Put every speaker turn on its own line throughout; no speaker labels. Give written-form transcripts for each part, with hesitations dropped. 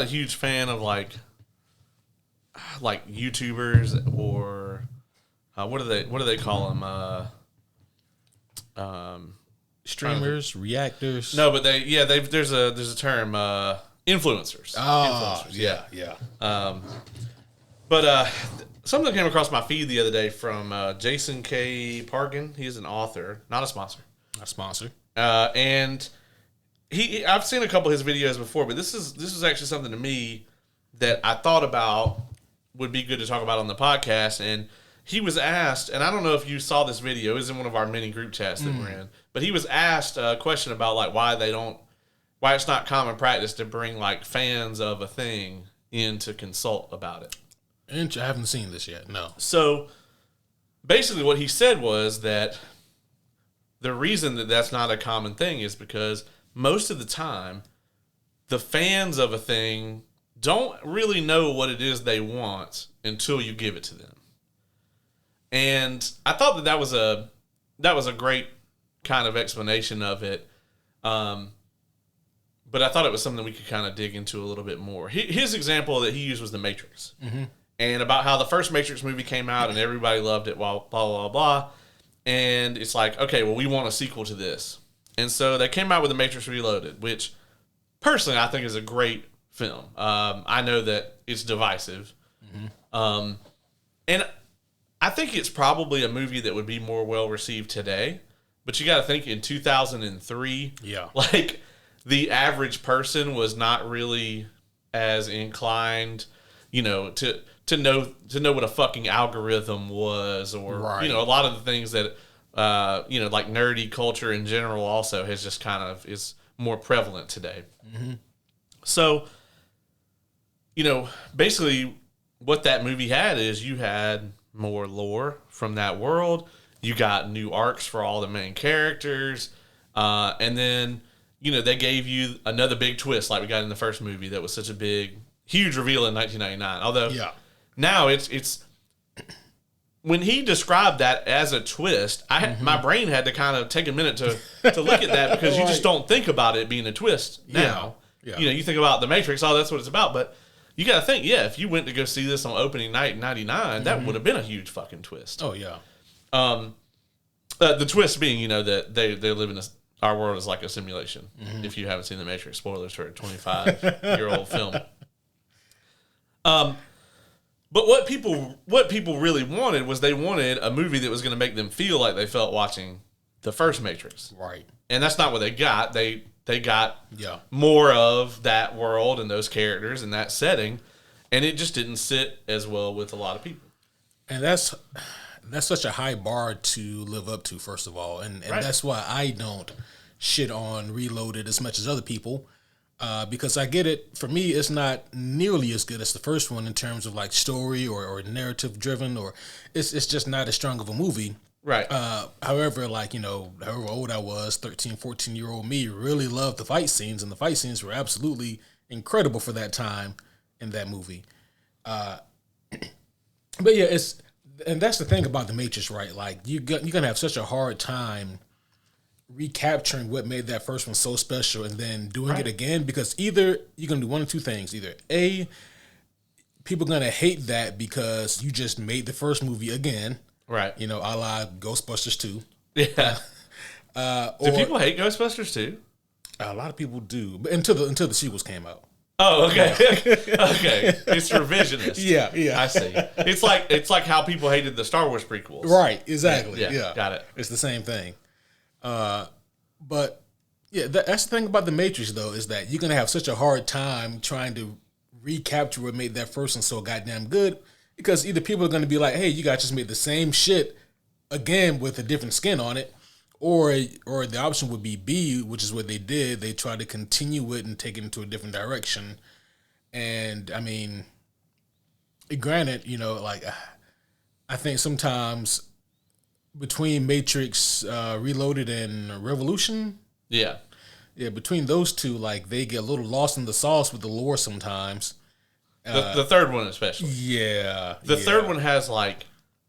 not a huge fan of like YouTubers or what do they call them?
Streamers, reactors.
No, but there's a term influencers.
Oh,
influencers,
yeah.
But something came across my feed the other day from Jason K. Parkin. He's an author, not a sponsor.
A sponsor.
And I've seen a couple of his videos before, but this is actually something to me that I thought about would be good to talk about on the podcast. And he was asked, and I don't know if you saw this video, it was in one of our mini group chats that we're in, but he was asked a question about like why it's not common practice to bring like fans of a thing in to consult about it.
I haven't seen this yet, no.
So basically what he said was that the reason that that's not a common thing is because most of the time the fans of a thing don't really know what it is they want until you give it to them. And I thought that was a great kind of explanation of it. But I thought it was something we could kind of dig into a little bit more. His example that he used was The Matrix. Mm-hmm. And about how the first Matrix movie came out and everybody loved it, blah, blah, blah, blah. And it's like, okay, well, we want a sequel to this. And so they came out with The Matrix Reloaded, which personally I think is a great film. I know that it's divisive. Mm-hmm. And I think it's probably a movie that would be more well-received today. But you got to think in 2003, like the average person was not really as inclined, you know, to know what a fucking algorithm was, or you know, a lot of the things that you know, like nerdy culture in general also has just kind of is more prevalent today. Mm-hmm. So, you know, basically what that movie had is you had more lore from that world. You got new arcs for all the main characters, and then you know they gave you another big twist like we got in the first movie that was such a big, huge reveal in 1999. Although now it's when he described that as a twist, my brain had to kind of take a minute to look at that because you just don't think about it being a twist now. Yeah. You know, you think about The Matrix, oh, that's what it's about, but you got to think, if you went to go see this on opening night in 99, that would have been a huge fucking twist.
Oh, yeah.
The twist being, you know, that they live in our world is like a simulation. Mm-hmm. If you haven't seen The Matrix, spoilers for a 25-year-old film. But what people really wanted was they wanted a movie that was going to make them feel like they felt watching the first Matrix.
Right.
And that's not what they got. They got more of that world and those characters and that setting, and it just didn't sit as well with a lot of people.
And that's such a high bar to live up to, first of all. And that's why I don't shit on Reloaded as much as other people. Because I get it. For me, it's not nearly as good as the first one in terms of like story or narrative driven, or it's just not as strong of a movie.
Right.
However, like, you know, however old I was, 13, 14-year-old me really loved the fight scenes, and the fight scenes were absolutely incredible for that time in that movie. But yeah, and that's the thing about The Matrix, right? Like you're gonna have such a hard time recapturing what made that first one so special and then doing it again, because either you're gonna do one of two things. Either A, people are gonna hate that because you just made the first movie again.
Right.
You know, a la Ghostbusters 2.
Yeah. Do people hate Ghostbusters 2?
A lot of people do, but until the sequels came out.
Oh, okay. Okay. It's revisionist.
Yeah.
I see. It's like how people hated the Star Wars prequels.
Right, exactly. Yeah.
Got it.
It's the same thing. But yeah, that's the thing about The Matrix though, is that you're going to have such a hard time trying to recapture what made that first one so goddamn good, because either people are going to be like, hey, you guys just made the same shit again with a different skin on it, or the option would be B, which is what they did. They tried to continue it and take it into a different direction. And I mean, granted, you know, like I think sometimes between Matrix Reloaded and Revolution, between those two, like they get a little lost in the sauce with the lore sometimes.
The third one especially.
Yeah.
The third one has like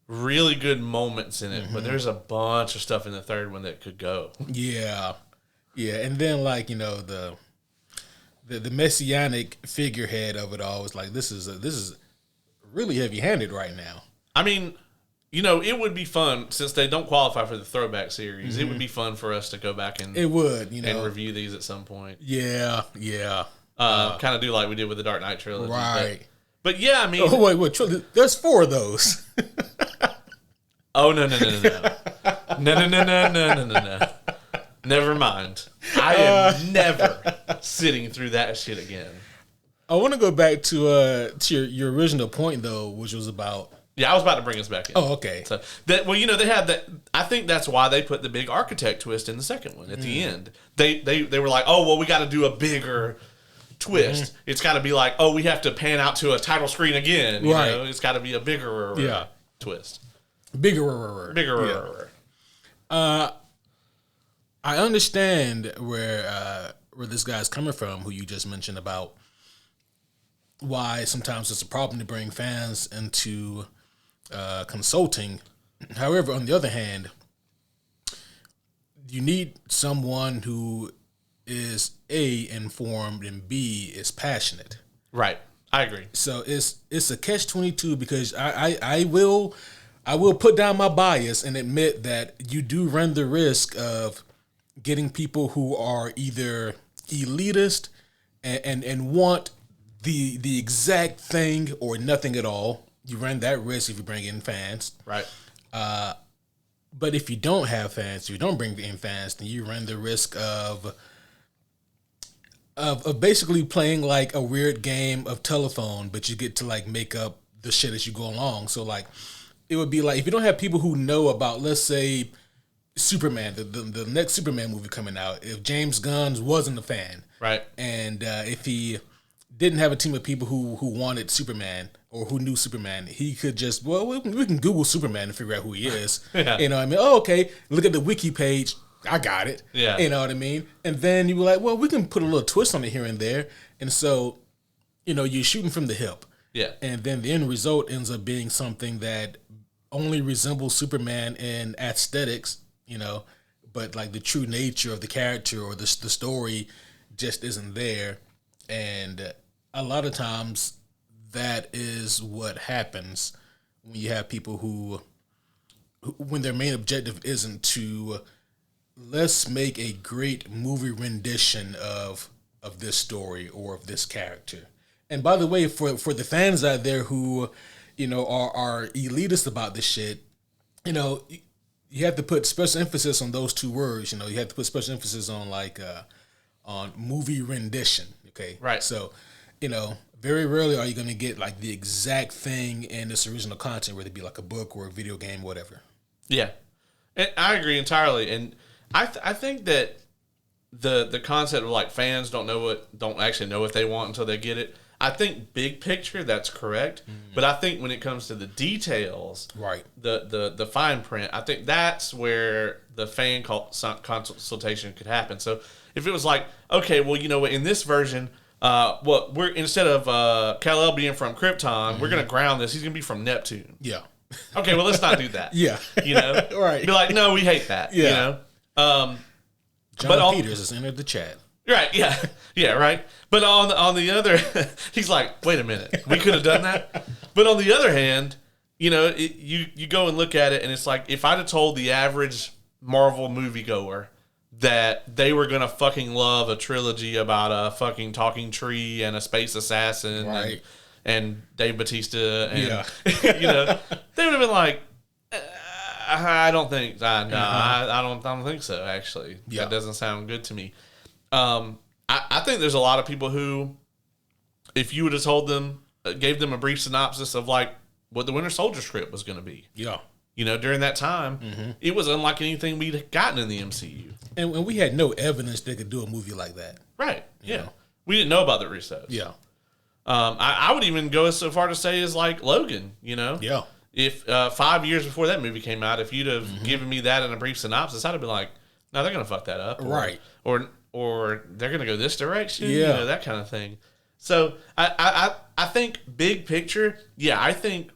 really good moments in it, but there's a bunch of stuff in the third one that could go.
Yeah. Yeah. And then like, you know, the messianic figurehead of it all was like, this is really heavy handed right now.
I mean, you know, it would be fun since they don't qualify for the throwback series. It would be fun for us to go back and and review these at some point.
Yeah.
Kind of do like we did with the Dark Knight trilogy,
right?
But yeah, I mean,
oh wait, there's 4 of those.
Oh no! Never mind. I am never sitting through that shit again.
I want to go back to your original point though, which was about.
Yeah, I was about to bring us back in.
Oh, okay.
So that they had that. I think that's why they put the big architect twist in the second one at the end. They were like, oh well, we got to do a bigger twist. It's got to be like, oh, we have to pan out to a title screen again. You know? It's got to be a bigger twist.
Bigger. I understand where this guy's coming from, who you just mentioned about why sometimes it's a problem to bring fans into consulting. However, on the other hand, you need someone who is A, informed, and B, is passionate.
Right. I agree.
So it's a catch-22 because I will put down my bias and admit that you do run the risk of getting people who are either elitist and want the exact thing or nothing at all. You run that risk if you bring in fans.
Right.
But if you don't have fans, if you don't bring in fans, then you run the risk of basically playing like a weird game of telephone, but you get to like make up the shit as you go along. So like, it would be like if you don't have people who know about, let's say, Superman, the next Superman movie coming out. If James Gunn wasn't a fan,
right,
and if he didn't have a team of people who wanted Superman or who knew Superman, he could just we can Google Superman and figure out who he is.
Yeah.
You know what I mean? Oh, okay. Look at the wiki page. I got it.
Yeah.
You know what I mean? And then you were like, well, we can put a little twist on it here and there. And so, you know, you're shooting from the hip.
Yeah.
And then the end result ends up being something that only resembles Superman in aesthetics, you know, but like the true nature of the character or the story just isn't there. And a lot of times that is what happens when you have people who when their main objective isn't to let's make a great movie rendition of this story or of this character. And by the way, for the fans out there who, you know, are elitist about this shit, you know, you have to put special emphasis on those 2 words. You know, you have to put special emphasis on like on movie rendition. Okay,
right.
So, you know, very rarely are you going to get like the exact thing in this original content, whether it be like a book or a video game, whatever.
Yeah, and I agree entirely. And I think that the concept of like fans don't actually know what they want until they get it. I think big picture that's correct, but I think when it comes to the details,
right,
the fine print, I think that's where the fan consultation could happen. So if it was like, okay, well, you know what, in this version, we're instead of Kal-El being from Krypton, we're gonna ground this. He's gonna be from Neptune.
Yeah.
Okay, well, let's not do that.
Yeah.
You know,
right?
Be like, no, we hate that. Yeah. You know,
John Peters has entered the chat.
Right, yeah, yeah, right. But on the other, he's like, wait a minute, we could have done that. But on the other hand, you know, you go and look at it, and it's like if I'd have told the average Marvel moviegoer that they were gonna fucking love a trilogy about a fucking talking tree and a space assassin,
right,
and Dave Bautista, and you know, they would have been like, I don't think, I don't think so. Actually, that doesn't sound good to me. I think there's a lot of people who, if you would have told them, gave them a brief synopsis of like what the Winter Soldier script was going to be.
Yeah.
You know, during that time, it was unlike anything we'd gotten in the MCU.
And we had no evidence they could do a movie like that.
Right. Yeah. We didn't know about the Russos.
Yeah.
I would even go so far to say is like Logan, you know?
Yeah.
If 5 years before that movie came out, if you'd have given me that in a brief synopsis, I'd have been like, no, they're going to fuck that up.
Right.
Or they're going to go this direction.
Yeah.
You know, that kind of thing. So I think big picture, I think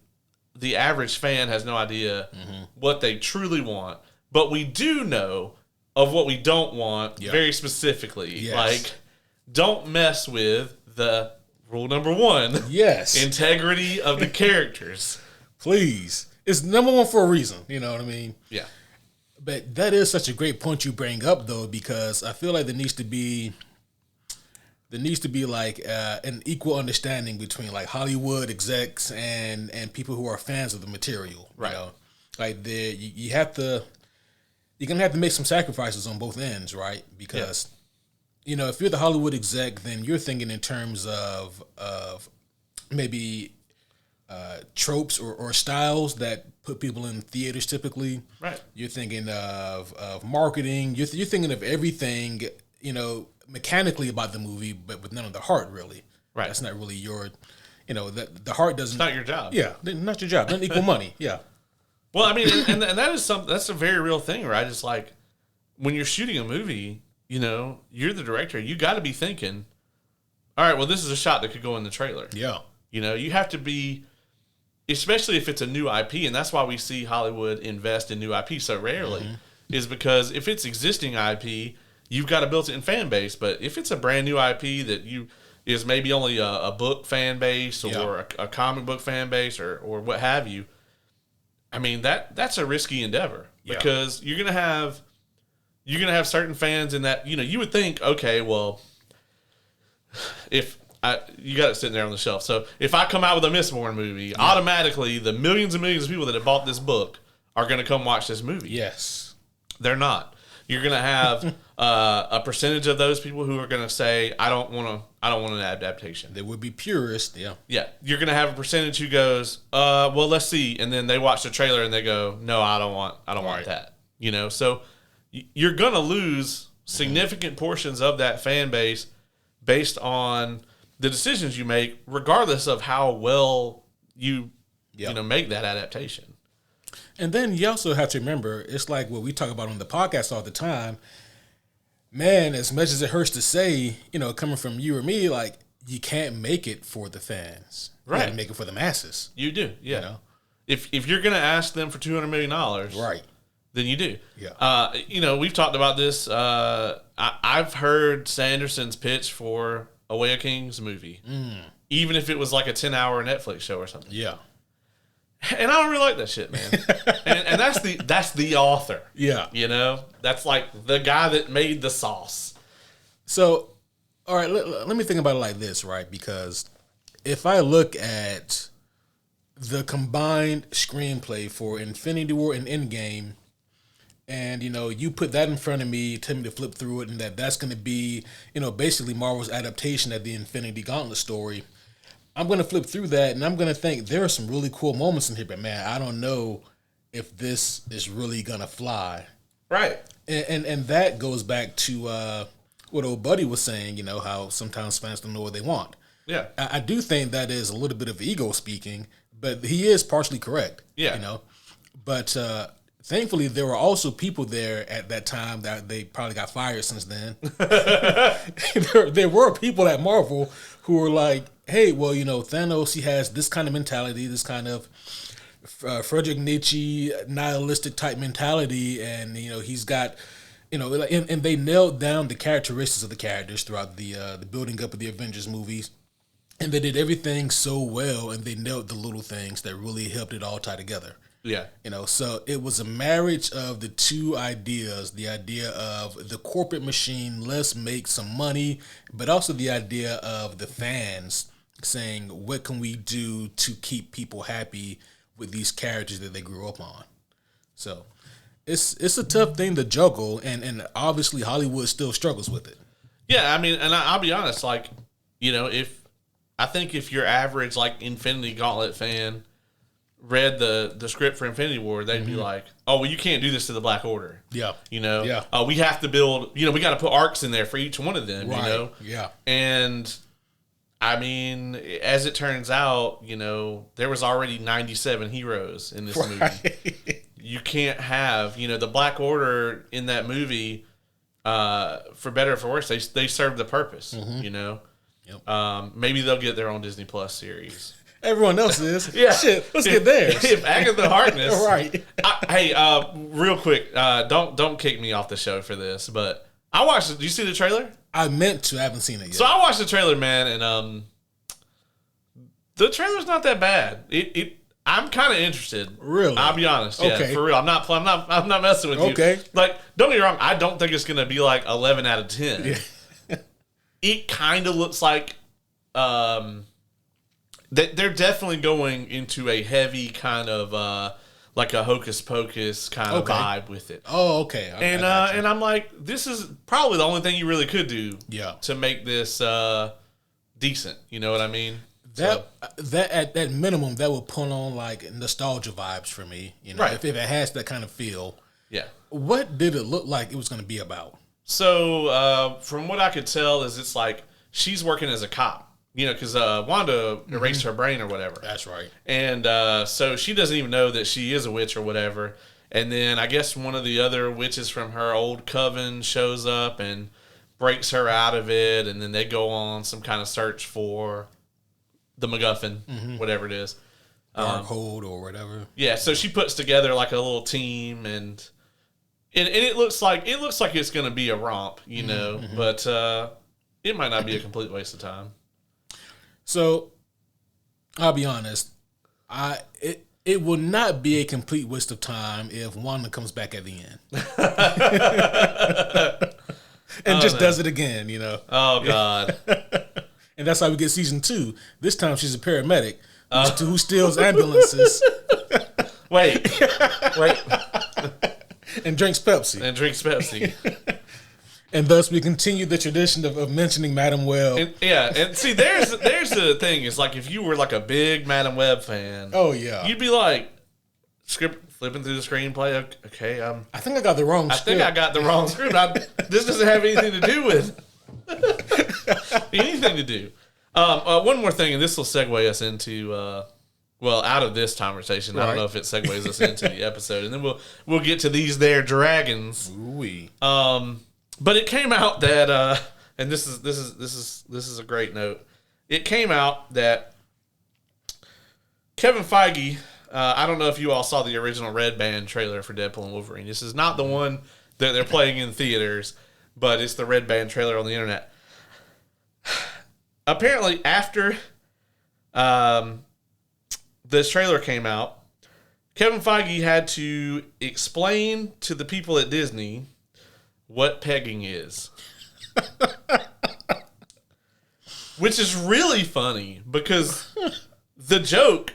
the average fan has no idea what they truly want. But we do know of what we don't want very specifically.
Yes.
Like, don't mess with the rule number one.
Yes.
Integrity of the characters.
Please. It's number one for a reason. You know what I mean?
Yeah.
But that is such a great point you bring up, though, because I feel like there needs to be like an equal understanding between like Hollywood execs and people who are fans of the material.
Right.
You know? Like you're gonna have to make some sacrifices on both ends, right? Because you know, if you're the Hollywood exec, then you're thinking in terms of maybe tropes or styles that put people in theaters typically.
Right.
You're thinking of marketing. You're thinking of everything, you know, mechanically about the movie, but with none of the heart, really.
Right.
That's not really your, you know, the heart doesn't.
It's not your job.
Yeah, not your job. Doesn't equal money. Yeah.
Well, I mean, and that is that's a very real thing, right? It's like when you're shooting a movie, you know, you're the director. You got to be thinking, all right, well, this is a shot that could go in the trailer.
Yeah.
You know, you have to be, especially if it's a new IP, and that's why we see Hollywood invest in new IP so rarely, is because if it's existing IP, you've got a built-in fan base. But if it's a brand new IP that is maybe only a book fan base or a comic book fan base or what have you, I mean that's a risky endeavor because you're gonna have certain fans in that, you know, you would think, okay, well, if you got it sitting there on the shelf. So if I come out with a Mistborn movie, automatically the millions and millions of people that have bought this book are going to come watch this movie.
Yes.
They're not. You're going to have a percentage of those people who are going to say, I don't want an adaptation.
They would be purists. Yeah.
Yeah. You're going to have a percentage who goes, well, let's see. And then they watch the trailer and they go, no, I don't want that. You know, so you're going to lose significant portions of that fan base based on the decisions you make, regardless of how well you know, make that adaptation.
And then you also have to remember, it's like what we talk about on the podcast all the time. Man, as much as it hurts to say, you know, coming from you or me, like, you can't make it for the fans.
Right.
You gotta make it for the masses.
You do, yeah.
You know?
If you're going to ask them for $200 million,
right,
then you do.
Yeah.
You know, we've talked about this. I've heard Sanderson's pitch for a Way of Kings movie, even if it was like a 10-hour Netflix show or something.
Yeah.
And I don't really like that shit, man. and that's the author.
Yeah.
You know, that's like the guy that made the sauce.
So, all right, let me think about it like this, right? Because if I look at the combined screenplay for Infinity War and Endgame, and, you know, you put that in front of me, tell me to flip through it, and that's going to be, you know, basically Marvel's adaptation of the Infinity Gauntlet story. I'm going to flip through that, and I'm going to think there are some really cool moments in here, but, man, I don't know if this is really going to fly.
Right.
And that goes back to what old buddy was saying, you know, how sometimes fans don't know what they want.
Yeah.
I do think that is a little bit of ego speaking, but he is partially correct.
Yeah.
You know, but thankfully there were also people there at that time that they probably got fired since then. there were people at Marvel who were like, hey, well, you know, Thanos, he has this kind of mentality, this kind of Friedrich Nietzsche nihilistic type mentality, and, you know, he's got, you know, and they nailed down the characteristics of the characters throughout the building up of the Avengers movies. And they did everything so well, and they nailed the little things that really helped it all tie together.
Yeah.
You know, so it was a marriage of the two ideas, the idea of the corporate machine, let's make some money, but also the idea of the fans saying, what can we do to keep people happy with these characters that they grew up on? So it's a tough thing to juggle, and obviously Hollywood still struggles with it.
Yeah, I mean, and I'll be honest, like, you know, I think if your average, like, Infinity Gauntlet fan read the script for Infinity War, they'd be like, oh, well, you can't do this to the Black Order.
Yeah.
You know?
Yeah.
We have to build, you know, we got to put arcs in there for each one of them,
Right.
you know?
Yeah.
And, I mean, as it turns out, you know, there was already 97 heroes in this movie. You can't have, you know, the Black Order in that movie, for better or for worse, they serve the purpose, you know? Yep. Maybe they'll get their own Disney Plus series.
Everyone else is.
Yeah.
Shit, let's get theirs.
If Agatha Harkness.
Right.
Hey, real quick, don't kick me off the show for this, but I watched it. Did you see the trailer?
I meant to. I haven't seen it yet.
So I watched the trailer, man, and the trailer's not that bad. I'm kind of interested.
Really?
I'll be honest. Yeah,
Okay.
for real. I'm not messing with you.
Okay.
Like, don't get me wrong. I don't think it's gonna be like 11 out of 10.
Yeah.
It kind of looks like they're definitely going into a heavy kind of like a hocus pocus kind of vibe with it.
Oh, okay.
And I'm like, this is probably the only thing you really could do to make this decent. You know what I mean?
That at that minimum, that would pull on like nostalgia vibes for me. You know,
Right.
if it has that kind of feel.
Yeah.
What did it look like it was going to be about?
So from what I could tell, is it's like she's working as a cop. You know, because Wanda erased her brain or whatever.
That's right.
And so she doesn't even know that she is a witch or whatever. And then I guess one of the other witches from her old coven shows up and breaks her out of it. And then they go on some kind of search for the MacGuffin, whatever it is.
Darkhold or whatever.
Yeah, so she puts together like a little team, and it looks like it's going to be a romp, you know. But it might not be a complete waste of time.
So, I'll be honest. It will not be a complete waste of time if Wanda comes back at the end. And just does it again, you know.
Oh, God.
And that's how we get season 2. This time she's a paramedic who steals ambulances.
Wait.
And drinks Pepsi. And thus we continue the tradition of mentioning Madam Web.
And see, there's the thing. It's like if you were like a big Madam Web fan.
Oh, yeah.
You'd be like, flipping through the screenplay. Okay,
I think I got the wrong script.
I think I got the wrong script. This doesn't have anything to do with anything to do. One more thing, and this will segue us into out of this conversation. Right. I don't know if it segues us into the episode, and then we'll get to these there dragons.
Ooh-wee.
But it came out that and this is a great note. It came out that Kevin Feige. I don't know if you all saw the original Red Band trailer for Deadpool and Wolverine. This is not the one that they're playing in theaters, but it's the Red Band trailer on the internet. Apparently, after this trailer came out, Kevin Feige had to explain to the people at Disney what pegging is. Which is really funny because the joke,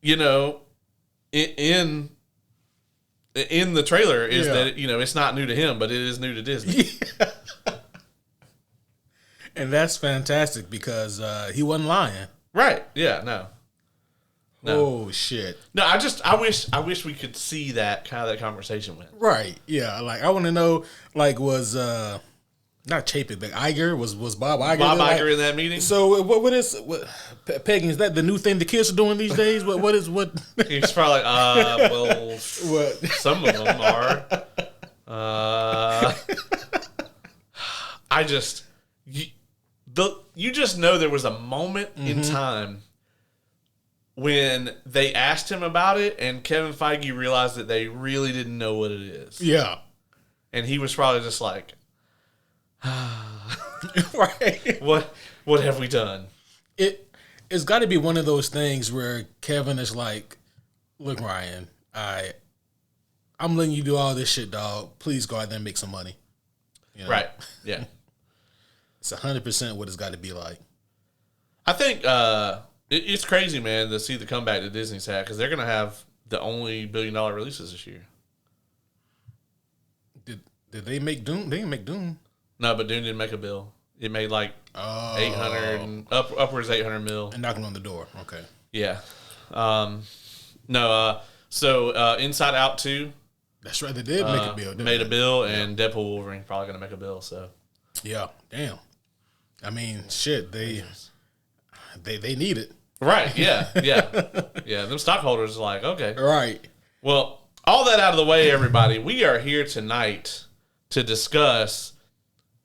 you know, in the trailer is that, you know, it's not new to him, but it is new to Disney.
Yeah. And that's fantastic because he wasn't lying.
Right. Yeah, no.
Oh shit.
No, I wish we could see that kind of that conversation went.
Right. Yeah. Like I want to know, like, was not Chapek, but Iger was Bob Iger.
Bob Iger in that meeting.
So what pegging? Is that the new thing the kids are doing these days? What?
He's probably like, well,
what?
Some of them are. You just know there was a moment in time when they asked him about it, and Kevin Feige realized that they really didn't know what it is.
Yeah.
And he was probably just like,
right.
What have we done?
It's got to be one of those things where Kevin is like, look, Ryan, I'm letting you do all this shit, dog. Please go out there and make some money. You know?
Right. Yeah.
It's 100% what it's got to be like.
I think it's crazy, man, to see the comeback that Disney's had because they're going to have the only $1 billion releases this year.
Did they make Doom? They didn't make Doom.
No, but Doom didn't make a bill. It made like 800 and upwards 800 mil.
And knocking on the door. Okay.
Yeah. So Inside Out 2.
That's right. They did make a bill.
Made a bill, and Deadpool Wolverine probably going to make a bill. So.
Yeah. Damn. I mean, shit. They need it.
Right. Yeah. Yeah. Yeah. Them stockholders are like, okay.
Right.
Well, all that out of the way, everybody. We are here tonight to discuss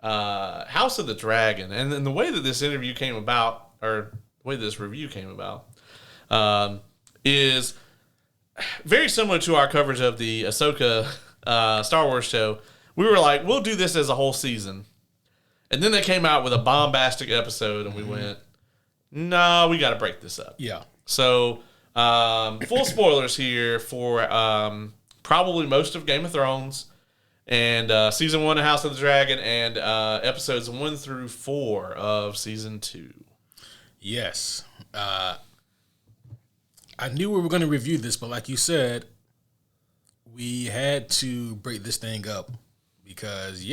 House of the Dragon, and then the way that this interview came about, or the way this review came about, is very similar to our coverage of the Ahsoka Star Wars show. we were like, we'll do this as a whole season. And then they came out with a bombastic episode, and we went, no, we got to break this up.
Yeah.
So, full spoilers here for probably most of Game of Thrones and season 1 of House of the Dragon and episodes 1 through 4 of season 2.
Yes. I knew we were going to review this, but like you said, we had to break this thing up because,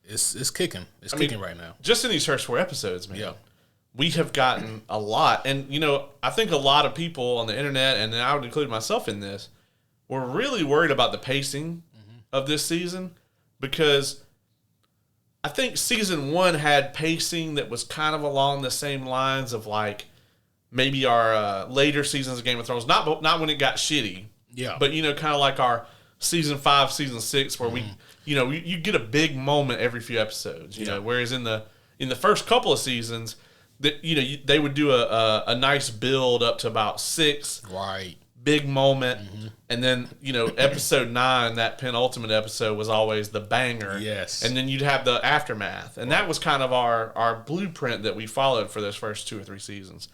it's kicking. It's kicking right now.
Just in these first 4 episodes, man.
Yeah.
We have gotten a lot. And, I think a lot of people on the internet, and I would include myself in this, were really worried about the pacing of this season because I think season 1 had pacing that was kind of along the same lines of like maybe our later seasons of Game of Thrones. Not when it got shitty.
Yeah.
But, kind of like our season 5, season 6, where we, you get a big moment every few episodes, you know, whereas in the first couple of seasons, that they would do a nice build up to about 6.
Right.
Big moment. And then, episode 9, that penultimate episode was always the banger.
Yes.
And then you'd have the aftermath. And that was kind of our blueprint that we followed for those first 2 or 3 seasons.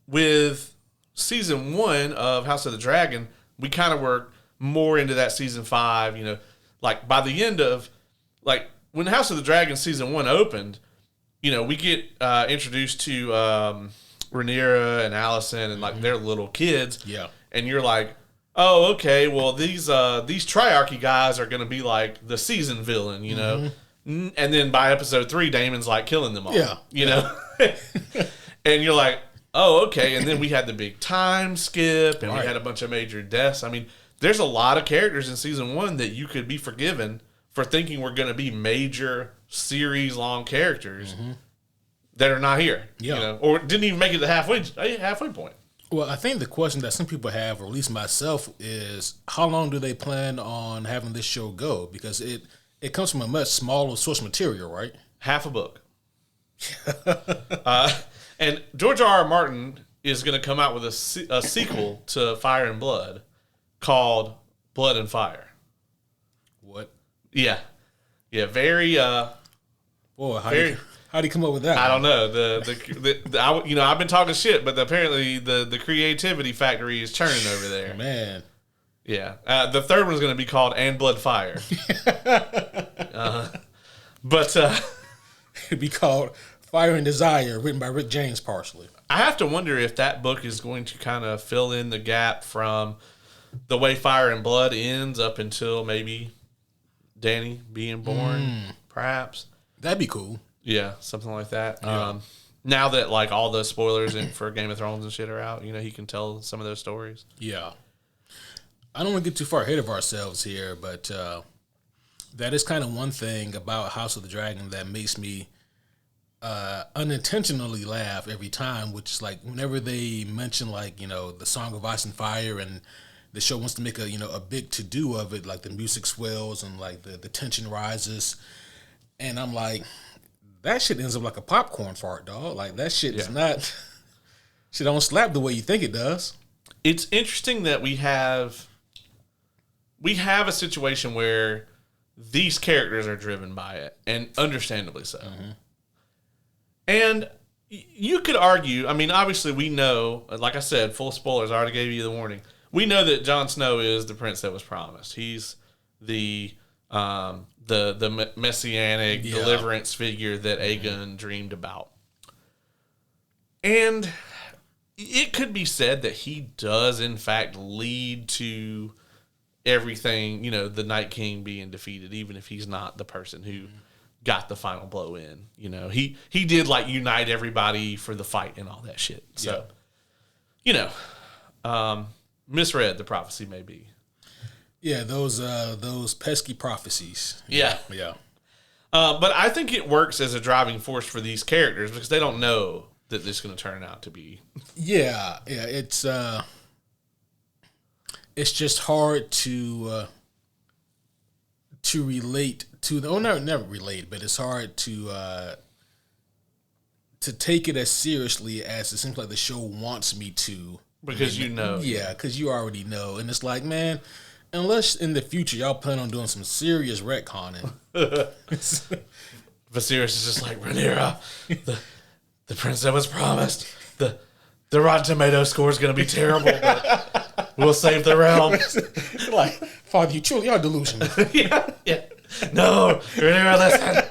With season 1 of House of the Dragon, we kind of were more into that season 5, like by the end of, like when House of the Dragon season 1 opened, we get introduced to Rhaenyra and Alicent and like their little kids.
Yeah.
And you're like, oh, okay, well these Triarchy guys are going to be like the season villain, And then by episode 3, Daemon's like killing them all.
Yeah.
And you're like, oh, okay. And then we had the big time skip, and
Right.
we had a bunch of major deaths. I mean, there's a lot of characters in season 1 that you could be forgiven for thinking were going to be major series-long characters that are not here.
Yeah.
Or didn't even make it to the halfway point.
Well, I think the question that some people have, or at least myself, is how long do they plan on having this show go? Because it comes from a much smaller source material, right?
Half a book. And George R. Martin is going to come out with a sequel to Fire and Blood called Blood and Fire.
What?
Yeah. Yeah, very...
Boy, how do you come up with that?
I don't know. I've been talking shit, but apparently the creativity factory is churning over there.
Man.
Yeah. The third one is going to be called And Blood Fire. But...
It'd be called Fire and Desire, written by Rick James partially.
I have to wonder if that book is going to kind of fill in the gap from the way Fire and Blood ends up until maybe Dany being born, perhaps.
That'd be cool.
Yeah, something like that.
Yeah.
Now that like all the spoilers for Game of Thrones and shit are out, he can tell some of those stories.
Yeah. I don't want to get too far ahead of ourselves here, but that is kind of one thing about House of the Dragon that makes me unintentionally laugh every time, which is like whenever they mention like, the Song of Ice and Fire and the show wants to make a big to-do of it, like the music swells and like the tension rises. And I'm like, that shit ends up like a popcorn fart, dog. Like that shit is not, shit don't slap the way you think it does.
It's interesting that we have a situation where these characters are driven by it, and understandably so. And you could argue, I mean, obviously we know, like I said, full spoilers, I already gave you the warning. We know that Jon Snow is the prince that was promised. He's the messianic deliverance figure that Aegon dreamed about. And it could be said that he does, in fact, lead to everything, the Night King being defeated, even if he's not the person who got the final blow in. He did like unite everybody for the fight and all that shit. So, misread the prophecy may be.
Yeah, those pesky prophecies.
Yeah.
Yeah.
But I think it works as a driving force for these characters because they don't know that this is going to turn out to be.
Yeah. It's just hard to relate to the. Oh, never relate, but it's hard to take it as seriously as it seems like the show wants me to.
Because
Yeah, because you already know, and it's like, man. unless in the future y'all plan on doing some serious retconning.
Viserys is just like, Rhaenyra, the prince that was promised. The Rotten Tomato score is going to be terrible, but we'll save the realm.
Like, Father, you truly are delusional.
Yeah. No, Rhaenyra, listen.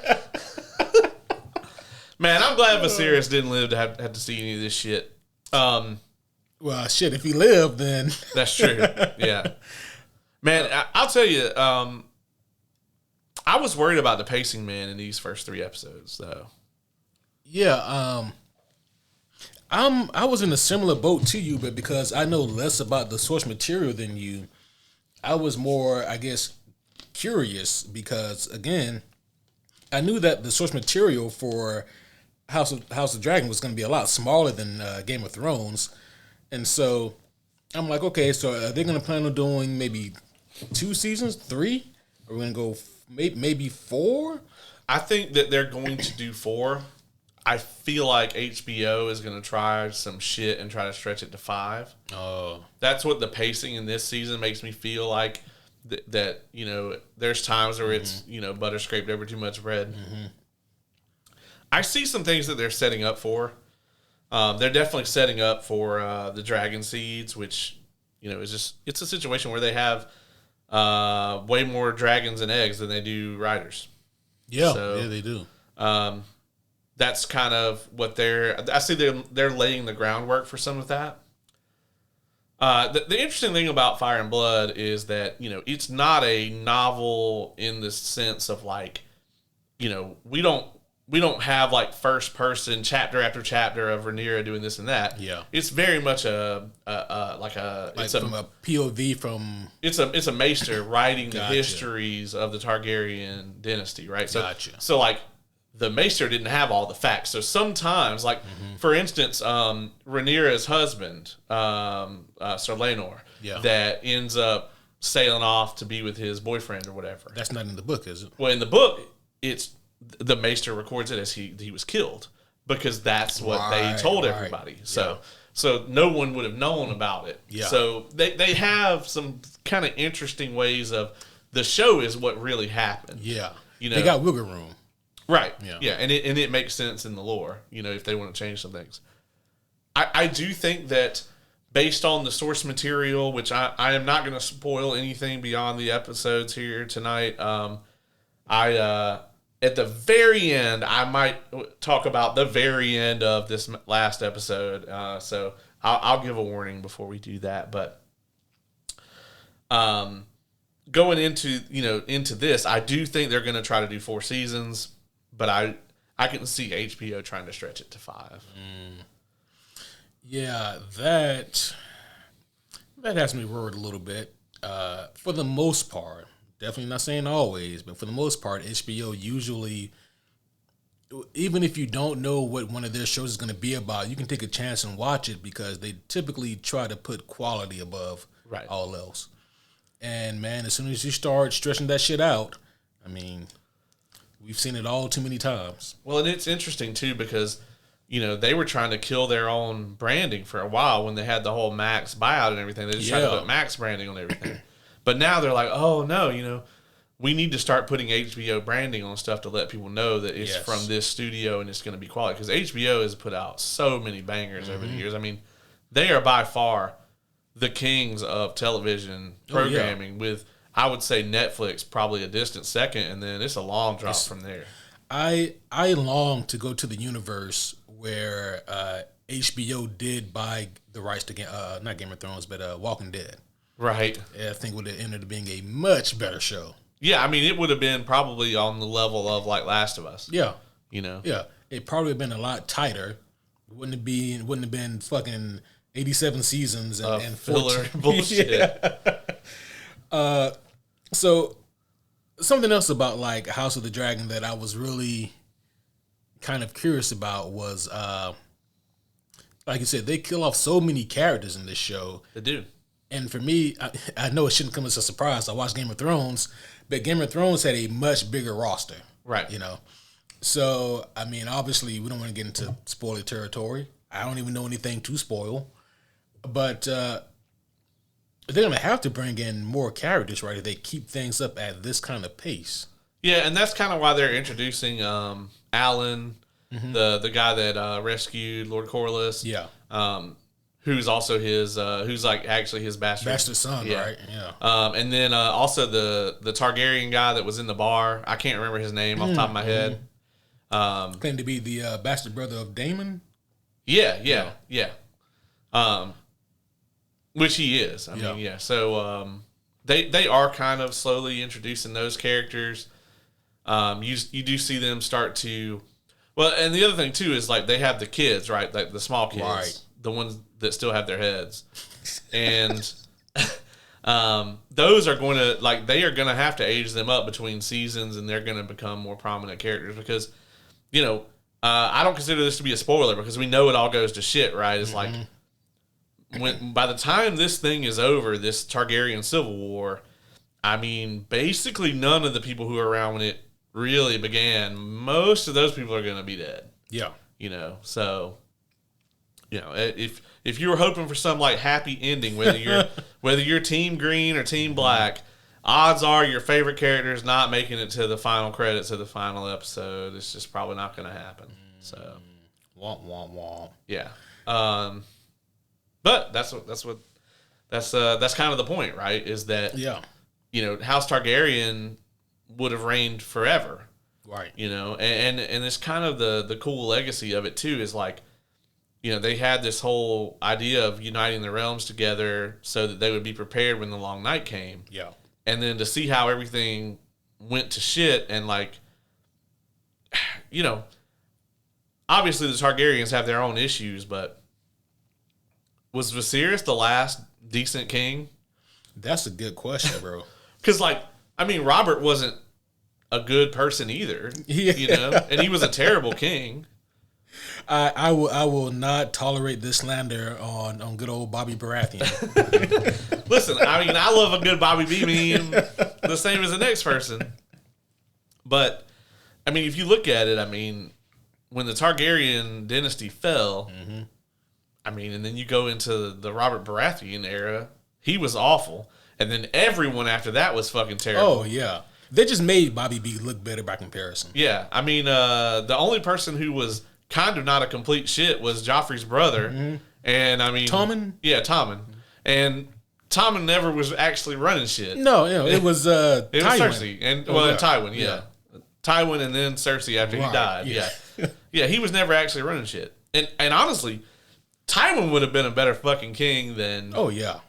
Man, I'm glad Viserys didn't live to have to see any of this shit.
Well, shit, if he lived, then...
That's true, yeah. Man, I'll tell you, I was worried about the pacing, man, in these first 3 episodes, though.
Yeah, I was in a similar boat to you, but because I know less about the source material than you, I was more, I guess, curious because, again, I knew that the source material for House of Dragon was going to be a lot smaller than Game of Thrones, and so I'm like, okay, so are they going to plan on doing maybe 2 seasons, 3? Are we going to go maybe 4?
I think that they're going to do 4. I feel like HBO is going to try some shit and try to stretch it to 5.
Oh.
That's what the pacing in this season makes me feel like. That you know, there's times where it's, you know, butter scraped over too much bread. Mm-hmm. I see some things that they're setting up for. They're definitely setting up for the dragon seeds, which, you know, is just, it's a situation where they have way more dragons and eggs than they do riders.
Yeah,
so,
yeah, they do.
That's kind of what I see they're laying the groundwork for some of that. The interesting thing about Fire and Blood is that, you know, it's not a novel in the sense of like, you know, we don't have like first person chapter after chapter of Rhaenyra doing this and that.
Yeah,
it's very much it's
from a POV from.
It's a maester writing the histories of the Targaryen dynasty, right? So like. The maester didn't have all the facts. So sometimes, like, for instance, Rhaenyra's husband, Sir Laenor, that ends up sailing off to be with his boyfriend or whatever.
That's not in the book, is it?
Well, in the book, it's the maester records it as he was killed because that's what they told everybody. So no one would have known about it. Yeah. So they have some kind of interesting ways of the show is what really happened.
Yeah.
You know,
they got wiggle room.
Right. Yeah. And it makes sense in the lore, you know, if they want to change some things. I do think that based on the source material, which I am not going to spoil anything beyond the episodes here tonight. At the very end, I might talk about the very end of this last episode. So I'll give a warning before we do that. But going into this, I do think they're going to try to do 4 seasons. But I can see HBO trying to stretch it to 5.
Yeah, that has me worried a little bit. For the most part, definitely not saying always, but for the most part, HBO usually, even if you don't know what one of their shows is going to be about, you can take a chance and watch it because they typically try to put quality above all else. And man, as soon as you start stretching that shit out, I mean... We've seen it all too many times.
Well, and it's interesting, too, because, you know, they were trying to kill their own branding for a while when they had the whole Max buyout and everything. They just tried to put Max branding on everything. But now they're like, oh, no, you know, we need to start putting HBO branding on stuff to let people know that it's from this studio and it's going to be quality. Because HBO has put out so many bangers over the years. I mean, they are by far the kings of television programming with... I would say Netflix probably a distant second, and then it's a long drop from there.
I long to go to the universe where HBO did buy the rights to not Game of Thrones, but Walking Dead.
Right.
I think would have ended up being a much better show.
Yeah, I mean, it would have been probably on the level of like Last of Us.
Yeah.
You know.
Yeah, it probably would have been a lot tighter. Wouldn't have been fucking 87 seasons and
filler bullshit.
So something else about like House of the Dragon that I was really kind of curious about was, like you said, they kill off so many characters in this show.
They do.
And for me, I know it shouldn't come as a surprise. I watched Game of Thrones, but Game of Thrones had a much bigger roster.
Right.
You know? So, I mean, obviously, we don't want to get into spoiler territory. I don't even know anything to spoil. But They're gonna have to bring in more characters, right? If they keep things up at this kind of pace.
Yeah, and that's kind of why they're introducing Alan, the guy that rescued Lord Corliss.
Yeah.
Who's also his who's like actually his bastard
son, right? Yeah.
And then also the Targaryen guy that was in the bar. I can't remember his name off the top of my head.
Claimed to be the bastard brother of Daemon.
Yeah. Which he is. I mean, yeah. So they are kind of slowly introducing those characters. You do see them start to, well, and the other thing too is like they have the kids, right? Like the small kids,
right.
The ones that still have their heads, and those are going to like they are going to have to age them up between seasons, and they're going to become more prominent characters because, I don't consider this to be a spoiler because we know it all goes to shit, right? It's like when by the time this thing is over, this Targaryen civil war, I mean, basically none of the people who are around when it really began, most of those people are going to be dead.
Yeah.
So, if you were hoping for some like happy ending, whether you're team green or team black, odds are your favorite character is not making it to the final credits of the final episode. It's just probably not going to happen. So,
womp womp womp.
Yeah. But that's kind of the point, right? Is that House Targaryen would have reigned forever,
right?
And it's kind of the cool legacy of it too. Is like, they had this whole idea of uniting the realms together so that they would be prepared when the long night came.
Yeah,
and then to see how everything went to shit and like, obviously the Targaryens have their own issues, but was Viserys the last decent king?
That's a good question, bro.
Because, Robert wasn't a good person either, and he was a terrible king.
I will not tolerate this slander on good old Bobby Baratheon.
Listen, I love a good Bobby B meme, the same as the next person. But, if you look at it, when the Targaryen dynasty fell, and then you go into the Robert Baratheon era, he was awful. And then everyone after that was fucking terrible.
Oh, yeah. They just made Bobby B look better by comparison.
Yeah. The only person who was kind of not a complete shit was Joffrey's brother. And,
Tommen?
Yeah, Tommen. And Tommen never was actually running shit.
No, it was
it was Cersei. And, Tywin, yeah. Tywin and then Cersei after he died. Yeah. Yeah, he was never actually running shit. And honestly, Tywin would have been a better fucking king than...
Oh, yeah.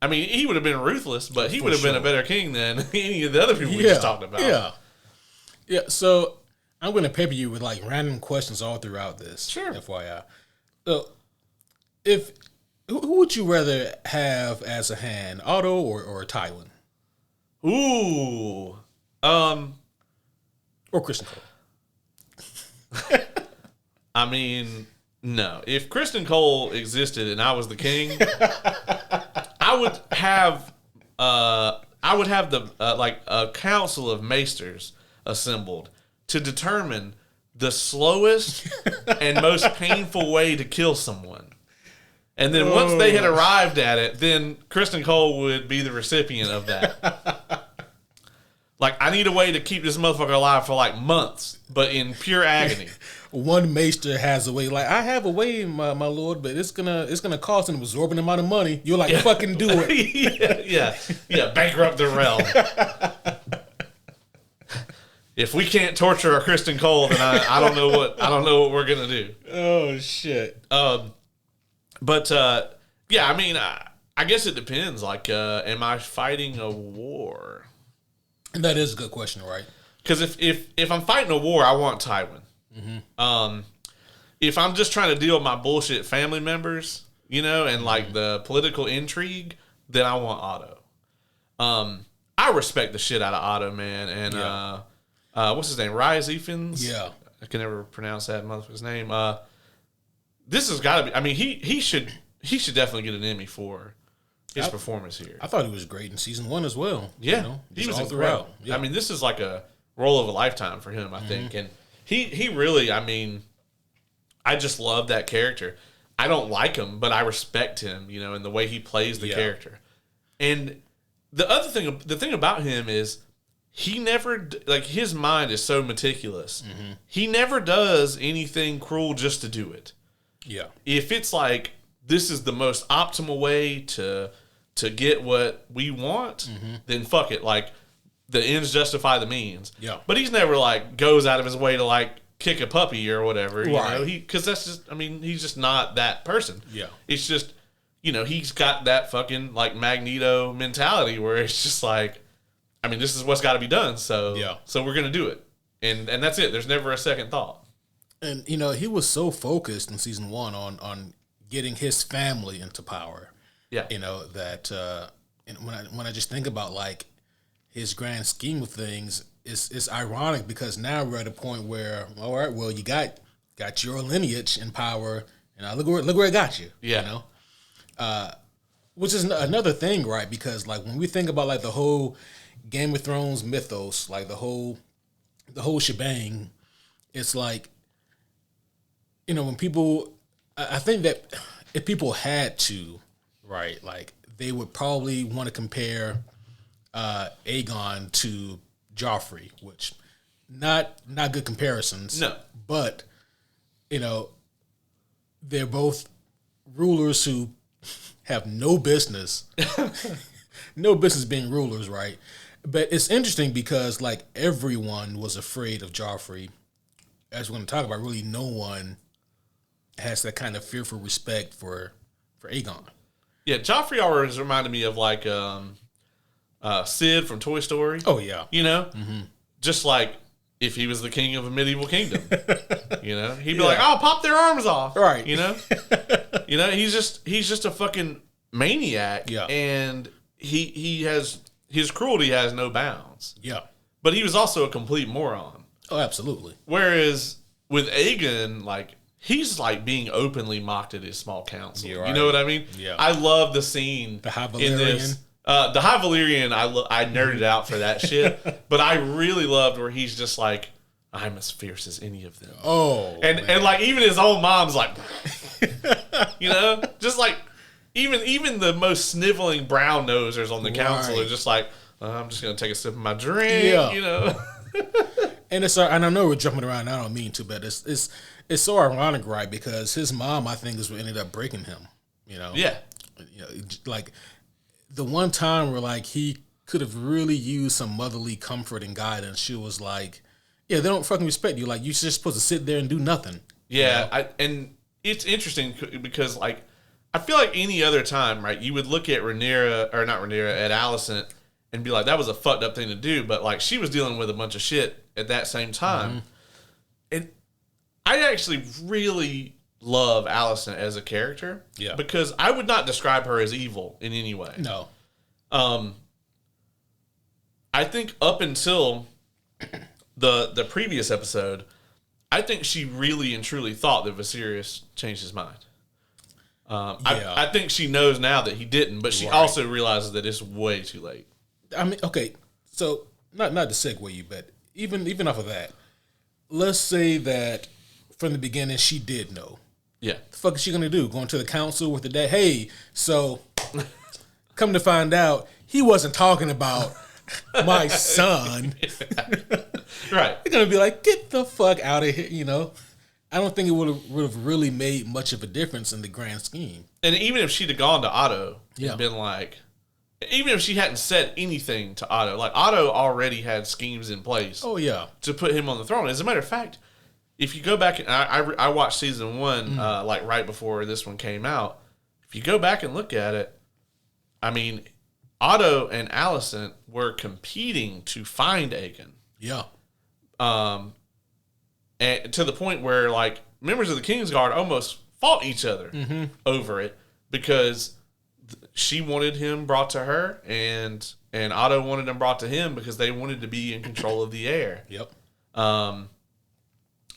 He would have been ruthless, but he would have been a better king than any of the other people we just talked about.
Yeah. Yeah, so I'm going to pepper you with random questions all throughout this.
Sure.
FYI. So, who would you rather have as a hand, Otto or Tywin?
Ooh.
Or Kristen Cole?
No. If Kristen Cole existed and I was the king, I would have the a council of maesters assembled to determine the slowest and most painful way to kill someone. And then once they had arrived at it, then Kristen Cole would be the recipient of that. I need a way to keep this motherfucker alive for months, but in pure agony.
One maester has a way. I have a way, my lord, but it's gonna cost an absorbent amount of money. You're fucking do it.
yeah. Bankrupt the realm. If we can't torture a Kristen Cole, then I don't know what we're gonna do.
Oh shit.
But I guess it depends. Am I fighting a war?
That is a good question, right?
Because if I'm fighting a war, I want Tywin. If I'm just trying to deal with my bullshit family members, and the political intrigue, then I want Otto. I respect the shit out of Otto, man. And what's his name? Rhys Ifans?
Yeah.
I can never pronounce that motherfucker's name. This has got to be. He should definitely get an Emmy for his performance here.
I thought he was great in season 1 as well.
Yeah, he was incredible. Yeah. This is like a role of a lifetime for him, I think, and he really. I just love that character. I don't like him, but I respect him, and the way he plays the character. And the thing about him is he never, like, his mind is so meticulous. Mm-hmm. He never does anything cruel just to do it.
Yeah.
If it's like, this is the most optimal way to get what we want, then fuck it. Like, the ends justify the means.
Yeah.
But he's never, like, goes out of his way to, like, kick a puppy or whatever. You
right.
know? Because that's just, I mean, he's just not that person.
Yeah.
It's just, you know, he's got that fucking, like, Magneto mentality where it's just like, I mean, this is what's got to be done. So, so we're going to do it. And that's it. There's never a second thought.
And, you know, he was so focused in season 1 on getting his family into power.
Yeah.
You know, that and when I just think about, like, his grand scheme of things, it's ironic because now we're at a point where, all right, well, you got your lineage in power, and look where it got you.
Yeah.
You know? Which is another thing, right? Because, like, when we think about, like, the whole Game of Thrones mythos, like the whole shebang, it's like, you know, when people, I think that if people had to, right, like, they would probably want to compare Aegon to Joffrey, which not good comparisons.
No.
But, you know, they're both rulers who have no business being rulers, right? But it's interesting because, like, everyone was afraid of Joffrey. As we're going to talk about, really no one has that kind of fearful respect for Aegon.
Yeah, Joffrey always reminded me of, like, Sid from Toy Story.
Oh, yeah.
You know? Mm-hmm. Just like if he was the king of a medieval kingdom. You know? He'd be like, oh, pop their arms off.
Right.
You know? You know, he's just a fucking maniac.
Yeah.
And he has, his cruelty has no bounds.
Yeah.
But he was also a complete moron.
Oh, absolutely.
Whereas with Aegon, like, he's like being openly mocked at his small council.
Right.
You know what I mean?
Yeah.
I love the scene.
The High
in
Valyrian.
this. The High Valyrian, I nerded out for that shit. But I really loved where he's just like, I'm as fierce as any of them.
Oh.
And like, even his own mom's like, you know? Just like, even the most sniveling brown nosers on the council are just like, I'm just going to take a sip of my drink, you know?
And and I know we're jumping around. I don't mean to, but it's so ironic, right? Because his mom, I think, is what ended up breaking him. You know,
Yeah.
You know, like the one time where, like, he could have really used some motherly comfort and guidance. She was like, "Yeah, they don't fucking respect you. Like, you're just supposed to sit there and do nothing."
Yeah,
you know?
and it's interesting because, like, I feel like any other time, right? You would look at at Alicent and be like, that was a fucked up thing to do. But, like, she was dealing with a bunch of shit at that same time. Mm-hmm. And I actually really love Alicent as a character.
Yeah.
Because I would not describe her as evil in any way.
No.
I think up until the previous episode, I think she really and truly thought that Viserys changed his mind. I think she knows now that he didn't, but she also realizes that it's way too late.
I mean, okay, so not to segue you, but even off of that, let's say that from the beginning she did know.
Yeah.
The fuck is she gonna do? Going to the council with the dad? Hey, so come to find out, he wasn't talking about my son.
Right.
They're gonna be like, get the fuck out of here, you know. I don't think it would have really made much of a difference in the grand scheme.
And even if she'd have gone to Otto and been like, even if she hadn't said anything to Otto, like, Otto already had schemes in place.
Oh, yeah.
To put him on the throne. As a matter of fact, if you go back, and I watched season 1, like, right before this one came out. If you go back and look at it, I mean, Otto and Alicent were competing to find Aegon.
Yeah.
And to the point where, like, members of the Kingsguard almost fought each other over it because she wanted him brought to her, and Otto wanted him brought to him because they wanted to be in control of the air.
Yep.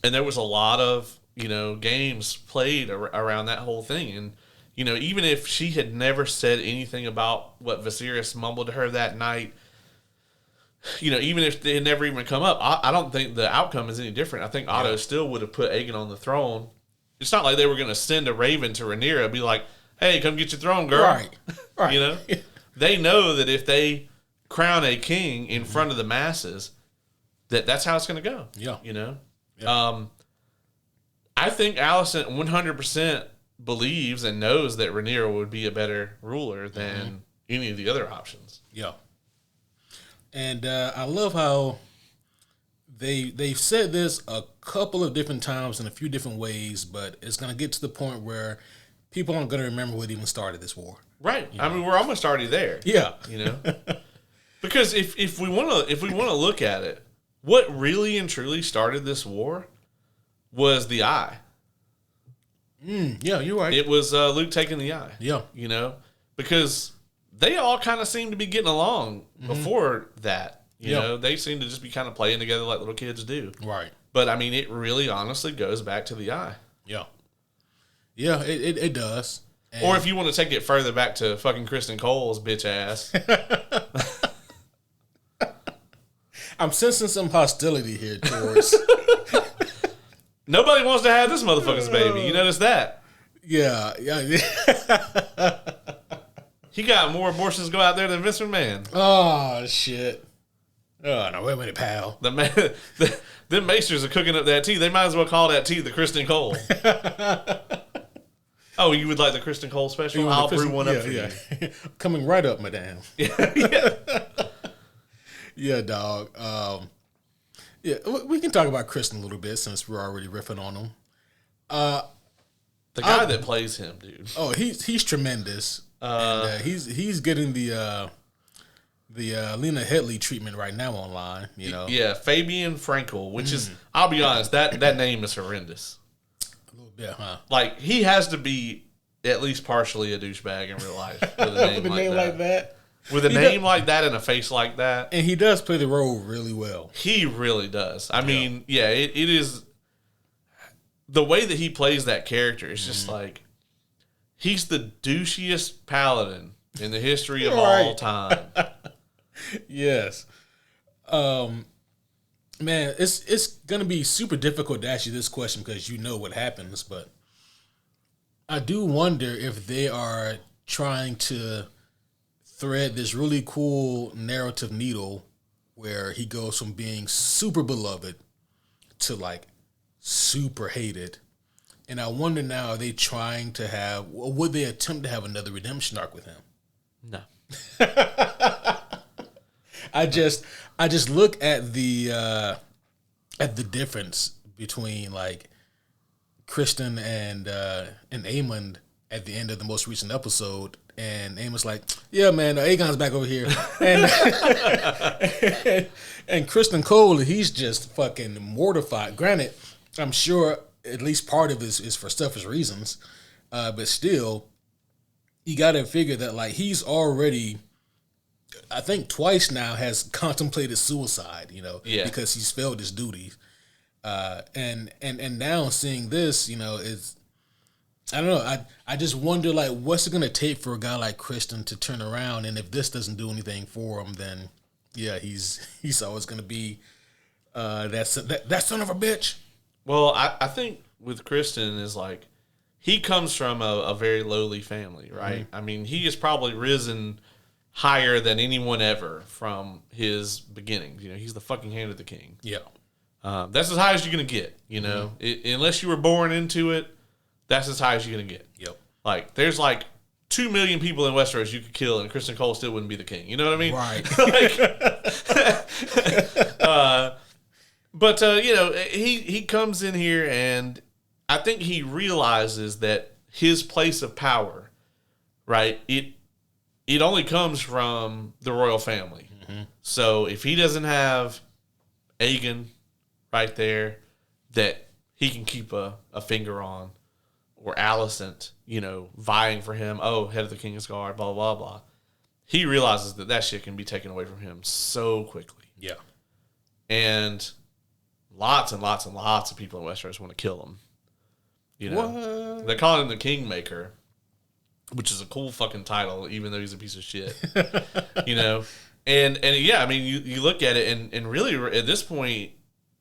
And there was a lot of, you know, games played around that whole thing. And, you know, even if she had never said anything about what Viserys mumbled to her that night, you know, even if it had never even come up, I don't think the outcome is any different. I think Otto still would have put Aegon on the throne. It's not like they were going to send a raven to Rhaenyra and be like, hey, come get your throne, girl.
Right.
You know? they know that if they crown a king in front of the masses, that's how it's going to go.
Yeah.
You know?
Yeah.
I think Alicent 100% believes and knows that Rhaenyra would be a better ruler than any of the other options.
Yeah. And I love how they've said this a couple of different times in a few different ways, but it's going to get to the point where people aren't going to remember what even started this war.
Right. I mean, we're almost already there.
Yeah.
You know? Because if we want to look at it, what really and truly started this war was the eye.
Yeah, you're right.
It was Luke taking the eye.
Yeah.
You know? Because they all kind of seemed to be getting along before that. You know? They seem to just be kind of playing together like little kids do.
Right.
But, I mean, it really honestly goes back to the eye.
Yeah. Yeah, it does. And
or if you want to take it further back to fucking Kristen Cole's bitch ass.
I'm sensing some hostility here towards...
Nobody wants to have this motherfucker's baby. You notice that?
Yeah.
He got more abortions go out there than Vince McMahon.
Oh, shit. Oh, no, wait a minute, pal.
Them maesters are cooking up that tea. They might as well call that tea the Kristen Cole. Oh, you would like the Kristen Cole special? I'll brew one up for you.
Coming right up, madame.
Yeah.
Yeah, dog. Yeah, we can talk about Kristen a little bit since we're already riffing on him.
The guy that plays him, dude.
Oh, he's tremendous. And, he's getting the Lena Headley treatment right now online. You know,
yeah, Fabian Frankel, which is, I'll be honest, that name is horrendous.
A little bit, huh?
Like, he has to be at least partially a douchebag in real life with a name,
With a name like that.
With a name like that and a face like that.
And he does play the role really well.
He really does. I mean, yeah, it is. The way that he plays that character is just like, he's the douchiest paladin in the history of all time.
Yes. Man, it's going to be super difficult to ask you this question because you know what happens, but I do wonder if they are trying to thread this really cool narrative needle where he goes from being super beloved to like super hated. And I wonder now, are they trying to have, or would they attempt to have another redemption arc with him?
No.
I just look at the difference between like Kristen and Aemond at the end of the most recent episode. And Aemon's like, yeah, man, Aegon's back over here. And Kristen Cole, he's just fucking mortified. Granted, I'm sure at least part of it is for selfish reasons. But still, you got to figure that like he's already, I think twice now, has contemplated suicide, you know, because he's failed his duties. And now seeing this, you know, is, I don't know. I just wonder, like, what's it going to take for a guy like Kristen to turn around? And if this doesn't do anything for him, then, yeah, he's always going to be that son of a bitch.
Well, I think with Kristen is, like, he comes from a very lowly family, right? Mm-hmm. I mean, he has probably risen higher than anyone ever from his beginnings. You know, he's the fucking hand of the king.
Yeah.
That's as high as you're going to get, you know? Unless you were born into it, that's as high as you're going to get. Yep. Like, there's like 2 million people in Westeros you could kill, and Kristen Cole still wouldn't be the king. You know what I mean?
Right.
But you know, he comes in here, and I think he realizes that his place of power, right, it only comes from the royal family. Mm-hmm. So if he doesn't have Aegon right there that he can keep a finger on, or Alicent, you know, vying for him, head of the King's Guard, blah, blah, blah. He realizes that shit can be taken away from him so quickly.
Yeah.
And lots and lots and lots of people in Westeros want to kill him. You know? What? They call him the Kingmaker, which is a cool fucking title, even though he's a piece of shit. You know? And yeah, I mean, you look at it, and really, at this point,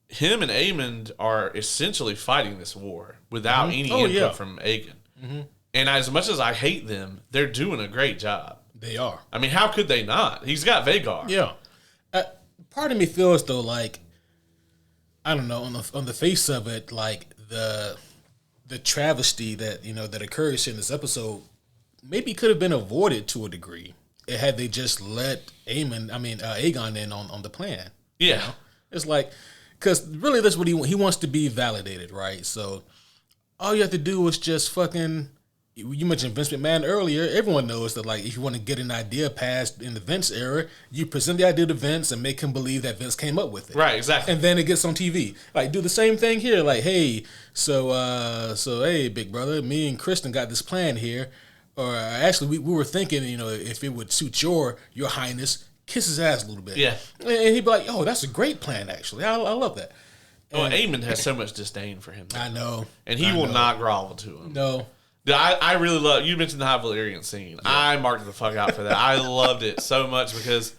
him and Aemond are essentially fighting this war without any input from Aegon. Mm-hmm. And as much as I hate them, they're doing a great job.
They are.
I mean, how could they not? He's got Vagar.
Yeah. Part of me feels though like, I don't know, on the face of it, like the travesty that that occurs in this episode maybe could have been avoided to a degree had they just let Aegon in on the plan.
Yeah.
It's like, because really that's what he wants to be validated, right? So all you have to do is just fucking. You mentioned Vince McMahon earlier. Everyone knows that, like, if you want to get an idea passed in the Vince era, you present the idea to Vince and make him believe that Vince came up with it.
Right, exactly.
And then it gets on TV. Like, do the same thing here. Like, hey, so hey, big brother, me and Kristen got this plan here. Or actually, we were thinking, if it would suit your highness, kiss his ass a little bit.
Yeah.
And he'd be like, oh, that's a great plan, actually. I love that.
Well, Aemon has so much disdain for him.
I know.
And he will not grovel to him.
No.
I really love, you mentioned the High Valyrian scene. Yeah. I marked the fuck out for that. I loved it so much because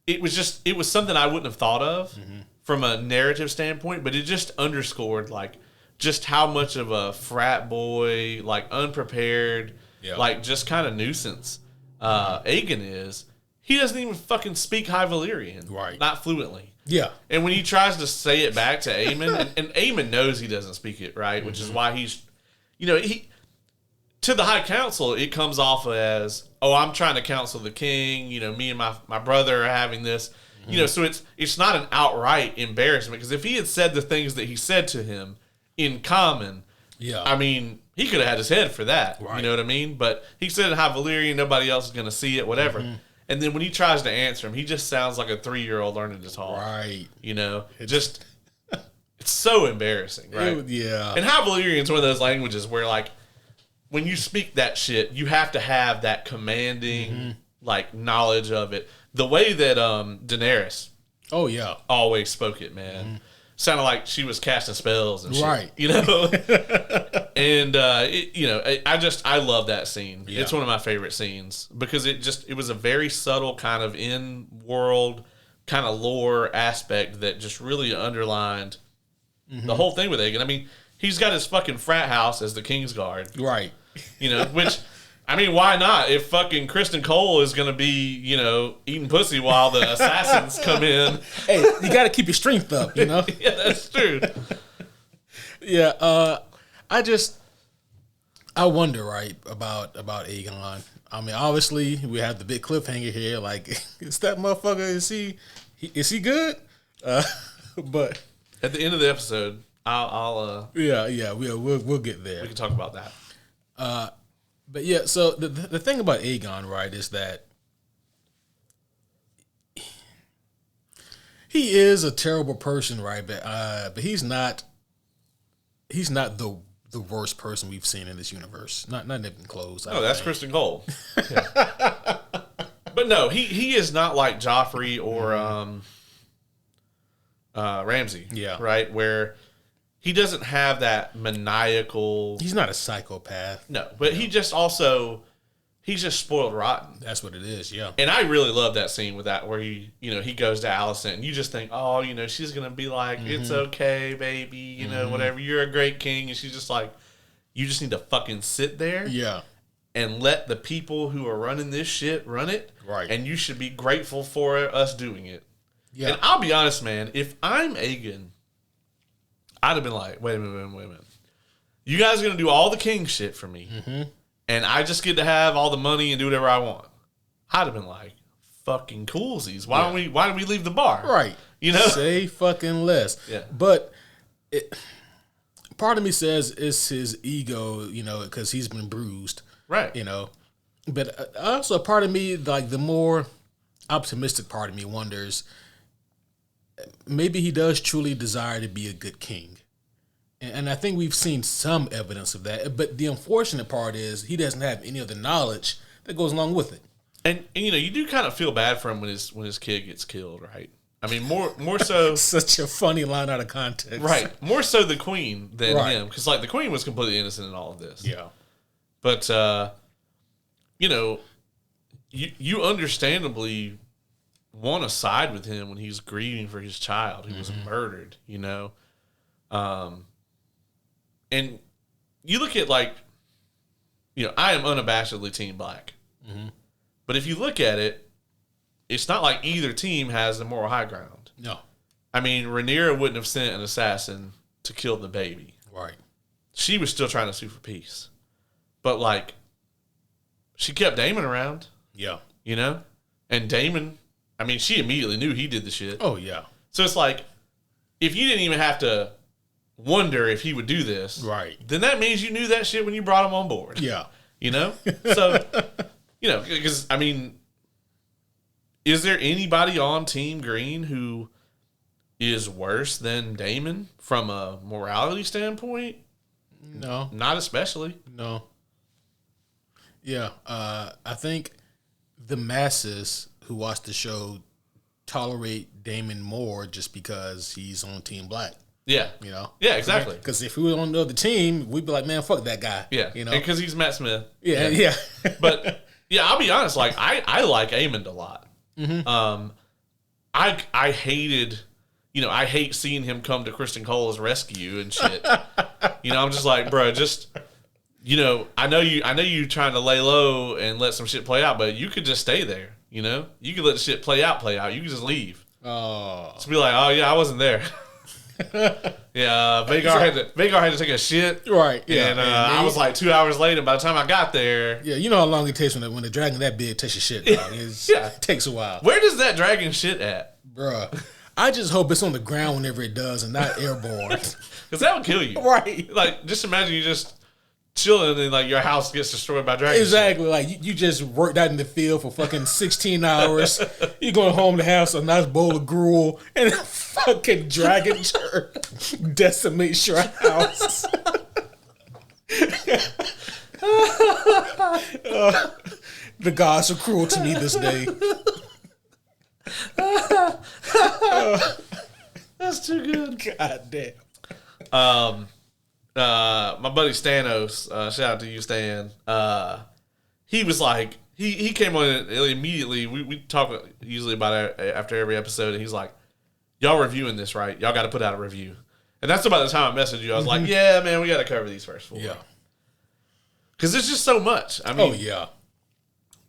it was something I wouldn't have thought of from a narrative standpoint, but it just underscored like just how much of a frat boy, like unprepared, like just kind of nuisance Aegon is. He doesn't even fucking speak High Valyrian.
Right.
Not fluently.
Yeah.
And when he tries to say it back to Aemon, and Aemon knows he doesn't speak it, right? Which is why he's, to the High Council, it comes off as, oh, I'm trying to counsel the king. Me and my brother are having this. So it's not an outright embarrassment, because if he had said the things that he said to him in common, I mean, he could have had his head for that. Right. You know what I mean? But he said in High Valyrian, nobody else is going to see it, whatever. And then when he tries to answer him, he just sounds like a 3-year-old learning to talk.
Right.
It's so embarrassing, right? And High Valyrian is one of those languages where, like, when you speak that shit, you have to have that commanding, like, knowledge of it. The way that Daenerys always spoke it, man. Sounded like she was casting spells and shit. Right. And, I love that scene. Yeah. It's one of my favorite scenes because it was a very subtle kind of in-world kind of lore aspect that just really underlined the whole thing with Aegon. I mean, he's got his fucking frat house as the Kingsguard.
Right.
Which, I mean, why not? If fucking Kristen Cole is going to be, eating pussy while the assassins come in.
Hey, you got to keep your strength up,
Yeah, that's true.
I wonder, right, about Aegon. I mean, obviously, we have the big cliffhanger here. Like, is that motherfucker, is he good? But
at the end of the episode, we'll
get there.
We can talk about that.
But yeah, so the thing about Aegon, right, is that he is a terrible person, right? But he's not the worst person we've seen in this universe. Not even close.
No, that's Kristen Cole. Yeah. But no, he is not like Joffrey or Ramsay.
Yeah.
Right? Where he doesn't have that maniacal...
He's not a psychopath.
No, but he's just spoiled rotten.
That's what it is, yeah.
And I really love that scene with that where he goes to Alicent and you just think, oh, she's going to be like, it's okay, baby, whatever. You're a great king. And she's just like, you just need to fucking sit there.
Yeah.
And let the people who are running this shit run it.
Right.
And you should be grateful for us doing it.
Yeah.
And I'll be honest, man, if I'm Aegon, I'd have been like, wait a minute. You guys are going to do all the king shit for me. And I just get to have all the money and do whatever I want. I'd have been like, fucking coolsies. Why don't we leave the bar?
Right. Say fucking less.
Yeah.
But part of me says it's his ego, because he's been bruised.
Right.
But also part of me, like the more optimistic part of me wonders, maybe he does truly desire to be a good king. And I think we've seen some evidence of that. But the unfortunate part is he doesn't have any of the knowledge that goes along with it.
And you do kind of feel bad for him when his kid gets killed, right? I mean, more so...
Such a funny line out of context.
Right. More so the queen than him. Because, like, the queen was completely innocent in all of this.
Yeah.
But, you understandably want to side with him when he's grieving for his child who was murdered, And you look at, like, I am unabashedly Team Black. But if you look at it, it's not like either team has the moral high ground.
No.
I mean, Rhaenyra wouldn't have sent an assassin to kill the baby.
Right.
She was still trying to sue for peace. But, like, she kept Daemon around.
Yeah.
You know? And Daemon, I mean, she immediately knew he did the shit.
Oh, yeah.
So it's like, if you didn't even have to wonder if he would do this,
right,
then that means you knew that shit when you brought him on board.
Yeah.
You know? So, you know, because, I mean, is there anybody on Team Green who is worse than Daemon from a morality standpoint?
No.
Not especially.
No. Yeah. I think the masses who watch the show tolerate Daemon more just because he's on Team Black.
Yeah.
You know?
Yeah, exactly.
Because if we were on the other team, we'd be like, man, fuck that guy.
Yeah.
You know?
Because he's Matt Smith.
Yeah.
But, yeah, I'll be honest. Like, I like Aemond a lot. Mm-hmm. I hated... You know, I hate seeing him come to Kristen Cole's rescue and shit. You know, I'm just like, bro, just, you know, I know you trying to lay low and let some shit play out, but you could just stay there. You know, you could let the shit play out. You could just leave.
Oh,
just be like, oh yeah, I wasn't there. Yeah, Vagar had to take a shit.
Right. Yeah.
And I was like 2 hours late, and by the time I got there,
yeah, you know how long it takes when the dragon that big takes a shit. Dog. It takes a while.
Where does that dragon shit at,
bruh? I just hope it's on the ground whenever it does and not airborne.
Because that would kill you.
Right.
Like, just imagine you just chilling and, like, your house gets destroyed by dragons.
Exactly. Like, you just worked out in the field for fucking 16 hours. You're going home to have a nice bowl of gruel and a fucking dragon decimates your house. The gods are cruel to me this day.
That's too good.
God damn.
My buddy Stanos, shout out to you, Stan. He was like, he came on immediately. We talk usually about it after every episode, and he's like, y'all reviewing this, right? Y'all got to put out a review. And that's about the time I messaged you. I was like, yeah, man, we got to cover these first 4.
Yeah.
Because there's just so much. I mean,
oh, yeah.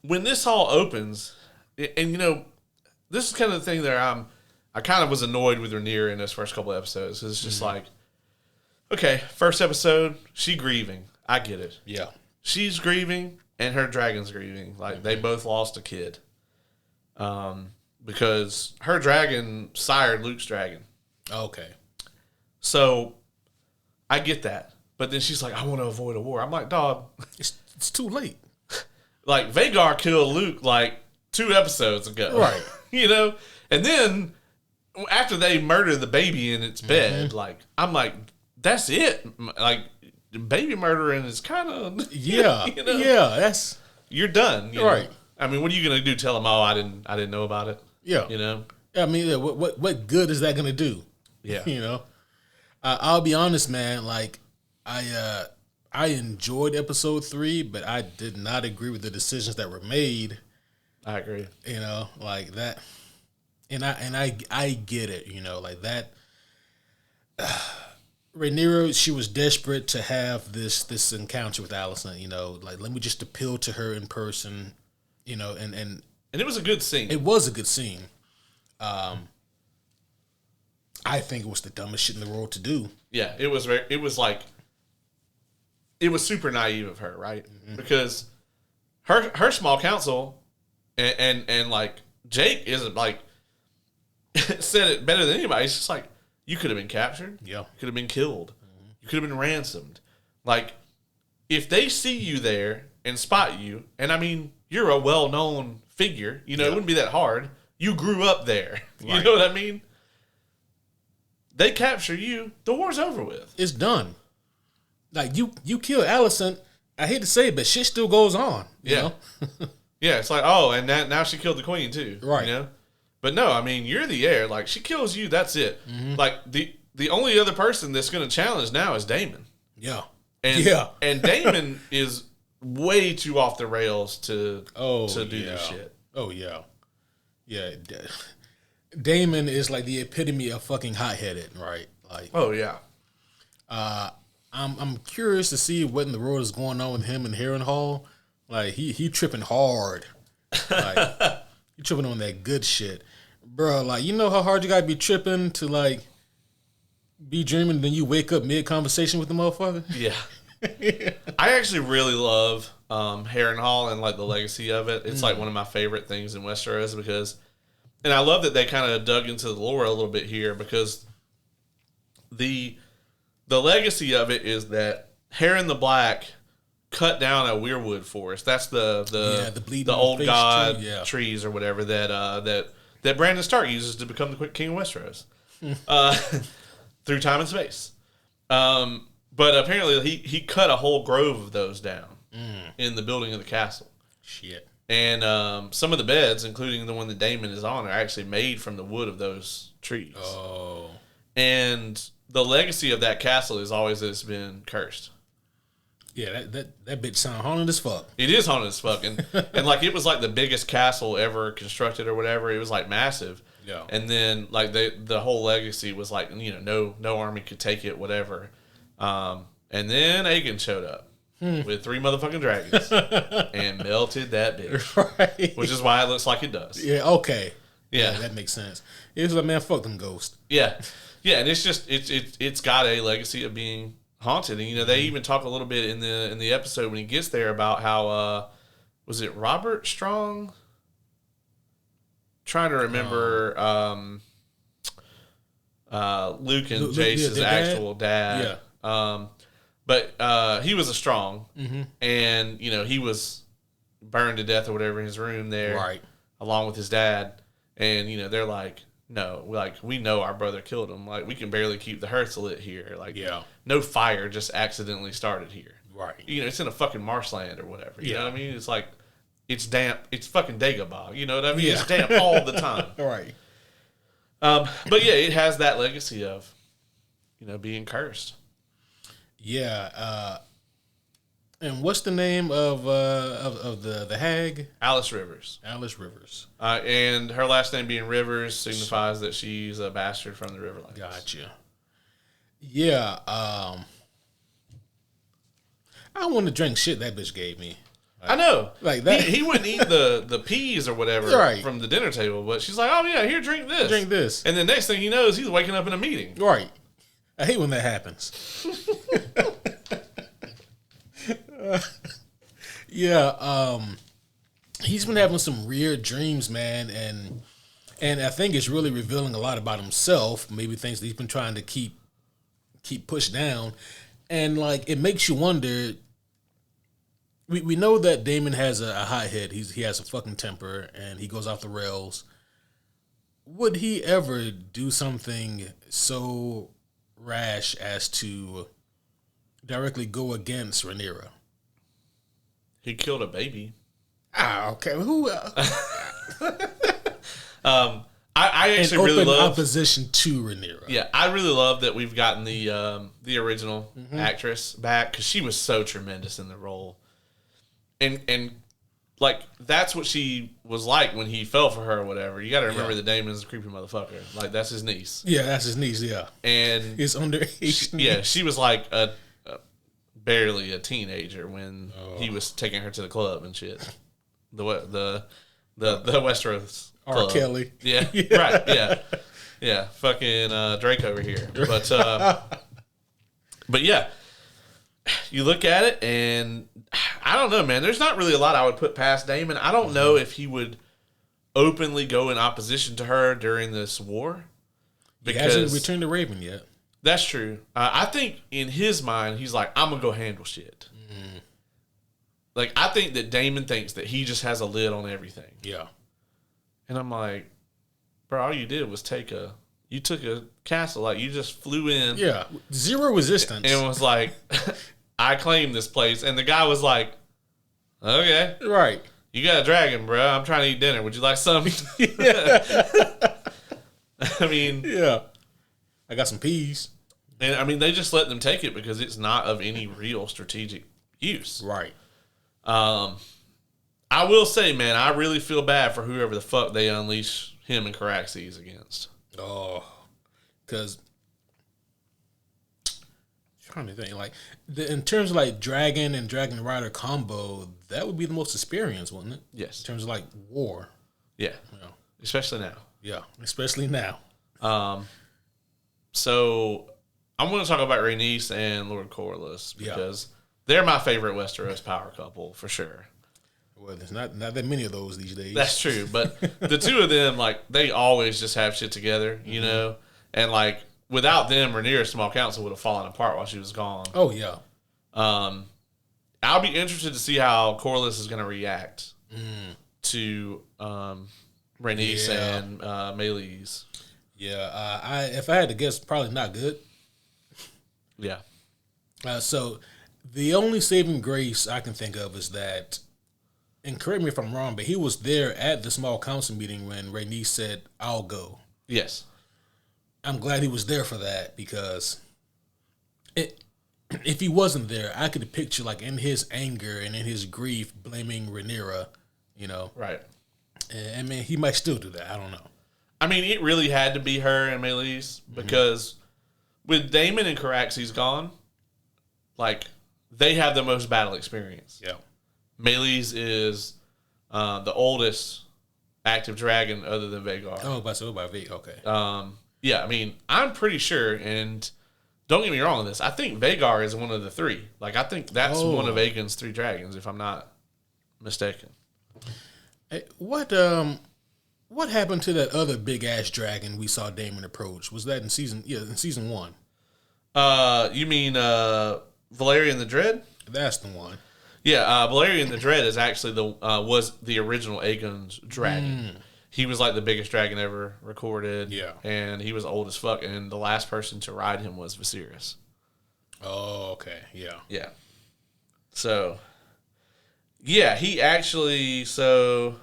When this all opens, and you know, this is kind of the thing that I kind of was annoyed with Rhaenyra in those first couple of episodes. It's just like, okay, first episode, she grieving. I get it.
Yeah.
She's grieving and her dragon's grieving. Like, they both lost a kid. Because her dragon sired Luke's dragon.
Okay.
So, I get that. But then she's like, I want to avoid a war. I'm like, dog.
It's too late.
Like, Vagar killed Luke, like, 2 episodes ago.
Right.
You know? And then, after they murder the baby in its bed, like, I'm like, that's it. Like, baby murdering is kind of...
Yeah.
You know?
Yeah,
you're done. You
right.
know? I mean, what are you going to do? Tell them, oh, I didn't know about it?
Yeah.
You know?
I mean, what good is that going to do?
Yeah.
You know? I'll be honest, man. Like, I enjoyed episode 3, but I did not agree with the decisions that were made.
I agree.
You know, like that. And I get it, you know, like that. Rhaenyra, she was desperate to have this encounter with Alicent, you know, like, let me just appeal to her in person, you know, and
it was a good scene.
It was a good scene. I think it was the dumbest shit in the world to do.
Yeah, it was super naive of her, right? Mm-hmm. Because her small council and like Jake isn't like said it better than anybody. It's just like, you could have been captured.
Yeah.
You could have been killed. Mm-hmm. You could have been ransomed. Like, if they see you there and spot you, and I mean, you're a well-known figure, you know, It wouldn't be that hard. You grew up there. Right. You know what I mean? They capture you, the war's over with.
It's done. Like, you kill Alicent, I hate to say it, but shit still goes on. You know?
Yeah, it's like, oh, and now she killed the queen too.
Right.
You know? But no, I mean, you're the heir. Like, she kills you, that's it. Mm-hmm. Like, the only other person that's going to challenge now is Daemon.
Yeah.
And Daemon is way too off the rails to do this shit.
Oh, yeah. Yeah. Daemon is like the epitome of fucking hot-headed, right? Like,
oh, yeah.
I'm curious to see what in the world is going on with him and Harrenhal. Like, he tripping hard Like, you tripping on that good shit. Bro, like, you know how hard you gotta be tripping to, like, be dreaming, then you wake up mid-conversation with the motherfucker?
Yeah. I actually really love Harrenhal and, like, the legacy of it. It's, like, one of my favorite things in Westeros because... And I love that they kind of dug into the lore a little bit here because the legacy of it is that Harren the Black cut down a weirwood forest. That's the old god trees or whatever that Brandon Stark uses to become the king of Westeros through time and space. But apparently he cut a whole grove of those down in the building of the castle.
Shit.
And some of the beds, including the one that Daemon is on, are actually made from the wood of those trees.
Oh.
And the legacy of that castle is always that it's been cursed.
Yeah, that bitch sound haunted as fuck.
It is haunted as fuck. And like, it was like the biggest castle ever constructed or whatever. It was like massive.
Yeah.
And then like the whole legacy was like, you know, no army could take it, whatever. And then Aegon showed up. With 3 motherfucking dragons and melted that bitch.
Right.
Which is why it looks like it does.
Yeah, okay.
Yeah.
That makes sense. It was like, man, fuck them ghosts.
Yeah. Yeah, and it's just it's got a legacy of being haunted. And you know, they even talk a little bit in the episode when he gets there about how was it Robert Strong? Trying to remember Luke and Jace's actual dad.
Yeah.
But he was a Strong, and you know, he was burned to death or whatever in his room there,
right,
along with his dad. And you know, they're like, no, like, we know our brother killed him. Like, we can barely keep the hearths lit here. Like, no fire just accidentally started here.
Right.
You know, it's in a fucking marshland or whatever. You know what I mean? It's like, it's damp. It's fucking Dagobah. You know what I mean? Yeah. It's damp all the time.
Right.
But yeah, it has that legacy of, you know, being cursed.
Yeah, and what's the name of the hag?
Alice Rivers.
Alice Rivers.
And her last name being Rivers signifies that she's a bastard from the Riverlands.
Gotcha. Yeah, I want to drink shit that bitch gave me.
I know.
Like that.
He wouldn't eat the peas or whatever from the dinner table, but she's like, oh yeah, here, drink this.
Drink this.
And the next thing he knows, he's waking up in a meeting.
Right. I hate when that happens. He's been having some weird dreams, man, and I think it's really revealing a lot about himself, maybe things that he's been trying to keep pushed down. And like, it makes you wonder. We know that Daemon has a hot head. He has a fucking temper, and he goes off the rails. Would he ever do something so rash as to directly go against Rhaenyra?
He killed a baby.
Ah, okay. Who?
I actually really love
opposition to Rhaenyra.
Yeah, I really love that we've gotten the original actress back because she was so tremendous in the role, and like, that's what she was like when he fell for her or whatever. You got to remember that Daemon's a creepy motherfucker. Like, that's his niece.
Yeah, that's his niece. Yeah,
and
his underage.
She was like barely a teenager when he was taking her to the club and shit. The Westeros club.
R. Kelly.
Yeah, right. Yeah. Fucking Drake over here. But yeah, you look at it and I don't know, man. There's not really a lot I would put past Daemon. I don't know if he would openly go in opposition to her during this war.
Because he hasn't returned to Raven yet.
That's true. I think in his mind, he's like, I'm going to go handle shit. Mm. Like, I think that Daemon thinks that he just has a lid on everything.
Yeah.
And I'm like, bro, all you did was you took a castle. Like, you just flew in.
Yeah. Zero resistance.
And was like, I claim this place. And the guy was like, okay.
Right.
You got a dragon, bro. I'm trying to eat dinner. Would you like some? I mean.
Yeah. I got some peas.
And, I mean, they just let them take it because it's not of any real strategic use.
Right.
I will say, man, I really feel bad for whoever the fuck they unleash him and Caraxes against.
Oh. Because trying to think like in terms of like Dragon and Dragon Rider combo, that would be the most experienced, wouldn't it?
Yes.
In terms of like war.
Yeah. Especially now.
Yeah, especially now.
So I'm going to talk about Rhaenys and Lord Corlys because they're my favorite Westeros power couple for sure.
Well, there's not that many of those these days.
That's true, but the two of them, like, they always just have shit together, you know? And, like, without them, Rhaenyra's small council would have fallen apart while she was gone.
Oh, yeah.
I'll be interested to see how Corlys is going to react to Rhaenys and Meleys.
Yeah, if I had to guess, probably not good.
Yeah.
So the only saving grace I can think of is that, and correct me if I'm wrong, but he was there at the small council meeting when Rhaenys said, "I'll go."
Yes.
I'm glad he was there for that because if he wasn't there, I could picture like in his anger and in his grief blaming Rhaenyra, you know.
Right.
And I mean, he might still do that. I don't know.
I mean, it really had to be her and Meleys because with Daemon and Caraxes gone, like, they have the most battle experience.
Yeah.
Meleys is the oldest active dragon other than Vhagar.
Oh, by Vhagar, okay.
Yeah, I mean, I'm pretty sure, and don't get me wrong on this, I think Vhagar is one of the three. Like, I think that's one of Aegon's 3 dragons, if I'm not mistaken.
Hey, what happened to that other big ass dragon we saw Daemon approach? Was that in season 1?
You mean Valerian the Dread?
That's the one.
Yeah, Valerian the Dread is actually was the original Aegon's dragon. He was like the biggest dragon ever recorded.
Yeah.
And he was old as fuck, and the last person to ride him was Viserys.
Oh, okay. Yeah.
Yeah. So, yeah, he actually Vhagar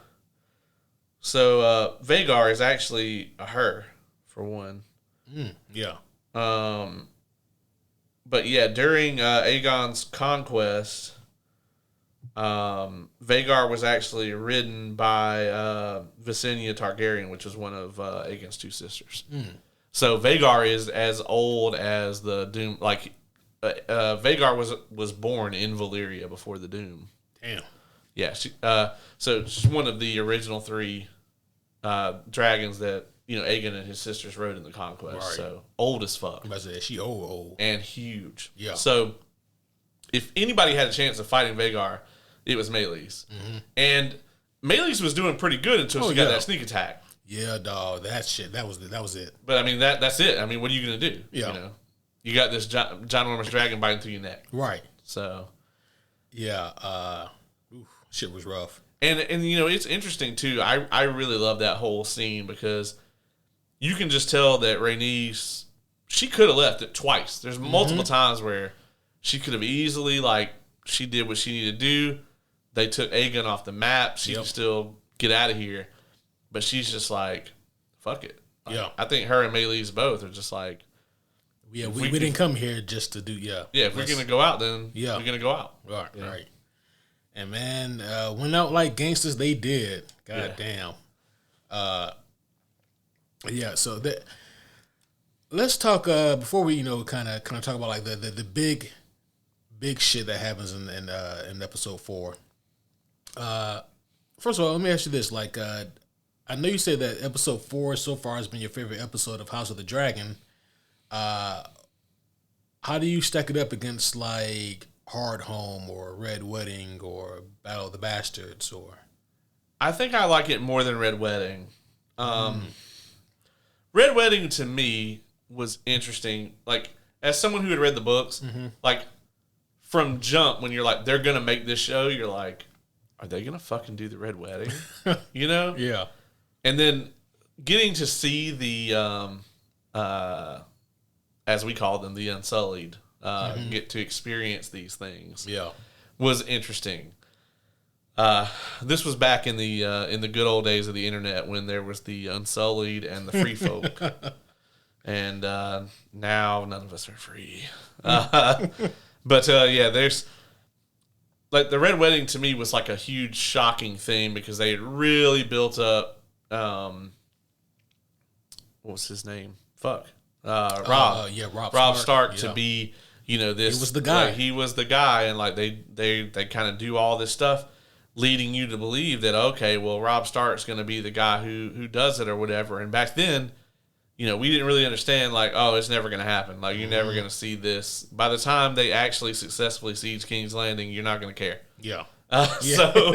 is actually a her, for one.
Yeah.
But yeah, during Aegon's conquest, Vhagar was actually ridden by Visenya Targaryen, which was one of Aegon's 2 sisters. So Vhagar is as old as the Doom. Like Vhagar was born in Valyria before the Doom.
Damn. Yeah.
So she's one of the original 3 dragons that Aegon and his sisters rode in the conquest. Right. So old as fuck.
She old
and huge.
Yeah.
So if anybody had a chance of fighting Vhagar, it was Meleys. And Meleys was doing pretty good until she got that sneak attack.
Yeah, dog. That shit. That was it.
But I mean that's it. I mean, what are you gonna do?
Yeah.
You got this ginormous dragon biting through your neck.
Right.
So.
Yeah. Shit was rough.
And it's interesting too. I really love that whole scene because you can just tell that Rhaenys, she could have left it twice. There's multiple times where she could have easily, like, she did what she needed to do. They took Aegon off the map. She could still get out of here. But she's just like, fuck it. Like, I think her and Meleys both are just like,
yeah, we didn't come here just to do,
Yeah, if we're going to go out, then we're going to go out.
Right, right. And, man, went out like gangsters, they did. God damn. Yeah, so let's talk before we kind of talk about like the big shit that happens in episode 4. First of all, let me ask you this: like, I know you said that episode 4 so far has been your favorite episode of House of the Dragon. How do you stack it up against like Hard Home or Red Wedding or Battle of the Bastards? Or
I think I like it more than Red Wedding. Red Wedding to me was interesting. Like, as someone who had read the books, like, from jump, when you're like, they're going to make this show, you're like, are they going to fucking do the Red Wedding?
Yeah.
And then getting to see the, as we call them, the Unsullied, get to experience these things.
Yeah.
Was interesting. This was back in the good old days of the internet when there was the Unsullied and the Free Folk, and now none of us are free. But there's like the Red Wedding to me was like a huge shocking thing because they had really built up. What was his name? Robb.
Robb
Stark to be this
he was the guy.
He was the guy, and like they kind of do all this stuff, leading you to believe that okay, well, Robb Stark's going to be the guy who does it or whatever. And back then, we didn't really understand like, oh, it's never going to happen. Like you're never going to see this. By the time they actually successfully siege King's Landing, you're not going to care.
Yeah.
So,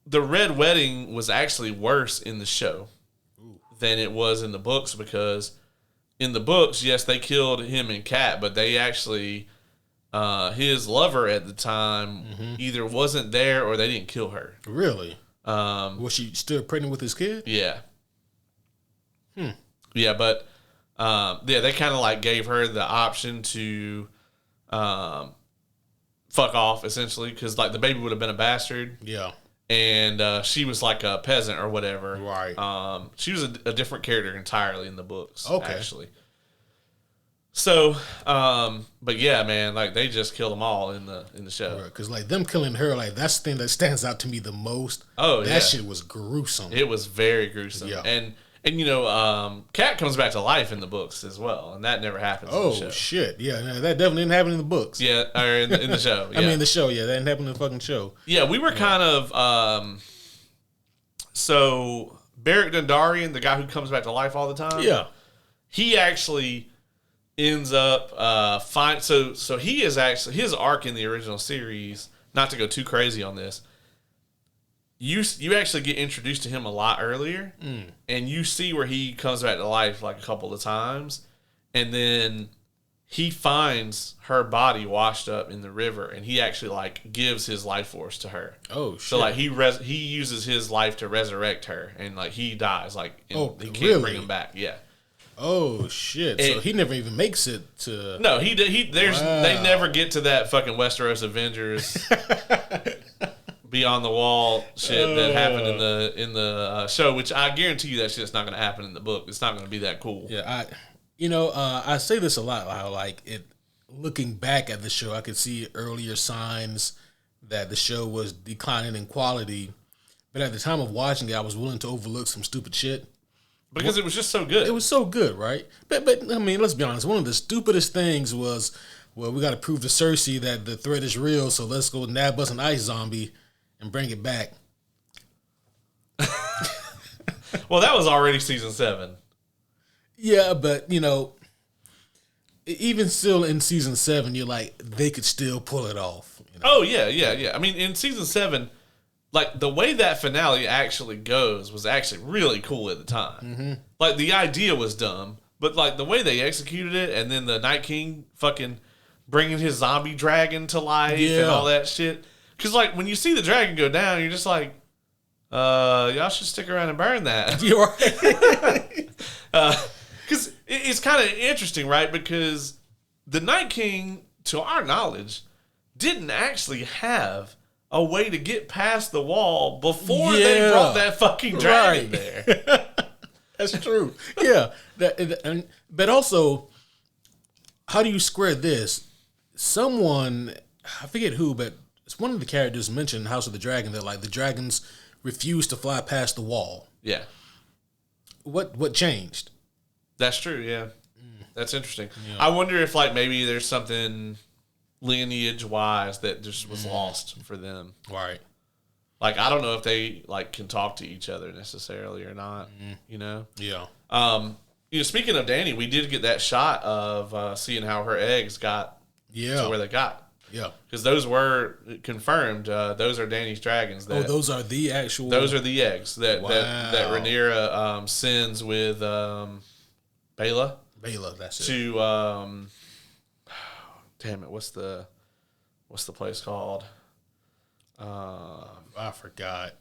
the Red Wedding was actually worse in the show than it was in the books, because in the books, yes, they killed him and Kat, but they actually, his lover at the time either wasn't there or they didn't kill her.
Really? Was she still pregnant with his kid?
Yeah. Yeah, but they kind of like gave her the option to fuck off, essentially, because like the baby would have been a bastard.
Yeah.
And she was like a peasant or whatever.
Right.
She was a different character entirely in the books, actually. So, but yeah, man, like they just killed them all in the show.
Because like them killing her, like that's the thing that stands out to me the most.
Oh, yeah.
That shit was gruesome.
It was very gruesome. Yeah. And Kat comes back to life in the books as well, and that never happens in the show.
Oh, shit. Yeah, no, that definitely didn't happen in the books.
Yeah, or in the show. Yeah.
I mean, the show, yeah, that didn't happen in the fucking show.
Yeah, we were kind of, so Beric Dondarrion, the guy who comes back to life all the time.
Yeah.
He actually ends up, so he is actually, his arc in the original series, not to go too crazy on this, You actually get introduced to him a lot earlier, and you see where he comes back to life like a couple of times, and then he finds her body washed up in the river, and he actually like gives his life force to her.
Oh shit!
So like he uses his life to resurrect her, and like he dies, like he can't
really?
bring him back. Yeah.
Oh shit! So he never even makes it to.
No, he they never get to that fucking Westeros Avengers. Beyond the wall shit that happened in the show, which I guarantee you that shit's not going to happen in the book. It's not going to be that cool.
Yeah, I say this a lot. How like it, looking back at the show, I could see earlier signs that the show was declining in quality, but at the time of watching it, I was willing to overlook some stupid shit
because it was just so good.
It was so good, right? But I mean, let's be honest. One of the stupidest things was, well, we got to prove to Cersei that the threat is real, so let's go nab us an ice zombie and bring it back.
Well, that was already season 7.
Yeah, but even still in season 7, you're like, they could still pull it off.
Oh yeah. I mean, in season 7, like the way that finale actually goes was actually really cool at the time. Mm-hmm. Like the idea was dumb, but like the way they executed it, and then the Night King fucking bringing his zombie dragon to life and all that shit. Because, like, when you see the dragon go down, you're just like, y'all should stick around and burn that.
You're right.
Because it's kind of interesting, right? Because the Night King, to our knowledge, didn't actually have a way to get past the wall before they brought that fucking dragon there.
That's true. Yeah. But also, how do you square this? Someone, I forget who, but it's one of the characters mentioned in House of the Dragon that like the dragons refuse to fly past the wall.
Yeah.
What changed?
That's true, yeah. That's interesting. Yeah. I wonder if like maybe there's something lineage wise that just was lost for them.
Right.
Like I don't know if they like can talk to each other necessarily or not.
Yeah.
Speaking of Dany, we did get that shot of seeing how her eggs got to where they got.
Yeah,
because those were confirmed. Those are Dany's dragons.
Those are the actual.
Those are the eggs that Rhaenyra sends with Baela.
Baela, that's it.
To damn it, what's the place called?
I forgot.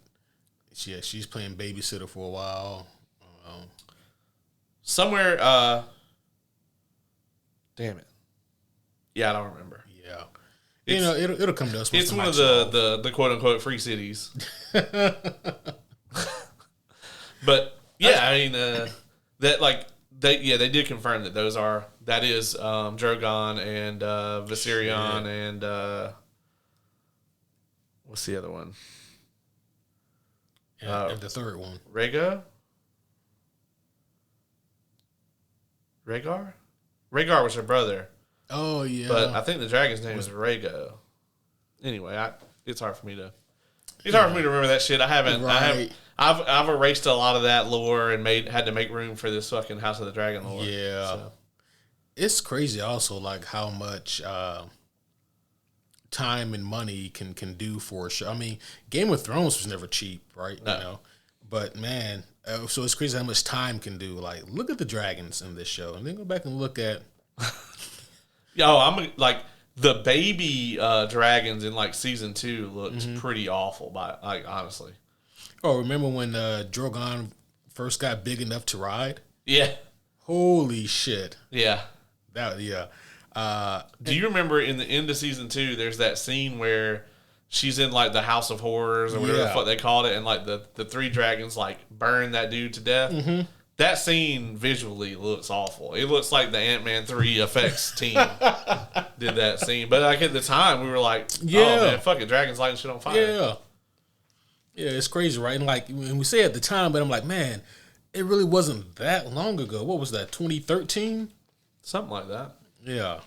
Yeah, she's playing babysitter for a while.
Somewhere. Damn it. Yeah, I don't remember.
Yeah. It'll come to us.
It's one of the quote unquote free cities. But yeah, I mean that like they did confirm that that is Drogon and Viserion and what's the other one?
And the third one,
Rhaego. Rhaegar? Rhaegar was her brother.
Oh yeah.
But I think the dragon's name is Rhaego. Anyway, it's hard for me to remember that shit. I've erased a lot of that lore and had to make room for this fucking House of the Dragon lore.
Yeah. So. It's crazy also like how much time and money can do for a show. I mean, Game of Thrones was never cheap, right?
No.
You know. But man, so it's crazy how much time can do. Like, look at the dragons in this show, and then go back and look at.
Yo, I'm like the baby dragons in like season 2 looks pretty awful. Honestly. Oh,
remember when Drogon first got big enough to ride?
Yeah.
Holy shit.
Yeah.
Yeah.
Do you remember in the end of season 2, there's that scene where she's in like the House of Horrors or whatever the fuck they called it, and like the 3 dragons like burn that dude to death? Mm-hmm. That scene visually looks awful. It looks like the Ant-Man 3 effects team did that scene. But like at the time, we were like, oh man, fuck it, dragons lighting shit on fire.
Yeah. Yeah, it's crazy, right? And like when we say at the time, but I'm like, man, it really wasn't that long ago. What was that, 2013?
Something like that.
Yeah.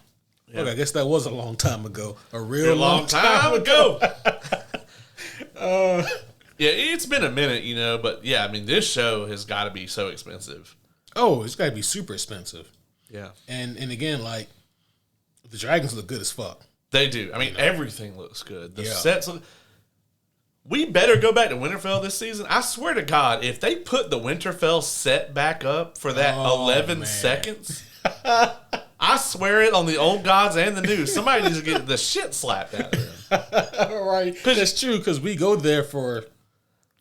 Okay, I guess that was a long time ago. A real long
time ago. Yeah, it's been a minute, but yeah, I mean, this show has got to be so expensive.
Oh, it's got to be super expensive.
Yeah.
And again, like, the dragons look good as fuck.
They do. I mean, everything looks good. The sets look... We better go back to Winterfell this season. I swear to God, if they put the Winterfell set back up for that 11 seconds... I swear it on the old gods and the new. Somebody needs to get the shit slapped out of them.
Right. That's true, because we go there for,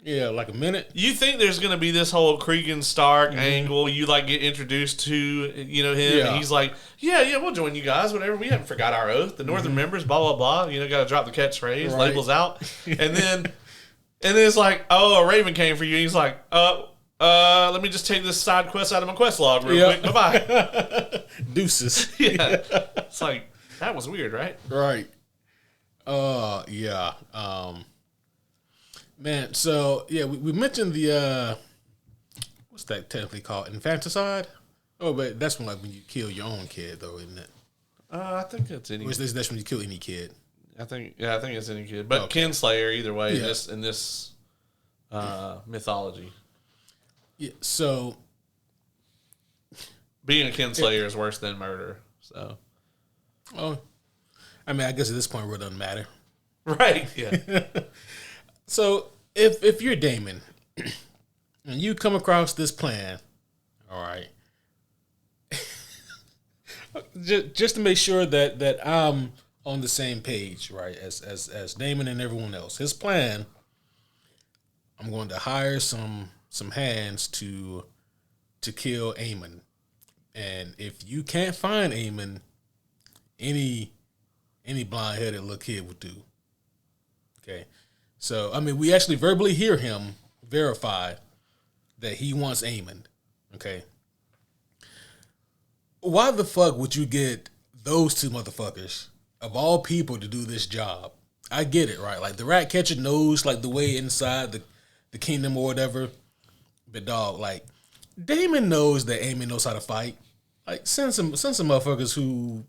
like a minute.
You think there's going to be this whole Cregan Stark angle. You, like, get introduced to, him. Yeah. And he's like, yeah, we'll join you guys, whatever. We haven't forgot our oath. The Northern members, blah, blah, blah. Got to drop the catchphrase, labels out. And then it's like, oh, a raven came for you. He's like, let me just take this side quest out of my quest log real quick. Bye-bye.
Deuces.
Yeah. It's like, that was weird, right?
Right. Yeah. Man, so, yeah, we mentioned the, what's that technically called? Infanticide? Oh, but that's when you kill your own kid, though, isn't it?
I think that's any kid.
That's when you kill any kid.
I think it's any kid. But Kinslayer, either way, in this mythology.
Yeah, so
being a kinslayer is worse than murder. So,
I mean, I guess at this point, it really doesn't matter,
right? Yeah.
So, if you're Damon and you come across this plan, all right, just to make sure that I'm on the same page, right? As Damon and everyone else, his plan. I'm going to hire some hands to kill Aemon. And if you can't find Aemon, any blind-headed little kid would do. Okay? So, I mean, we actually verbally hear him verify that he wants Aemon. Okay? Why the fuck would you get those 2 motherfuckers, of all people, to do this job? I get it, right? Like, the rat catcher knows, like, the way inside the kingdom or whatever. But dog, like, Damon knows that Aemon knows how to fight. Like, send some motherfuckers who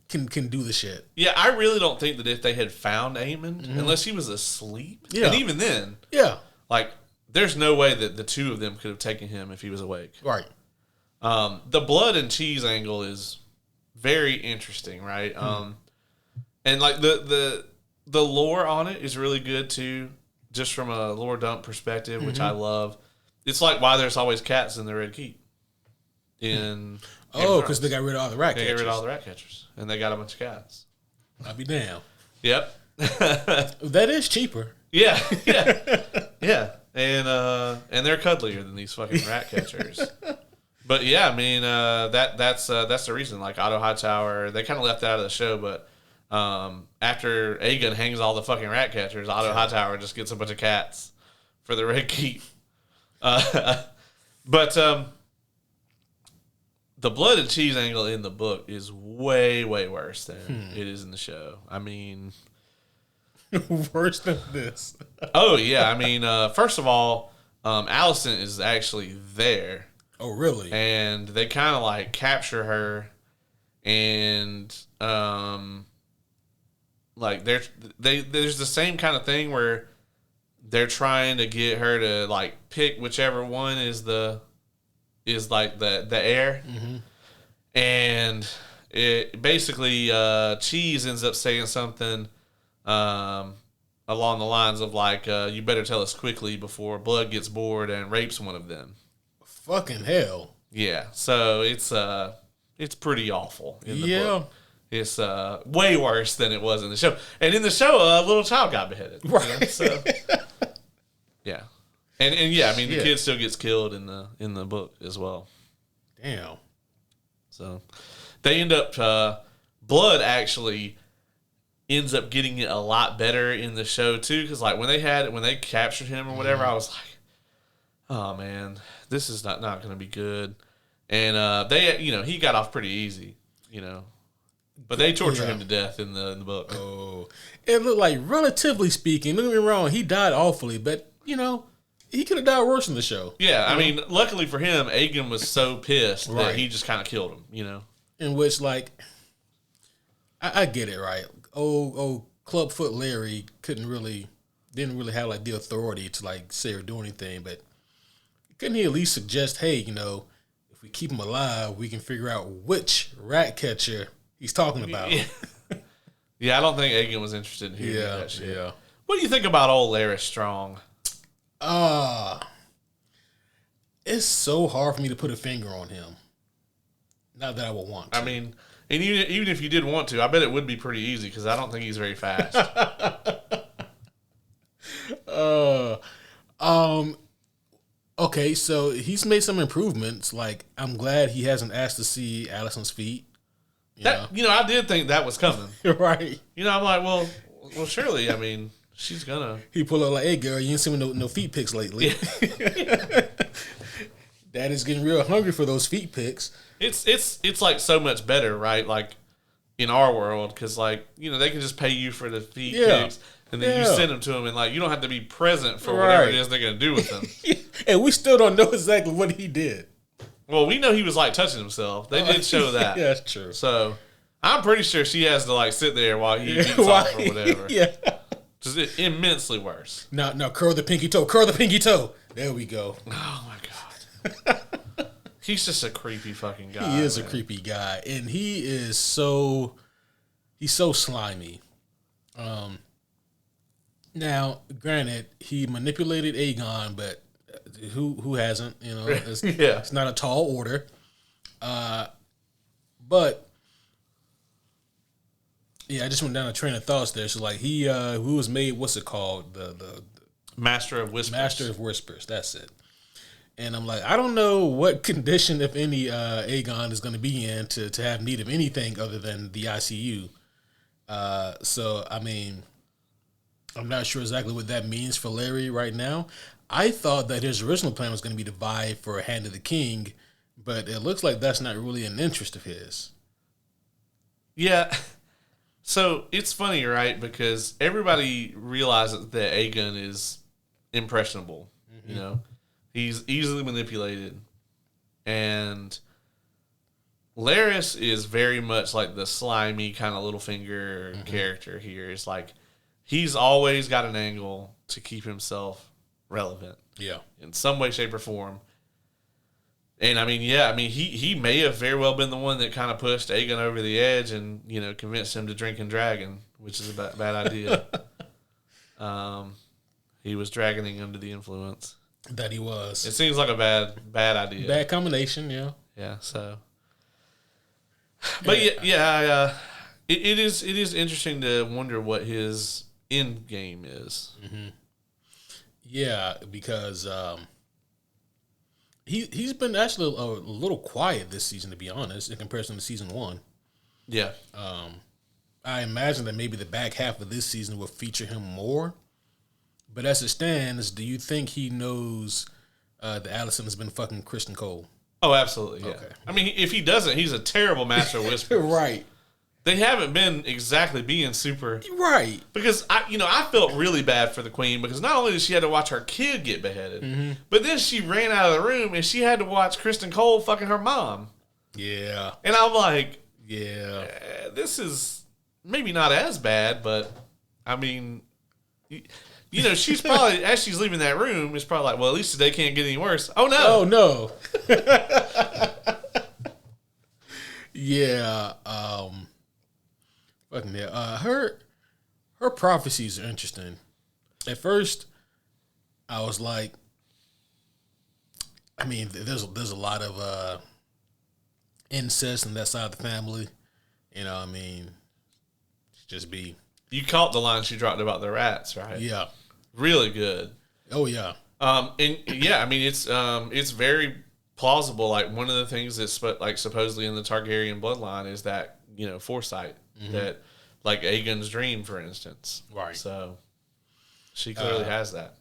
can do the shit.
Yeah, I really don't think that if they had found Aemon, unless he was asleep, and even then, like, there's no way that the 2 of them could have taken him if he was awake.
Right.
The blood and cheese angle is very interesting, right? And like the lore on it is really good too. Just from a lore dump perspective, which I love. It's like why there's always cats in the Red Keep.
Because they got rid of all the rat catchers.
They got rid of all the rat catchers. And they got a bunch of cats.
I'll be damned.
Yep.
That is cheaper.
Yeah. And they're cuddlier than these fucking rat catchers. But yeah, I mean, that's the reason. Like Otto Hightower, they kind of left that out of the show, but after Aegon hangs all the fucking rat catchers, Otto Hightower just gets a bunch of cats for the Red Keep. But the blood and cheese angle in the book is way, way worse than it is in the show. I mean...
Worse than this.
Oh, yeah. I mean, first of all, Alicent is actually there.
Oh, really?
And they kind of like capture her, and like there's the same kind of thing where they're trying to get her to like pick whichever one is like the heir, and it basically Cheese ends up saying something along the lines of like, you better tell us quickly before Blood gets bored and rapes one of them.
Fucking hell.
Yeah, so it's pretty awful in the book. It's way worse than it was in the show. And in the show, a little child got beheaded.
Right.
You know? So, yeah. And yeah, I mean, the kid still gets killed in the book as well.
Damn.
So they end up, Blood actually ends up getting it a lot better in the show too. Because like when they captured him or whatever, I was like, oh man, this is not going to be good. And he got off pretty easy, but they torture him to death in the book.
Oh, it looked like, relatively speaking, don't get me wrong, he died awfully, but he could have died worse in the show.
Yeah, I mean, luckily for him, Aegon was so pissed that he just kind of killed him.
In which, like, I get it, right? Oh, Clubfoot Larry didn't really have like the authority to like say or do anything, but couldn't he at least suggest, hey, if we keep him alive, we can figure out which rat catcher he's talking about.
Yeah, I don't think Aegon was interested in hearing that shit.
Yeah.
What do you think about old Larry Strong?
It's so hard for me to put a finger on him. Not that I would want to.
I mean, and even if you did want to, I bet it would be pretty easy because I don't think he's very fast.
Okay, so he's made some improvements. Like, I'm glad he hasn't asked to see Allison's feet.
I did think that was coming.
Right.
I'm like, well, surely, I mean, she's gonna.
He pulled up like, hey, girl, you ain't seen no feet pics lately. Yeah. Daddy's getting real hungry for those feet pics.
It's like so much better, right? Like in our world, because like they can just pay you for the feet pics, and then you send them to them, and like you don't have to be present for whatever it is they're gonna do with them.
And we still don't know exactly what he did.
Well, we know he was like touching himself. They did show that.
Yeah, that's true.
So I'm pretty sure she has to like sit there while he eats off or whatever.
Yeah.
Just immensely worse.
No, curl the pinky toe. Curl the pinky toe. There we go.
Oh my god. He's just a creepy fucking guy.
He is a creepy guy, and he's so slimy. Now, granted, he manipulated Aegon, but who hasn't? It's not a tall order. But yeah, I just went down a train of thoughts there. So like who was made? What's it called? The
Master of Whispers.
Master of Whispers. That's it. And I'm like, I don't know what condition, if any, Aegon is going to be in to have need of anything other than the ICU. So, I mean, I'm not sure exactly what that means for Larry right now. I thought that his original plan was going to be to vie for a Hand of the King, but it looks like that's not really an interest of his.
Yeah. So, it's funny, right? Because everybody realizes that Aegon is impressionable, He's easily manipulated. And Larys is very much like the slimy kind of Littlefinger character here. It's like he's always got an angle to keep himself relevant.
Yeah. In
some way, shape, or form. And he may have very well been the one that kind of pushed Aegon over the edge and, convinced him to drink and dragon, which is a bad idea. He was dragoning under the influence.
That he was.
It seems like a bad idea.
Bad combination, yeah.
Yeah, so. But it is interesting to wonder what his end game is.
Mm-hmm. Yeah, because he's been actually a little quiet this season, to be honest, in comparison to season 1.
Yeah.
I imagine that maybe the back half of this season will feature him more. But as it stands, do you think he knows that Alicent has been fucking Kristen Cole?
Oh, absolutely, yeah. Okay. I mean, if he doesn't, he's a terrible Master of Whispers.
Right.
They haven't been exactly being super
Right.
because I felt really bad for the queen because not only did she had to watch her kid get beheaded, but then she ran out of the room and she had to watch Kristen Cole fucking her mom.
Yeah.
And I'm like,
Yeah.
this is maybe not as bad, but I mean, she's probably as she's leaving that room, it's probably like, well, at least today can't get any worse. Oh no!
Oh no! Yeah. Fucking yeah. Her prophecies are interesting. At first, I was like, I mean, there's a lot of incest on that side of the family. You know, I mean, just be.
You caught the line she dropped about the rats, right?
Yeah.
Really good.
Oh yeah.
And yeah, I mean it's very plausible. Like one of the things that's like supposedly in the Targaryen bloodline is that foresight that like Aegon's dream, for instance.
Right.
So she clearly has that.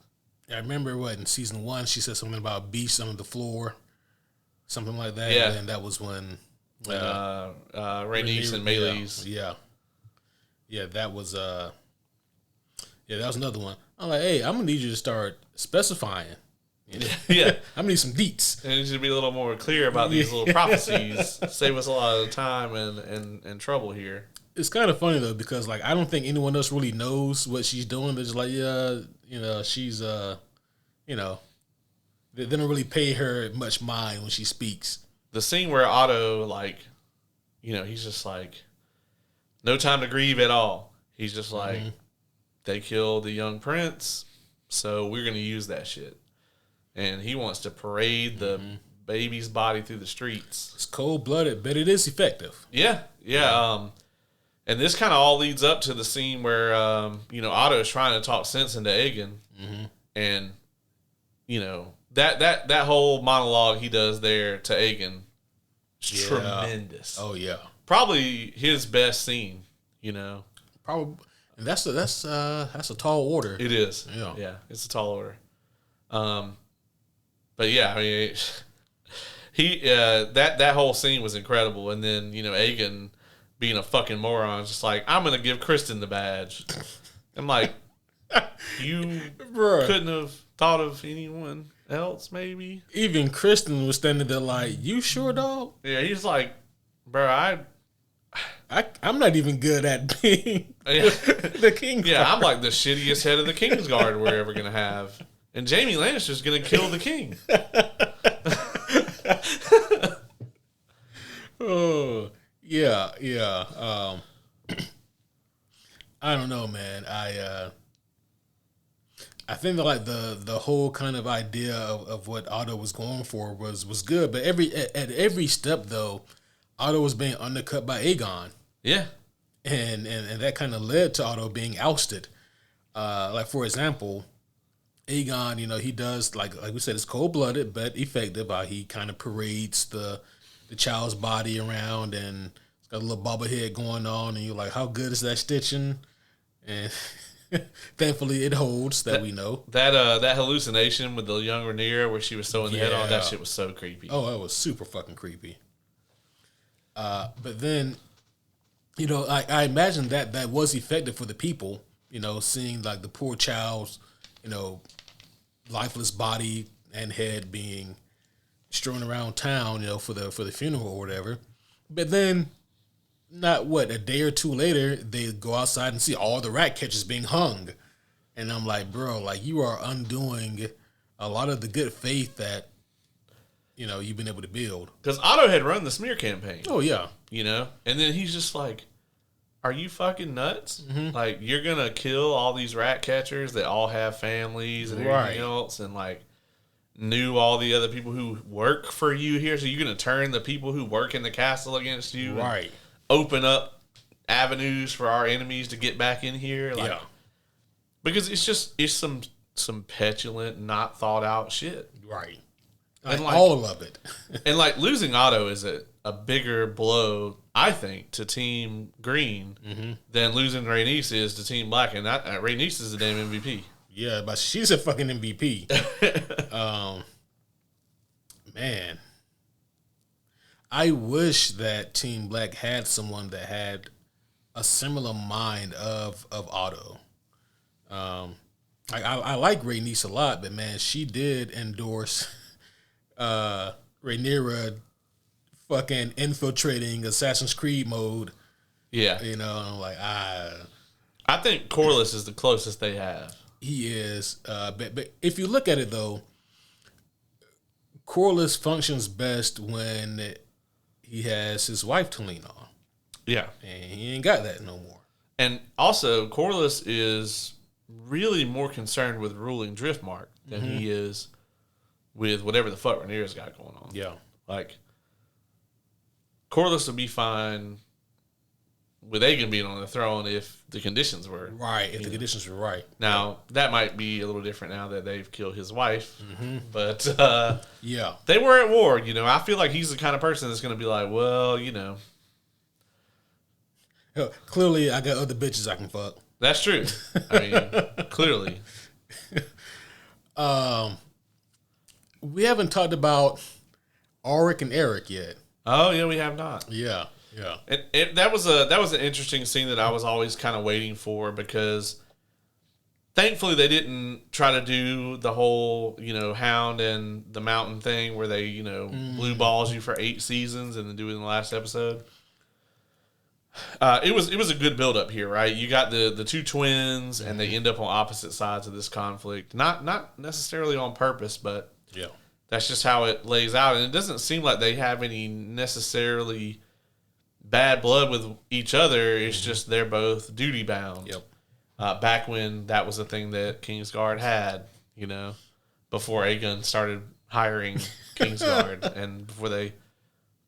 I remember in season 1 she said something about beasts on the floor, something like that.
Yeah.
And that was when
Rhaenys and Meleys.
Yeah, that was that was another one. I'm like, hey, I'm gonna need you to start specifying.
Yeah.
I'm gonna need some deets.
And you should be a little more clear about these little prophecies. Save us a lot of time and trouble here.
It's kind of funny though because like I don't think anyone else really knows what she's doing. They're just like, yeah, she's they don't really pay her much mind when she speaks.
The scene where Otto he's just like, no time to grieve at all. He's just like, they killed the young prince, so we're gonna use that shit. And he wants to parade the baby's body through the streets.
It's cold-blooded, but it is effective.
Yeah. And this kind of all leads up to the scene where, Otto's trying to talk sense into Aegon. And, that whole monologue he does there to Aegon is tremendous.
Oh, yeah.
Probably his best scene,
Probably. And that's a tall order.
It is.
Yeah.
Yeah, it's a tall order. But yeah, I mean, that whole scene was incredible. And then, Aegon being a fucking moron, just like, I'm going to give Kristen the badge. I'm like, you couldn't have thought of anyone else, maybe?
Even Kristen was standing there like, you sure, dog?
Yeah, he's like, bro,
I'm not even good at being the king.
Yeah, I'm like the shittiest head of the Kingsguard we're ever going to have. And Jaime Lannister's going to kill the king.
Oh, yeah. I don't know, man. I think that like the whole kind of idea of what Otto was going for was good, but at every step though, Otto was being undercut by Aegon.
Yeah.
And that kind of led to Otto being ousted. Like for example, Aegon, he does like we said, it's cold blooded but effective. He kind of parades the child's body around and it's got a little bobblehead going on, and you're like, how good is that stitching? And thankfully it holds that we know.
That hallucination with the young Rhaenyra where she was sewing the head on, that shit was so creepy.
Oh, it was super fucking creepy. But then, I imagine that was effective for the people, seeing like the poor child's, lifeless body and head being strewn around town, for the funeral or whatever. But then, not a day or two later, they go outside and see all the rat catchers being hung. And I'm like, bro, like you are undoing a lot of the good faith that, you've been able to build.
Because Otto had run the smear campaign.
Oh, yeah.
And then he's just like, are you fucking nuts? Like, you're going to kill all these rat catchers that all have families and everything else and, like, knew all the other people who work for you here. So you're going to turn the people who work in the castle against you.
Right.
Open up avenues for our enemies to get back in here. Like,
yeah.
Because it's some petulant, not thought out shit.
Right.
And like,
all of it.
And like losing Otto is a bigger blow, I think, to Team Green than losing Rhaenys is to Team Black. And Rhaenys is the damn MVP.
Yeah, but she's a fucking MVP. Man. I wish that Team Black had someone that had a similar mind of Otto. I like Rhaenys a lot, but man, she did endorse Rhaenyra fucking infiltrating Assassin's Creed mode.
Yeah.
You know, I'm like,
I think Corlys is the closest they have.
he is. But if you look at it though, Corlys functions best when he has his wife to lean on.
Yeah.
And he ain't got that no more.
And also, Corlys is really more concerned with ruling Driftmark than he is with whatever the fuck Rhaenyra's got going on.
Yeah.
Like, Corlys would be fine with Aegon being on the throne if the conditions were
right. If the conditions were right.
Now that might be a little different now that they've killed his wife, but
yeah,
they were at war. You know, I feel like he's the kind of person that's going to be like, well, you know,
clearly I got other bitches I can fuck.
That's true. I mean, clearly.
We haven't talked about Auric and Eric yet.
Oh yeah, we have not.
Yeah. Yeah.
That was an interesting scene that I was always kind of waiting for, because thankfully they didn't try to do the whole, you know, Hound and the Mountain thing where they, you know, blue balls you for 8 seasons and then do it in the last episode. It was a good build up here, right? You got the two twins and they end up on opposite sides of this conflict. Not necessarily on purpose, but
yeah,
that's just how it lays out. And it doesn't seem like they have any necessarily bad blood with each other. It's just they're both duty bound.
Yep.
Back when that was a thing that Kingsguard had, you know, before Aegon started hiring Kingsguard and before they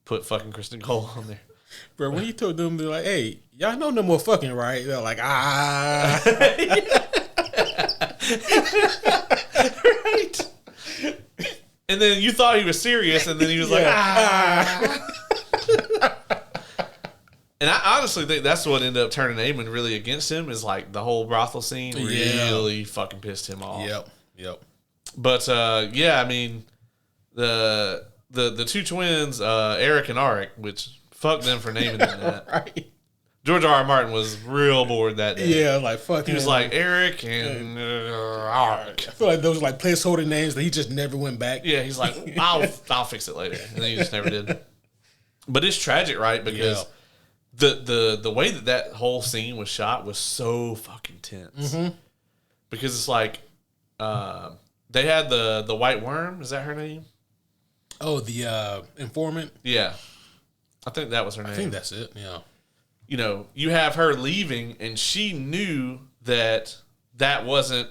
put fucking Kristen Cole on there.
Bro, when he told them, they're like, hey, y'all know no more fucking, right? They're like, ah.
Right. And then you thought he was serious, and then he was like, ah. And I honestly think that's what ended up turning Aemon really against him, is like the whole brothel scene really fucking pissed him off.
Yep.
But yeah, I mean, the two twins, Eric and Auric, which fuck them for naming them that.
Right.
George R. R. Martin was real bored that day.
Yeah, like fucking.
He was like Eric and Auric.
I feel like those were like placeholder names that he just never went back.
Yeah, he's like, I'll fix it later, and then he just never did. But it's tragic, right? Because the way that whole scene was shot was so fucking tense. Because it's like they had the White Worm. Is that her name?
Oh, the informant.
Yeah, I think that was her name.
I think that's it. Yeah.
You know, you have her leaving, and she knew that wasn't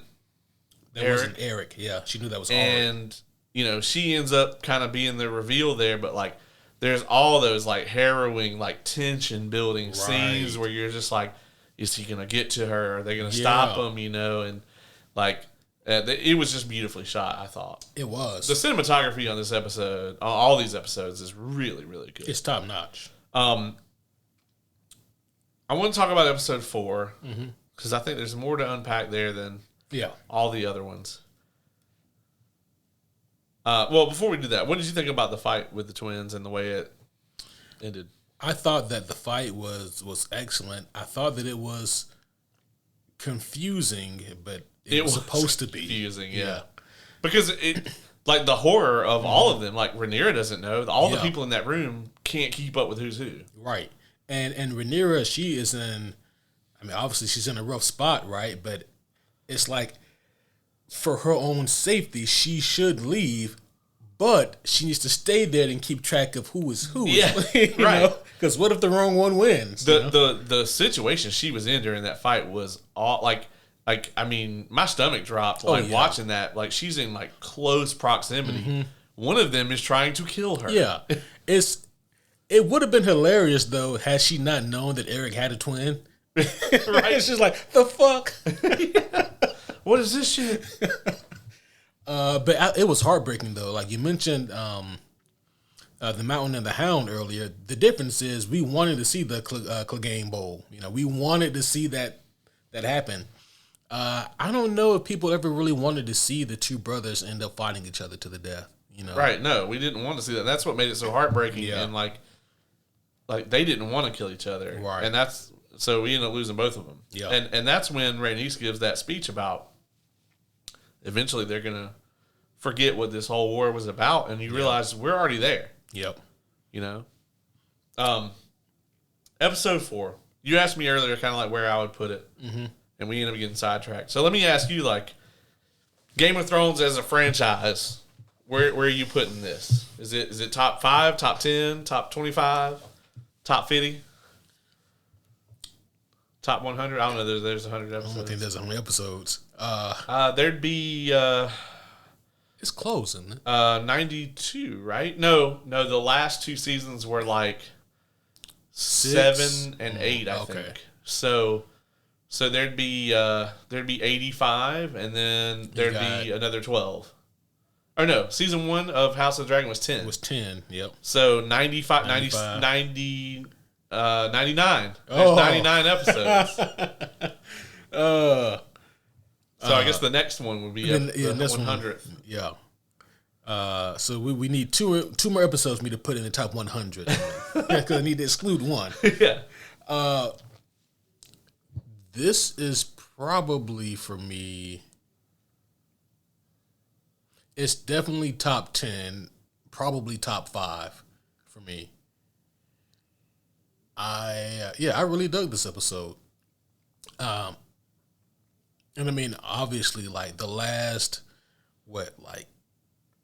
Eric. Yeah, she knew that was Auric.
And, you know, she ends up kind of being the reveal there, but, like, there's all those, like, harrowing, like, tension-building scenes where you're just like, is he going to get to her? Are they going to stop him, you know? And, like, it was just beautifully shot, I thought.
It was.
The cinematography on this episode, all these episodes, is really, really good.
It's top-notch.
I want to talk about episode 4 because I think there's more to unpack there than all the other ones. Well, before we do that, what did you think about the fight with the twins and the way it ended?
I thought that the fight was excellent. I thought that it was confusing, but it was supposed to be
confusing. Yeah, because it like the horror of all of them. Like Rhaenyra doesn't know. All the people in that room can't keep up with who's who.
Right. And Rhaenyra, she is in, I mean, obviously she's in a rough spot, right? But it's like, for her own safety, she should leave, but she needs to stay there and keep track of who is who.
Yeah, right.
Because what if the wrong one wins?
The situation she was in during that fight was all like I mean, my stomach dropped watching that. Like, she's in like close proximity. One of them is trying to kill her.
Yeah, It would have been hilarious, though, had she not known that Eric had a twin. Right? She's like, the fuck?
What is this shit?
But it was heartbreaking, though. Like, you mentioned the Mountain and the Hound earlier. The difference is we wanted to see the Clegane Bowl. You know, we wanted to see that happen. I don't know if people ever really wanted to see the two brothers end up fighting each other to the death. You know?
Right, no, we didn't want to see that. That's what made it so heartbreaking. And, like they didn't want to kill each other.
Right.
And that's So we end up losing both of them.
Yeah.
And that's when Rhaenys gives that speech about eventually they're going to forget what this whole war was about, and you realize we're already there.
Yep.
You know? Episode 4. You asked me earlier kind of like where I would put it, and we ended up getting sidetracked. So let me ask you, like, Game of Thrones as a franchise, where are you putting this? Is it top 5, top 10, top 25, top 50? Top 100? I don't know. There's 100 episodes.
I don't think there's 100 episodes.
There'd be...
it's close, isn't it?
92, right? No, the last 2 seasons were like 7 and 8, I think. So there'd be 85, and then there'd be another 12. Or no, season 1 of House of the Dragon was 10.
It was 10, yep.
So 95. 99. There's 99 episodes. So I guess the next one would be the 100th.
Yeah. So we need two more episodes for me to put in the top 100 because I need to exclude one.
Yeah.
This is probably for me. It's definitely top 10, probably top 5 for me. I really dug this episode. And I mean, obviously, like the last,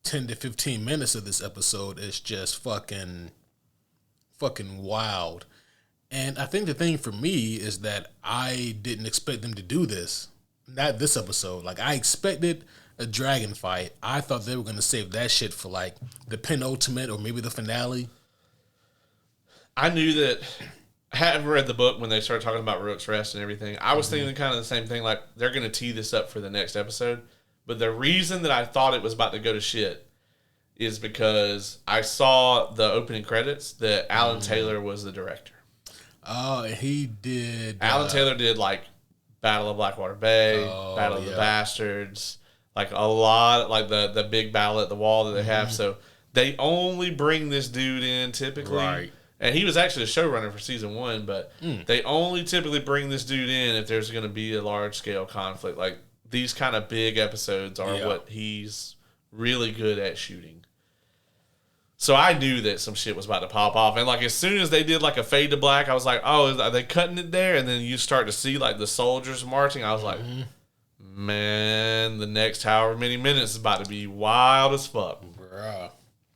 10 to 15 minutes of this episode is just fucking wild. And I think the thing for me is that I didn't expect them to do this. Not this episode. Like, I expected a dragon fight. I thought they were going to save that shit for, like, the penultimate or maybe the finale.
I knew that... I hadn't read the book when they started talking about Rook's Rest and everything. I was thinking kind of the same thing, like, they're going to tee this up for the next episode. But the reason that I thought it was about to go to shit is because I saw the opening credits that Alan Taylor was the director.
Oh, he did.
Alan Taylor did, like, Battle of Blackwater Bay, Battle of the Bastards, like a lot, like the big battle at the wall that they have. So they only bring this dude in typically.
Right.
And he was actually a showrunner for season 1, but they only typically bring this dude in if there's going to be a large-scale conflict. Like, these kind of big episodes are what he's really good at shooting. So I knew that some shit was about to pop off. And, like, as soon as they did, like, a fade to black, I was like, oh, are they cutting it there? And then you start to see, like, the soldiers marching. I was like, man, the next however many minutes is about to be wild as fuck.
Bruh.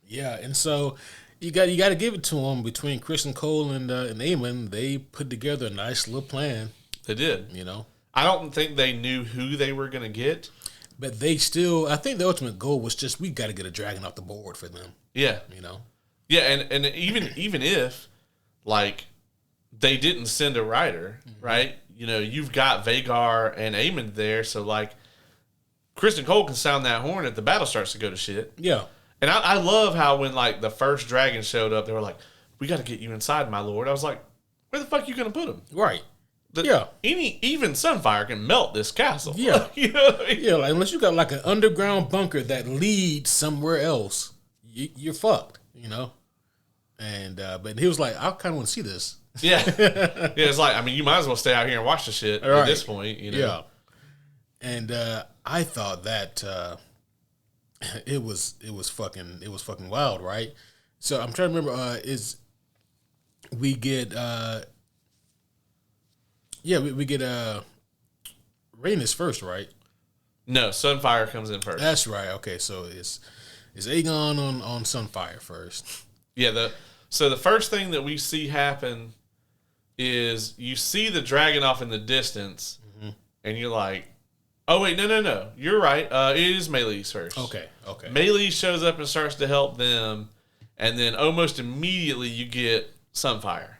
Yeah, and so... You got to give it to them. Between Kristen Cole and Eamon, they put together a nice little plan.
They did.
You know?
I don't think they knew who they were going to get.
But they still... I think the ultimate goal was just, we got to get a dragon off the board for them.
Yeah.
You know?
Yeah, and even if, like, they didn't send a writer, right? You know, you've got Vagar and Aemon there, so, like, Kristen Cole can sound that horn if the battle starts to go to shit.
Yeah.
And I love how when, like, the first dragon showed up, they were like, we got to get you inside, my lord. I was like, where the fuck are you going to put him?
Right.
Even Sunfire can melt this castle.
Yeah.
You know what I mean?
Yeah, like, unless you got, like, an underground bunker that leads somewhere else, you're fucked, you know? And, but he was like, I kind of want to see this.
Yeah. Yeah, it's like, I mean, you might as well stay out here and watch the shit at this point, you know?
Yeah. And I thought that... It was fucking wild, right? So I'm trying to remember. We get we get Rhaenys first, right?
No, Sunfire comes in first.
That's right. Okay, so it's Aegon on Sunfire first.
Yeah. So the first thing that we see happen is you see the dragon off in the distance, and you're like, oh, wait, no. You're right. It is Meleys first.
Okay.
Meleys shows up and starts to help them, and then almost immediately you get Sunfire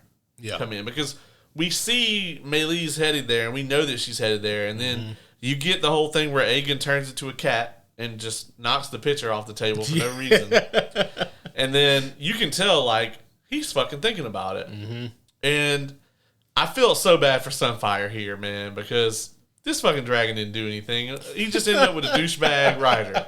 come in. Because we see Meleys headed there, and we know that she's headed there, and then you get the whole thing where Aegon turns into a cat and just knocks the pitcher off the table for no reason. And then you can tell, like, he's fucking thinking about it. And I feel so bad for Sunfire here, man, because... this fucking dragon didn't do anything. He just ended up with a douchebag rider.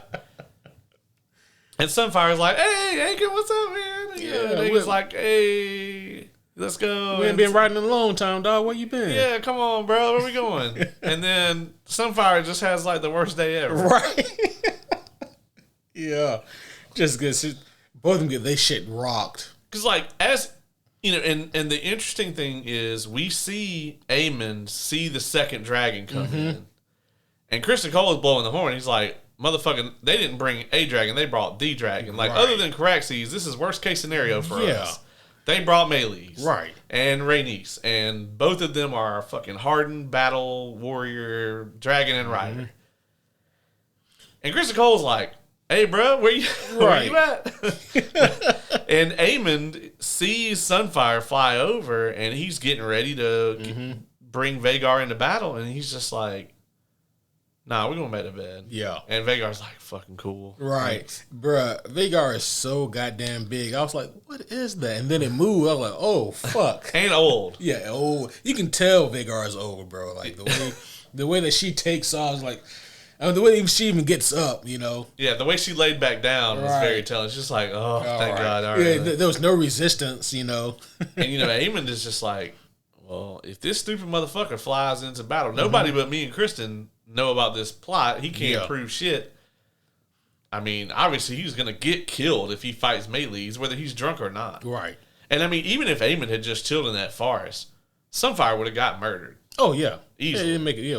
And Sunfire's like, hey, Aegon, what's up, man? And Aegon's like, hey. Let's go.
We ain't been riding in a long time, dog. Where you been?
Yeah, come on, bro. Where we going? And then Sunfire just has like the worst day ever.
Right. Yeah. Just because both of them get they shit rocked.
Because, like, as you know, and the interesting thing is we see Aemon see the second dragon come in. And Kristen Cole is blowing the horn. He's like, motherfucking, they didn't bring a dragon, they brought the dragon. Like, other than Caraxes, this is worst case scenario for us. They brought Melees.
Right.
And Rhaenys. And both of them are fucking hardened battle warrior, dragon and rider. And Kristen Cole's like, hey, bro, where you at? And Aemon sees Sunfire fly over, and he's getting ready to bring Vhagar into battle, and he's just like, nah, we're going back to bed.
Yeah.
And Vagar's like, fucking cool.
Right.
Thanks.
Bruh, Vhagar is so goddamn big. I was like, what is that? And then it moved. I was like, oh, fuck.
And old.
Yeah, old. You can tell Vhagar is old, bro. Like, the way that she takes off, like, I mean, the way she even gets up, you know.
Yeah, the way she laid back down was very telling. It's just like, oh, thank God. All right.
Yeah, there was no resistance, you know.
And, you know, Aemon is just like, well, if this stupid motherfucker flies into battle, nobody but me and Kristen know about this plot. He can't prove shit. I mean, obviously, he's going to get killed if he fights Melees, whether he's drunk or not.
Right.
And, I mean, even if Aemon had just chilled in that forest, Sunfire would have got murdered.
Oh, yeah.
Easily.
It didn't make it,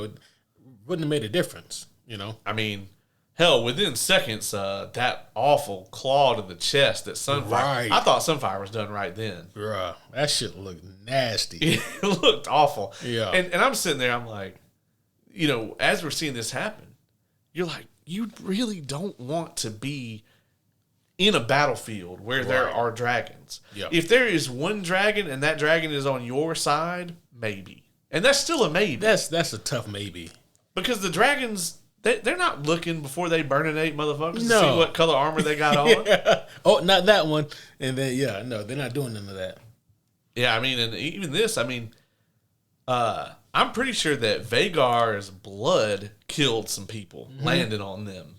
wouldn't have made a difference, you know.
I mean, hell, within seconds, that awful claw to the chest that Sunfire...
Right.
I thought Sunfire was done right then.
Bruh, that shit looked nasty.
It looked awful.
Yeah.
And I'm sitting there, I'm like, you know, as we're seeing this happen, you're like, you really don't want to be in a battlefield where there are dragons.
Yep.
If there is one dragon and that dragon is on your side, maybe. And that's still a maybe.
That's a tough maybe.
Because the dragons, they're not looking before they burninate motherfuckers to see what color armor they got on.
Yeah. Oh, not that one. And then, no, they're not doing none of that.
Yeah, I mean, and even this, I mean, I'm pretty sure that Vhagar's blood killed some people, landed on them.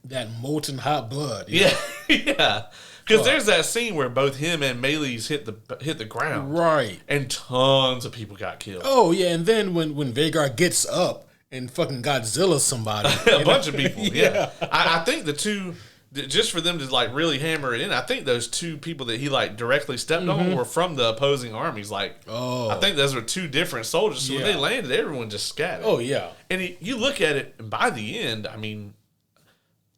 That molten hot blood.
Yeah, yeah. Because there's that scene where both him and Melees hit the ground,
right? And
tons of people got killed.
Oh yeah, and then when Vhagar gets up and fucking Godzilla somebody,
a bunch of people. Yeah, I think the two. Just for them to like really hammer it in, I think those two people that he like directly stepped on were from the opposing armies. Like, I think those were two different soldiers. So when they landed, everyone just scattered.
Oh yeah,
and you look at it, and by the end, I mean,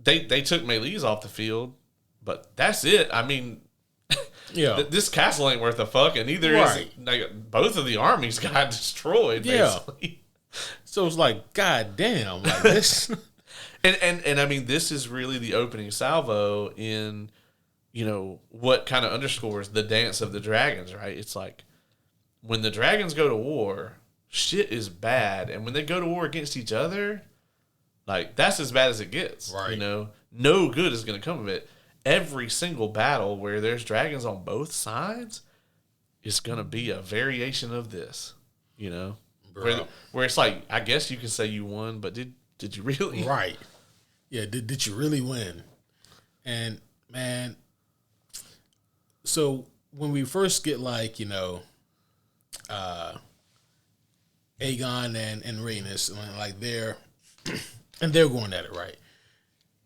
they took Melees off the field, but that's it. I mean, this castle ain't worth a fuck, and neither is like both of the armies got destroyed. Basically.
So it's like, god damn, like this.
And I mean, this is really the opening salvo in, you know, what kind of underscores the dance of the dragons, right? It's like, when the dragons go to war, shit is bad. And when they go to war against each other, like, that's as bad as it gets. Right. You know, no good is going to come of it. Every single battle where there's dragons on both sides is going to be a variation of this, you know? Where it's like, I guess you can say you won, but did you really?
Right. Yeah, did you really win? And, man, so when we first get, like, you know, Aegon and Rhaenys, like, they're going at it, right?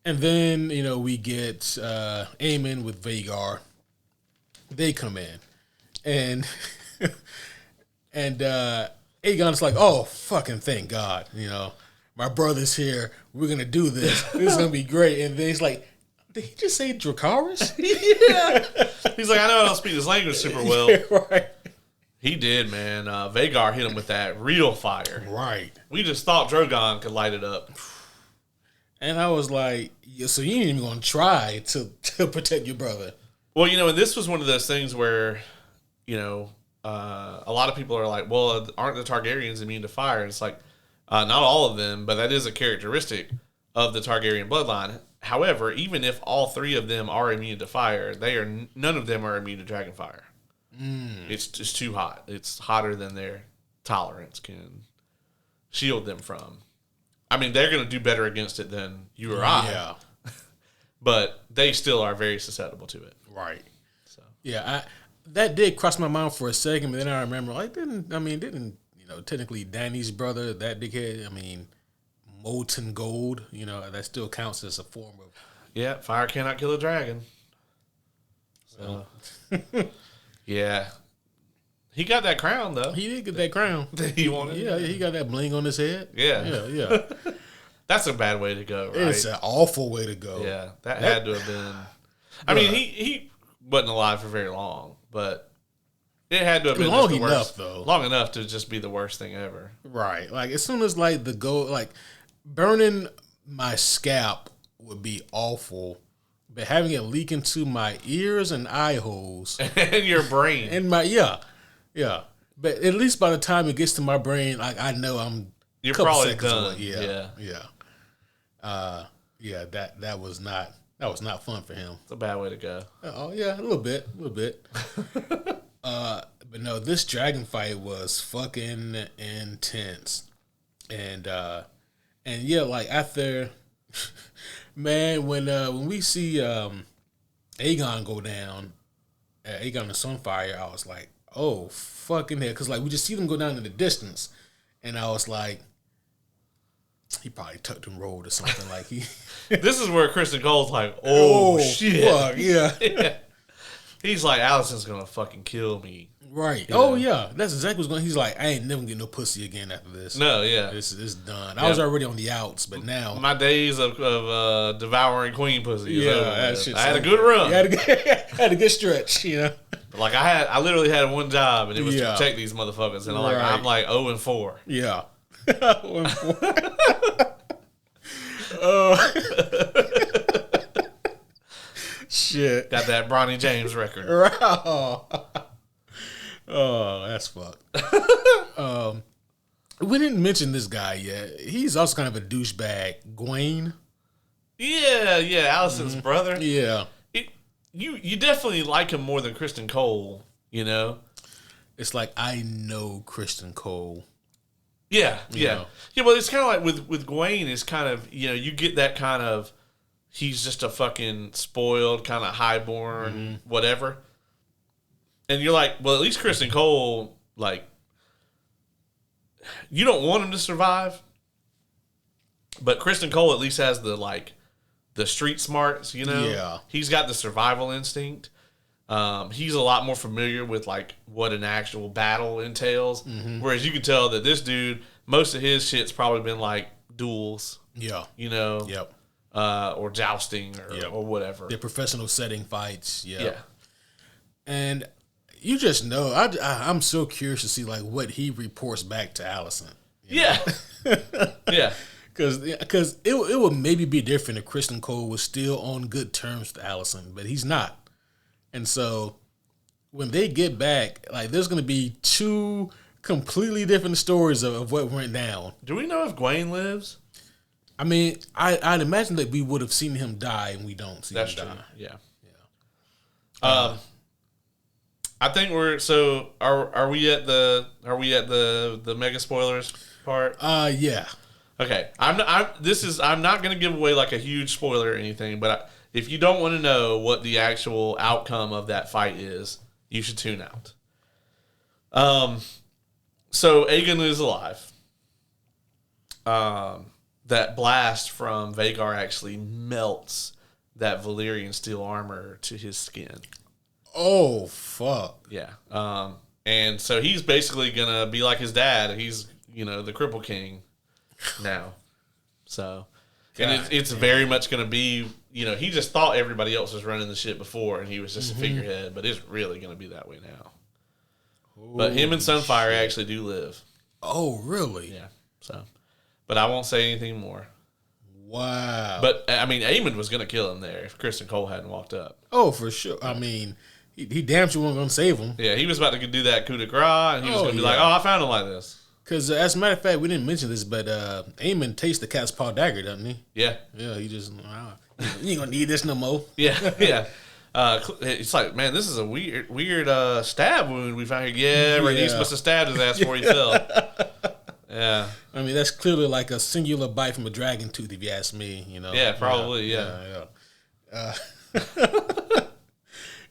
And then, you know, we get Aemon with Vhagar. They come in. And Aegon's like, oh, fucking thank God, you know. My brother's here. We're going to do this. This is going to be great. And then he's like, did he just say Dracarys?
Yeah. He's like, I know I don't speak this language super well.
Yeah, right.
He did, man. Vhagar hit him with that real fire.
Right.
We just thought Drogon could light it up.
And I was like, so you ain't even going to try to protect your brother.
Well, you know, and this was one of those things where, you know, a lot of people are like, well, aren't the Targaryens immune to fire? And it's like, not all of them, but that is a characteristic of the Targaryen bloodline. However, even if all three of them are immune to fire, none of them are immune to dragonfire. It's just too hot. It's hotter than their tolerance can shield them from. I mean, they're going to do better against it than you or I. Yeah. But they still are very susceptible to it.
Right. So yeah, that did cross my mind for a second, but then I remember, like, didn't technically Danny's brother, that dickhead, I mean, molten gold, that still counts as a form of.
Yeah, fire cannot kill a dragon. So, yeah. He got that crown, though.
He did get that crown.
He wanted
Yeah, he got that bling on his head.
Yeah. That's a bad way to go, right?
It's an awful way to go.
Yeah, that had to have been. I mean, he wasn't alive for very long, but it had to have been
long
just the
enough,
worst,
though.
Long enough to just be the worst thing ever.
Right. Like, as soon as, like, the gold, like, burning my scalp would be awful, but having it leak into my ears and eye holes.
And your brain.
And yeah. But at least by the time it gets to my brain, like, I know
You're probably done.
away. Yeah. That was not fun for him.
It's a bad way to go.
Oh yeah, a little bit. But no, this dragon fight was fucking intense, and yeah, like after, man, when we see Aegon go down, Aegon and Sunfire, I was like, oh fucking hell, because like we just see them go down in the distance, and I was like, he probably tucked and rolled or something. Like he.
This is where Kristen Cole's like, oh shit,
fuck, yeah.
He's like, Allison's gonna fucking kill me.
Right. Oh yeah, that's exactly what's going. He's like, I ain't never gonna get no pussy again after this.
No, yeah,
this is done. I was already on the outs, but now
my days of devouring queen pussy is over. I had a good
over.
run.
Had a good stretch,
Like I literally had one job, and it was to protect these motherfuckers, and I'm like 0-4.
Yeah. Shit.
Got that Bronny James record.
Oh, that's fucked. We didn't mention this guy yet. He's also kind of a douchebag. Gwaine.
Yeah, Allison's brother.
Yeah.
You definitely like him more than Kristen Cole,
It's like, I know Kristen Cole.
Yeah. Well, it's kind of like with Gwaine, it's kind of, you get that kind of, he's just a fucking spoiled, kind of highborn, whatever. And you're like, well, at least Kristen Cole, like, you don't want him to survive, but Kristen Cole at least has the street smarts,
Yeah.
He's got the survival instinct. He's a lot more familiar with like what an actual battle entails. Whereas you can tell that this dude, most of his shit's probably been like duels.
Yeah.
Yep. Or jousting or whatever.
The professional setting fights.
Yeah.
And you just know, I'm so curious to see like what he reports back to Allison.
Yeah. Yeah.
Because it would maybe be different if Kristen Cole was still on good terms with Allison, but he's not. And so when they get back, like there's going to be two completely different stories of what went down.
Do we know if Gwaine lives?
I mean, I'd imagine that we would have seen him die, and we don't see him die.
That's true. Yeah. I think we're so. Are we at the mega spoilers part?
Yeah.
Okay. I'm not going to give away like a huge spoiler or anything, but if you don't want to know what the actual outcome of that fight is, you should tune out. So Aegon is alive. That blast from Vhagar actually melts that Valyrian steel armor to his skin.
Oh, fuck.
Yeah. And so he's basically going to be like his dad. He's, the Cripple King now. So, and it's very much going to be, he just thought everybody else was running the shit before and he was just a figurehead, but it's really going to be that way now. But him and Sunfire actually do live.
Oh, really?
Yeah. So, but I won't say anything more.
Wow.
But, I mean, Aemond was going to kill him there if Kristen Cole hadn't walked up.
Oh, for sure. I mean, he damn sure wasn't going to save him.
Yeah, he was about to do that coup de grace, and he was going to be like, I found him like this.
Because, as a matter of fact, we didn't mention this, but Aemond tastes the cat's paw dagger, doesn't he?
Yeah.
Yeah, he just, you ain't going to need this no more.
Yeah, yeah. It's like, man, this is a weird stab wound we found here. Yeah, Rhaenys must have stabbed his ass before he fell. Yeah.
I mean, that's clearly like a singular bite from a dragon tooth, if you ask me,
Yeah, probably, yeah.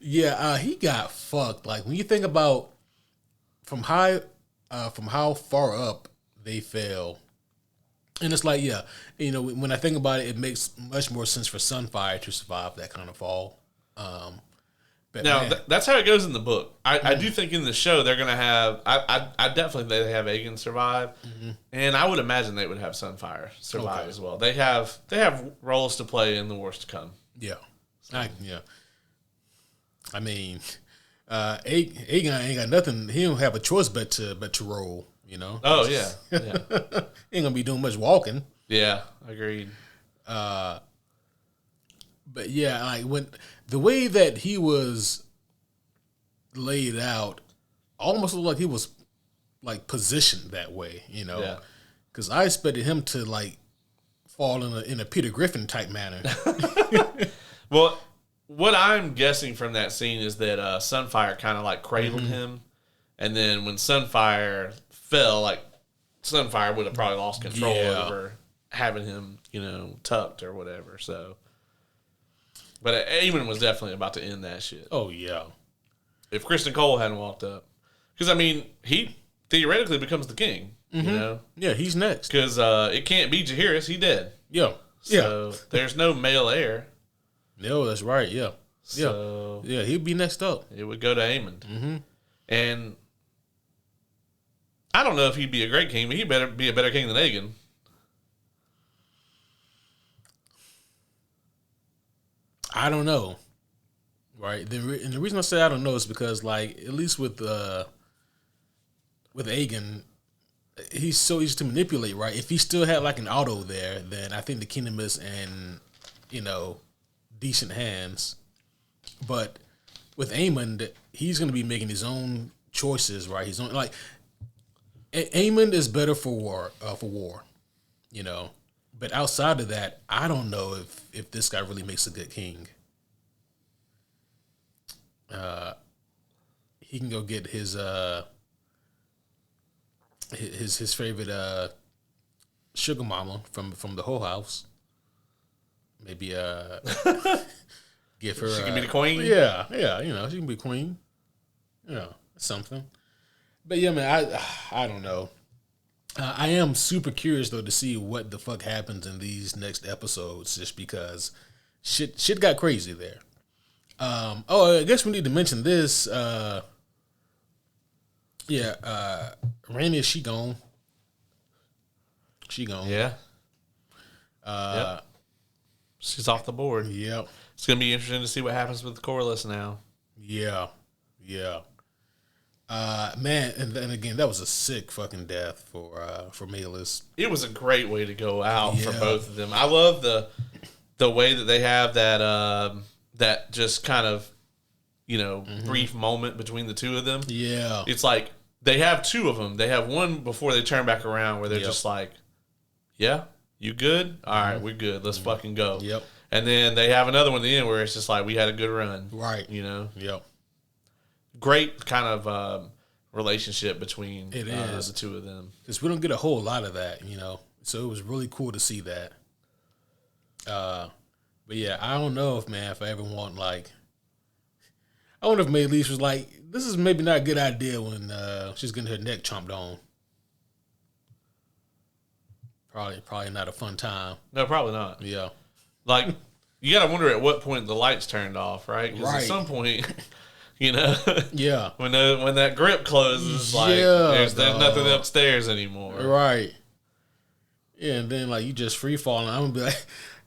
Yeah, he got fucked. Like when you think about from how far up they fell, and it's like, yeah, when I think about it, it makes much more sense for Sunfire to survive that kind of fall. But
Now,
man,
that's how it goes in the book. I do think in the show they're going to have... I definitely think they have Aegon survive. And I would imagine they would have Sunfire survive as well. They have roles to play in the wars to come.
yeah, yeah. I mean, Aegon ain't got nothing. He don't have a choice but to roll.
Oh, yeah. Yeah.
He ain't gonna be doing much walking.
Yeah, agreed.
But yeah, like when the way that he was laid out, almost looked like he was like positioned that way.
Yeah.
Because I expected him to like fall in a Peter Griffin type manner.
Well, what I'm guessing from that scene is that Sunfire kind of like cradled him, and then when Sunfire fell, like Sunfire would have probably lost control over having him, tucked or whatever. So, but Aemon was definitely about to end that shit.
Oh yeah.
If Kristen Cole hadn't walked up, because I mean, he theoretically becomes the king.
Yeah, he's next.
Because it can't be Jaehaerys. He dead.
Yeah.
So there's no male heir.
No, that's right. Yeah.
So
Yeah, he'd be next up.
it would go to Aemon. And I don't know if he'd be a great king, but he better be a better king than Aegon.
I don't know. Right. And the reason I say I don't know is because, like, at least with Aegon, he's so easy to manipulate, right? If he still had like an auto there, then I think the kingdom is in, decent hands. But with Aemon, he's going to be making his own choices, right? His own, like, Aemon is better for war, But outside of that, I don't know if this guy really makes a good king. He can go get his favorite sugar mama from the whole house. Maybe give her.
She can be the queen.
Yeah, she can be queen. Something. But yeah, man, I don't know. I am super curious though to see what the fuck happens in these next episodes, just because shit got crazy there. I guess we need to mention this. Rhaenys, she gone.
Yeah. Yep. She's off the board.
Yep.
It's going to be interesting to see what happens with the Corlys now.
Yeah. Man, and then again, that was a sick fucking death for Meleys.
It was a great way to go out for both of them. I love the way that they have that just kind of, brief moment between the two of them.
Yeah.
It's like they have two of them. They have one before they turn back around where they're just like, yeah, you good? All right, we're good. Let's fucking go.
Yep.
And then they have another one at the end where it's just like, we had a good run.
Right.
Yep. Great kind of relationship between the two of them.
Because we don't get a whole lot of that, So it was really cool to see that. But yeah, I don't know if I ever want, like... I wonder if Meleys was like, this is maybe not a good idea when she's getting her neck chomped on. Probably not a fun time.
No, probably not.
Yeah.
Like, you got to wonder at what point the lights turned off, right? Because at some point,
Yeah.
when that grip closes, like, there's nothing upstairs anymore.
Right. Yeah, and then, like, you just free falling. I'm going to be like,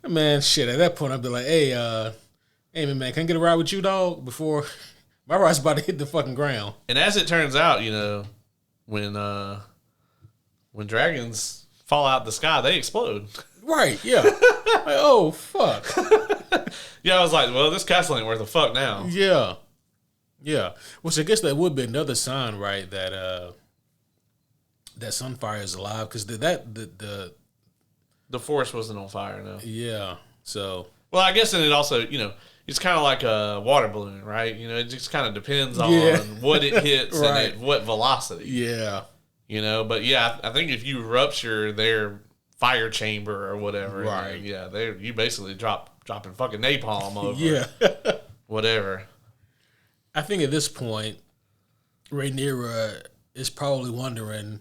man, shit, at that point, I'd be like, hey, man, can I get a ride with you, dog? Before my ride's about to hit the fucking ground.
And as it turns out, when dragons fall out the sky, they explode.
Right, yeah. Like, oh, fuck.
Yeah, I was like, well, this castle ain't worth a fuck now.
Yeah. Yeah. Which I guess that would be another sign, right, that Sunfire is alive, because the
forest wasn't on fire, no.
Yeah. So.
Well, I guess, and it also, it's kind of like a water balloon, right? It just kind of depends on what it hits right. and at what velocity.
Yeah.
But yeah, I think if you rupture their fire chamber or whatever,
right?
You basically dropping fucking napalm over.
Yeah.
Whatever.
I think at this point, Rhaenyra is probably wondering,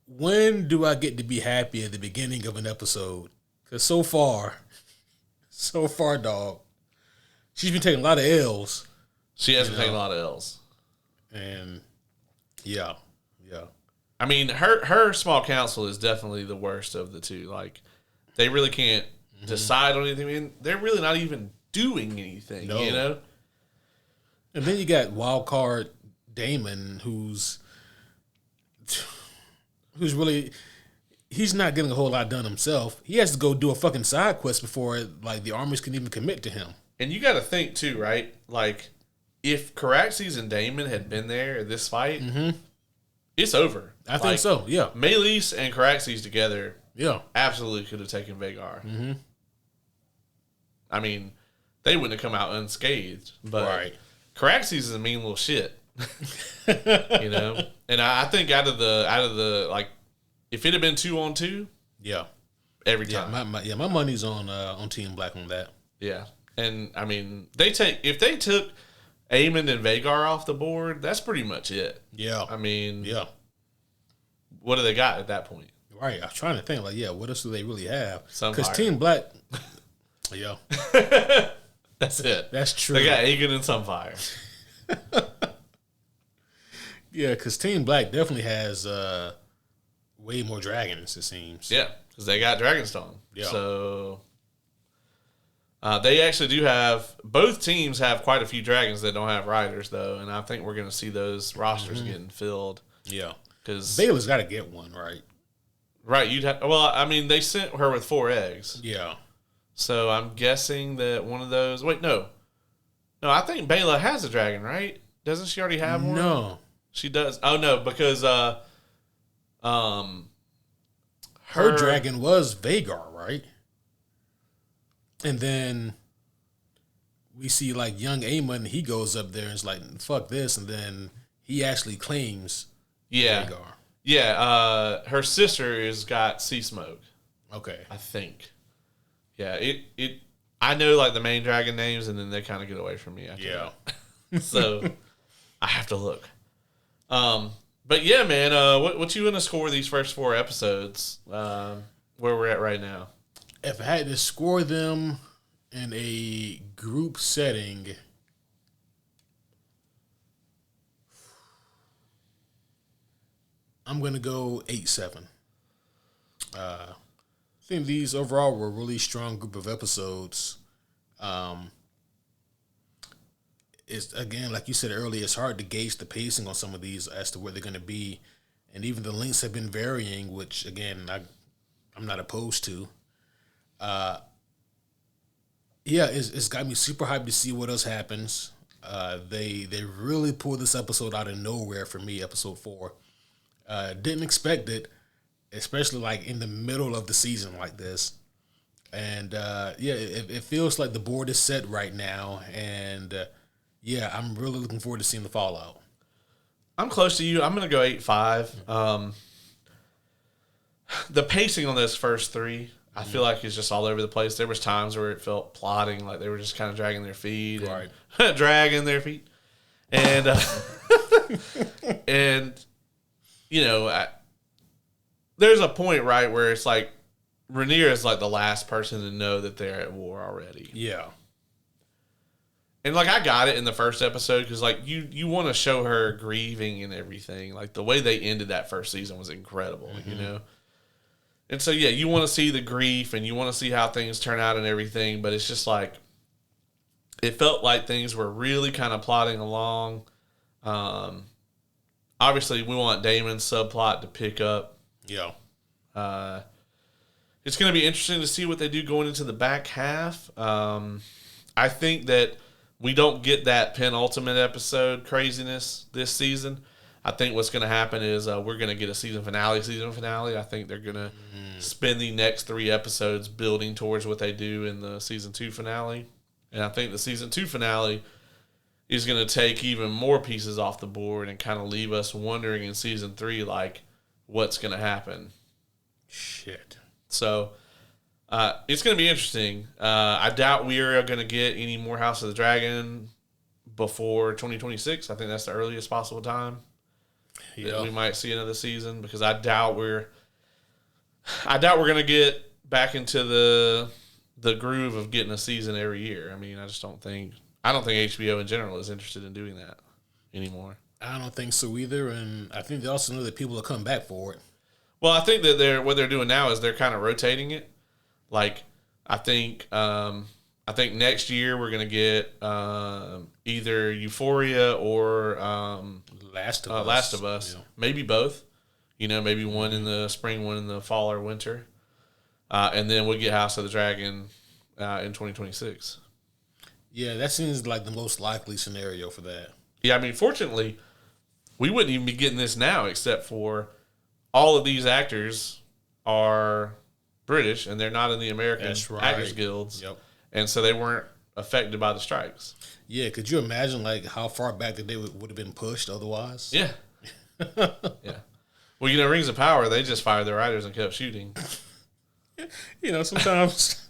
when do I get to be happy at the beginning of an episode? Because so far, dog, she's been taking a lot of L's.
She has been taking a lot of L's.
And yeah.
I mean, her small council is definitely the worst of the two. Like, they really can't decide on anything. I mean, they're really not even doing anything, you know?
And then you got wild card Damon, who's really, he's not getting a whole lot done himself. He has to go do a fucking side quest before like the armies can even commit to him.
And you got to think too, right? Like, if Caraxes and Damon had been there at this fight, it's over.
I think so. Yeah,
Meleese and Caraxes together,
absolutely
could have taken Vhagar. I mean, they wouldn't have come out unscathed, but Caraxes is a mean little shit. You know, and I think out of the like, if it had been 2-on-2, every time,
my money's on Team Black on that.
Yeah, and I mean, if they took Aemond and Vhagar off the board, that's pretty much it.
Yeah,
I mean, what do they got at that point?
Right, I was trying to think like, what else do they really have?
Because
Team Black,
that's it.
That's true.
They got Aegon and Sunfire.
Yeah, because Team Black definitely has way more dragons, it seems.
Yeah, because they got Dragonstone.
Yeah.
So they actually do have, both teams have quite a few dragons that don't have riders, though, and I think we're going to see those rosters getting filled.
Yeah.
Because
Baylor's got to get one, right?
Right. Well, I mean, they sent her with 4 eggs.
Yeah.
So I'm guessing that one of those. Wait, no, I think Bela has a dragon, right? Doesn't she already have one?
No,
she does. Oh no, because
her dragon was Vhagar, right? And then we see like young Aemon, he goes up there and is like, "Fuck this," and then he actually claims Vhagar.
Yeah, her sister has got Sea Smoke.
Okay,
I think. Yeah, it. I know like the main dragon names, and then they kind of get away from me after that. So I have to look. But yeah, man, what you gonna score these first 4 episodes? Where we're at right now?
If I had to score them in a group setting, I'm gonna go 8-7. I think these overall were a really strong group of episodes. It's again, like you said earlier, it's hard to gauge the pacing on some of these as to where they're going to be, and even the lengths have been varying, which again, I'm not opposed to. It's got me super hyped to see what else happens. They really pulled this episode out of nowhere for me, episode 4. Didn't expect it, especially like in the middle of the season like this. And it feels like the board is set right now, and I'm really looking forward to seeing the fallout.
I'm close to you. I'm going to go 8-5. The pacing on those first 3, I feel like it's just all over the place. There was times where it felt plodding, like they were just kind of dragging their feet, and dragging their feet, and and you know, there's a point right where it's like Rhaenyra is like the last person to know that they're at war already.
Yeah.
And like I got it in the first episode because like you want to show her grieving and everything. Like the way they ended that first season was incredible, you know. And so yeah, you want to see the grief and you want to see how things turn out and everything, but it's just like it felt like things were really kind of plodding along. Obviously, we want Daemon's subplot to pick up.
Yeah.
It's going to be interesting to see what they do going into the back half. I think that we don't get that penultimate episode craziness this season. I think what's going to happen is we're going to get a season finale. I think they're going to spend the next 3 episodes building towards what they do in the season 2 finale. And I think the season 2 finale is going to take even more pieces off the board and kind of leave us wondering in season 3, like, what's going to happen.
Shit.
So it's going to be interesting. I doubt we are going to get any more House of the Dragon, before 2026. I think that's the earliest possible time that we might see another season, because I doubt we're going to get back into the groove of getting a season every year. I mean, I don't think HBO in general is interested in doing that anymore.
I don't think so either, and I think they also know that people will come back for it.
Well, I think that what they're doing now is they're kind of rotating it. Like, I think next year we're gonna get either Euphoria or
Last
of Us, yeah. Maybe both. Maybe one in the spring, one in the fall or winter, and then we'll get House of the Dragon in 2026.
Yeah, that seems like the most likely scenario for that.
Yeah, I mean, fortunately, we wouldn't even be getting this now, except for all of these actors are British and they're not in the American Actors Guilds.
Yep. And
so they weren't affected by the strikes.
Yeah, could you imagine like how far back that they would have been pushed otherwise?
Yeah. Yeah. Well, Rings of Power, they just fired their writers and kept shooting.
Sometimes.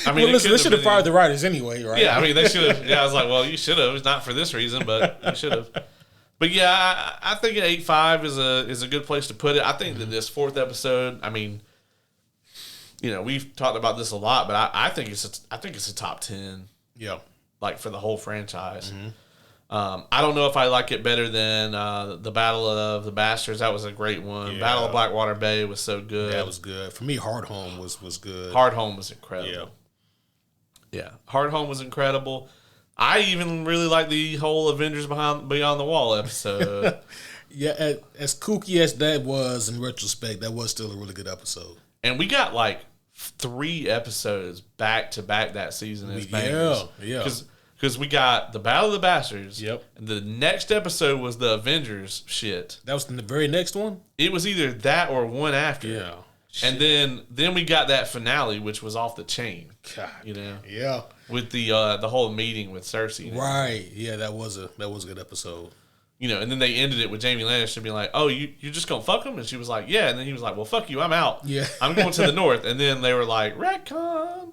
I mean,
listen, they should have fired the writers anyway, right?
Yeah, I mean, they should have. Yeah, I was like, well, you should have. It's not for this reason, but you should have. But yeah, I think an 8.5 is a good place to put it. I think that this fourth episode, I mean, we've talked about this a lot, but I think it's a top 10.
Yeah,
like for the whole franchise. Mm-hmm. I don't know if I like it better than the Battle of the Bastards. That was a great one. Yeah. Battle of Blackwater Bay was so good.
That was good. For me, Hard Home was good.
Hard Home was incredible. Yeah. Hard Home was incredible. I even really like the whole Avengers Beyond the Wall episode.
Yeah, as kooky as that was in retrospect, that was still a really good episode.
And we got like 3 episodes back to back that season as bangers.
Yeah.
Because we got the Battle of the Bastards.
Yep.
And the next episode was the Avengers shit.
That was the very next one?
It was either that or one after.
Yeah.
And then we got that finale, which was off the chain.
God.
Yeah. With the whole meeting with Cersei.
Right. Yeah, that was a good episode.
And then they ended it with Jamie Lannister being like, "Oh, you're just gonna fuck him?" And she was like, "Yeah." And then he was like, "Well, fuck you, I'm out.
Yeah.
I'm going to the north." And then they were like, "Retcon."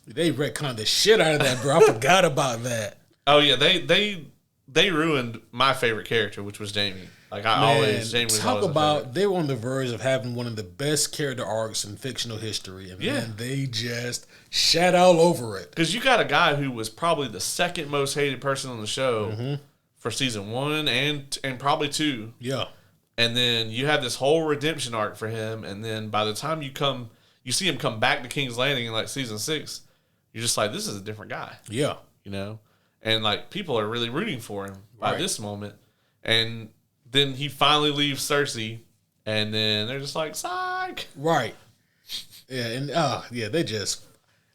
They retconned the shit out of that, bro. I forgot about that.
Oh yeah, they ruined my favorite character, which was Jamie. Like Jamie was
talk about they were on the verge of having one of the best character arcs in fictional history, and then they just shat all over it.
Because you got a guy who was probably the second most hated person on the show for season 1 and probably 2.
Yeah,
and then you have this whole redemption arc for him, and then by the time you see him come back to King's Landing in like season 6. You're just like, this is a different guy.
Yeah.
And like people are really rooting for him by this moment. And then he finally leaves Cersei, and then they're just like, psych.
Right. Yeah, and they just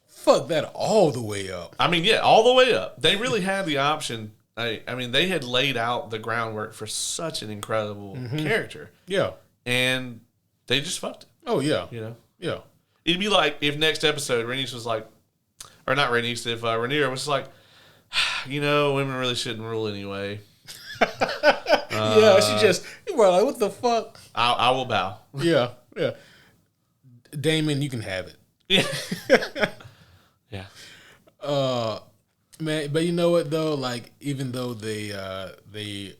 fucked that all the way up.
I mean, yeah, all the way up. They really had the option. I mean, they had laid out the groundwork for such an incredible character.
Yeah.
And they just fucked it.
Oh, yeah.
Yeah. It'd be like if next episode Rhaenys was like, or not Rhaenys, if Rhaenyra was like, women really shouldn't rule anyway.
Yeah, she just, well, like, what the fuck?
I will bow.
Yeah. Damon, you can have it.
Yeah. Yeah.
Man, but you know what though? Like, even though they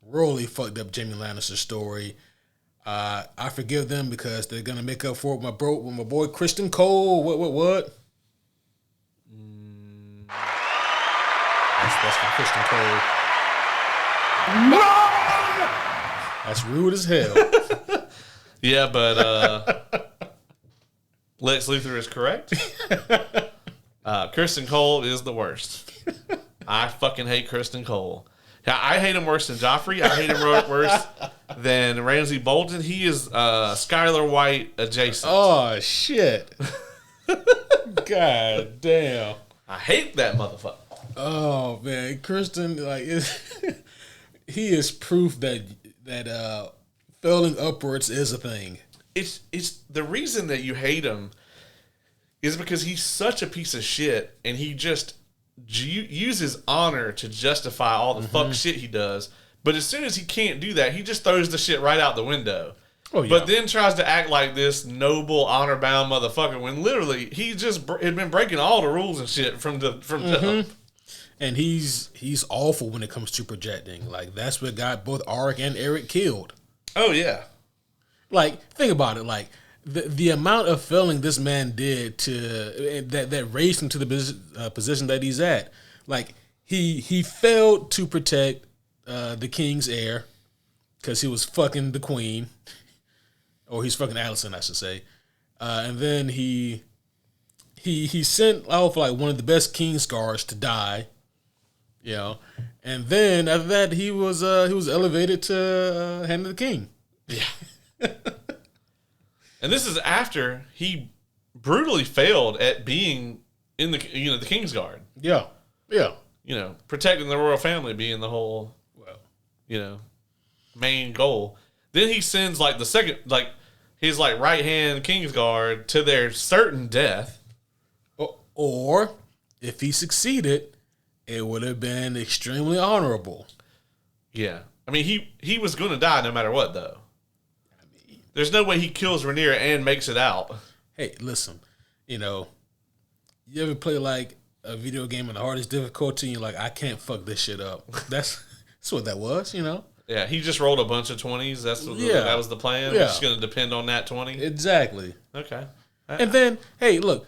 royally fucked up Jamie Lannister's story, I forgive them because they're gonna make up for it with my boy Kristen Cole. What? That's from Kristen Cole. No! That's rude as hell.
Yeah, but Lex Luthor is correct. Kristen Cole is the worst. I fucking hate Kristen Cole. I hate him worse than Joffrey. I hate him worse than Ramsay Bolton. He is Skylar White adjacent.
Oh, shit. God damn.
I hate that motherfucker.
Oh, man. Kristen, like, he is proof that failing upwards is a thing.
It's the reason that you hate him is because he's such a piece of shit, and he just uses honor to justify all the fuck shit he does. But as soon as he can't do that, he just throws the shit right out the window. Oh, yeah. But then tries to act like this noble, honor-bound motherfucker when literally he just had been breaking all the rules and shit from jump.
And he's awful when it comes to projecting. Like, that's what got both Arik and Eric killed.
Oh, yeah.
Like, think about it. Like, the amount of failing this man did to that raised him to the position that he's at. Like, he failed to protect the king's heir because he was fucking the queen, or he's fucking Allison, I should say. And then he sent off like one of the best king's guards to die. You know, and then after that he was elevated to hand of the king.
Yeah. And this is after he brutally failed at being in the King's Guard.
Yeah. Yeah.
You know, protecting the royal family being the whole, main goal. Then he sends like the second, like his like right hand King's Guard to their certain death.
Or if he succeeded, it would have been extremely honorable.
Yeah. I mean, he was going to die no matter what, though. There's no way he kills Rhaenyra and makes it out.
Hey, listen, you ever play like a video game in the hardest difficulty and you're like, I can't fuck this shit up. That's what that was,
Yeah, he just rolled a bunch of 20s. That was the plan.
Yeah.
It's just going to depend on that 20.
Exactly.
Okay.
And then, hey, look,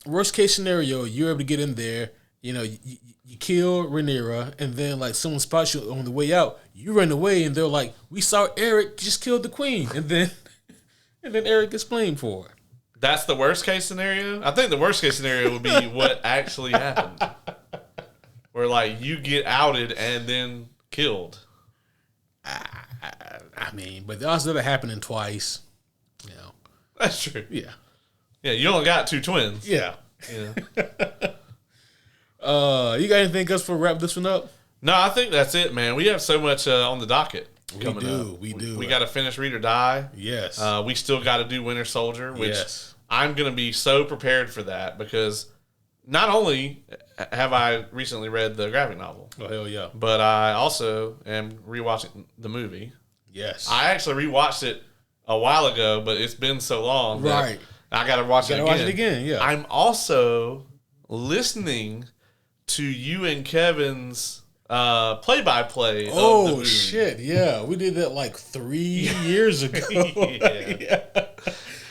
worst case scenario, you're able to get in there, you kill Rhaenyra, and then like someone spots you on the way out, you run away, and they're like, "We saw Eric just killed the queen," and then Eric gets blamed for it.
That's the worst case scenario. I think the worst case scenario would be what actually happened, where like you get outed and then killed.
I mean, but the odds of that happening twice,
That's true.
Yeah.
Yeah, you only got 2 twins.
Yeah.
Yeah.
You got anything else for wrap this one up?
No, I think that's it, man. We have so much on the docket coming up.
We do.
We got to finish Read or Die.
Yes.
We still got to do Winter Soldier, which
yes.
I'm going to be so prepared for that because not only have I recently read the graphic novel.
Oh, hell yeah.
But I also am rewatching the movie.
Yes.
I actually rewatched it a while ago, but it's been so long.
Right.
I got to watch it again.
Watch it again, yeah.
I'm also listening to you and Kevin's play-by-play.
Oh,
of the movie.
shit. Yeah. We did that like 3 years ago.
Yeah.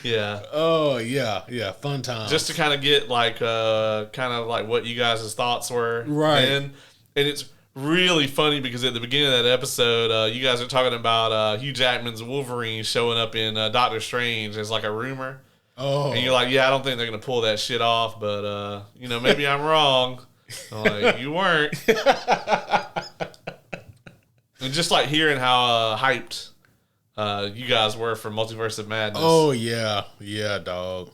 Yeah.
Oh, yeah. Yeah. Fun time.
Just to kind of get like what you guys' thoughts were.
Right.
And it's really funny because at the beginning of that episode, you guys are talking about Hugh Jackman's Wolverine showing up in Doctor Strange as like a rumor.
Oh.
And you're like, yeah, I don't think they're going to pull that shit off, but, maybe I'm wrong. I'm like, you weren't. And just like hearing how hyped you guys were for Multiverse of Madness.
Oh, yeah. Yeah, dog.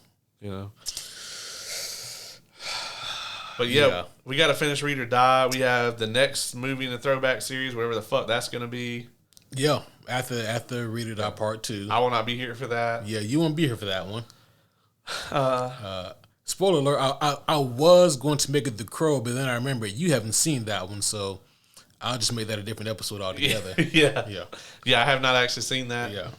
But yeah, we got to finish Read or Die. We have the next movie in the throwback series, whatever the fuck that's going to be.
Yeah, after Read or Die Part 2.
I will not be here for that.
Yeah, you won't be here for that one. Spoiler alert, I was going to make it The Crow, but then I remember you haven't seen that one, so I'll just make that a different episode altogether.
Yeah. I have not actually seen that.
Yeah.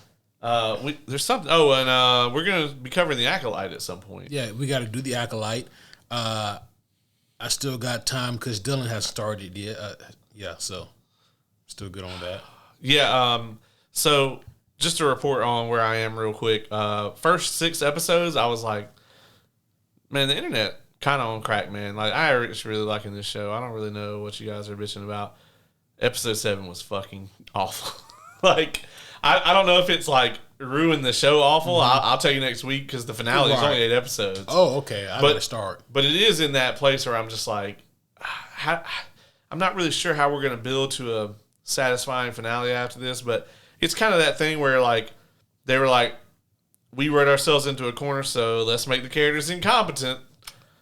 There's something. Oh, and we're going to be covering The Acolyte at some point.
Yeah, we got to do The Acolyte. I still got time because Dylan has started yet. So still good on that.
Yeah. So just to report on where I am real quick. First 6 episodes, I was like, man, the internet kind of on crack, man. Like, I was really liking this show. I don't really know what you guys are bitching about. Episode 7 was fucking awful. Like, I don't know if it's like ruined the show awful. Mm-hmm. I'll tell you next week because the finale is only 8 episodes.
Oh, okay. I gotta start.
But it is in that place where I'm just like, I'm not really sure how we're gonna build to a satisfying finale after this. But it's kind of that thing where like they were like, we wrote ourselves into a corner, so let's make the characters incompetent.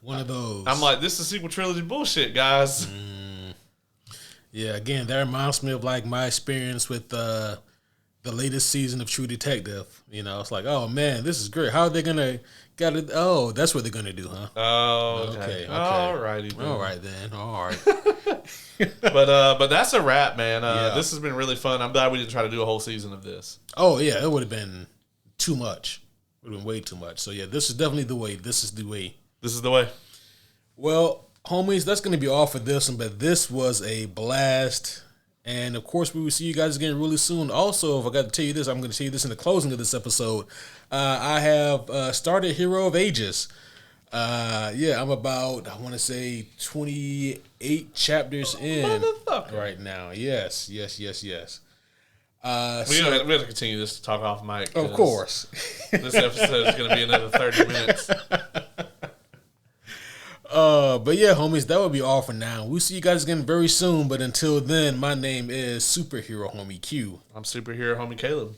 One of those.
I'm like, this is sequel trilogy bullshit, guys.
Yeah, again, that reminds me of like my experience with the latest season of True Detective. It's like, oh man, this is great. How are they gonna get it? Oh, that's what they're gonna do, huh?
Oh, okay. All righty.
All right then. All right.
But that's a wrap, man. This has been really fun. I'm glad we didn't try to do a whole season of this.
Oh yeah, it would have been too much. It would have been way too much. So yeah, this is definitely the way. This is the way.
This is the way.
Well, homies, that's going to be all for this one, but this was a blast. And of course, we will see you guys again really soon. Also, if I got to tell you this, I'm going to tell you this in the closing of this episode. I have started Hero of Ages. I'm about, I want to say 28 chapters in right now. Yes. We
have to continue this to talk off mic.
Of course.
This episode is going to be another 30 minutes.
But yeah, homies, that would be all for now. We'll see you guys again very soon. But until then, my name is Superhero Homie Q.
I'm Superhero Homie Caleb.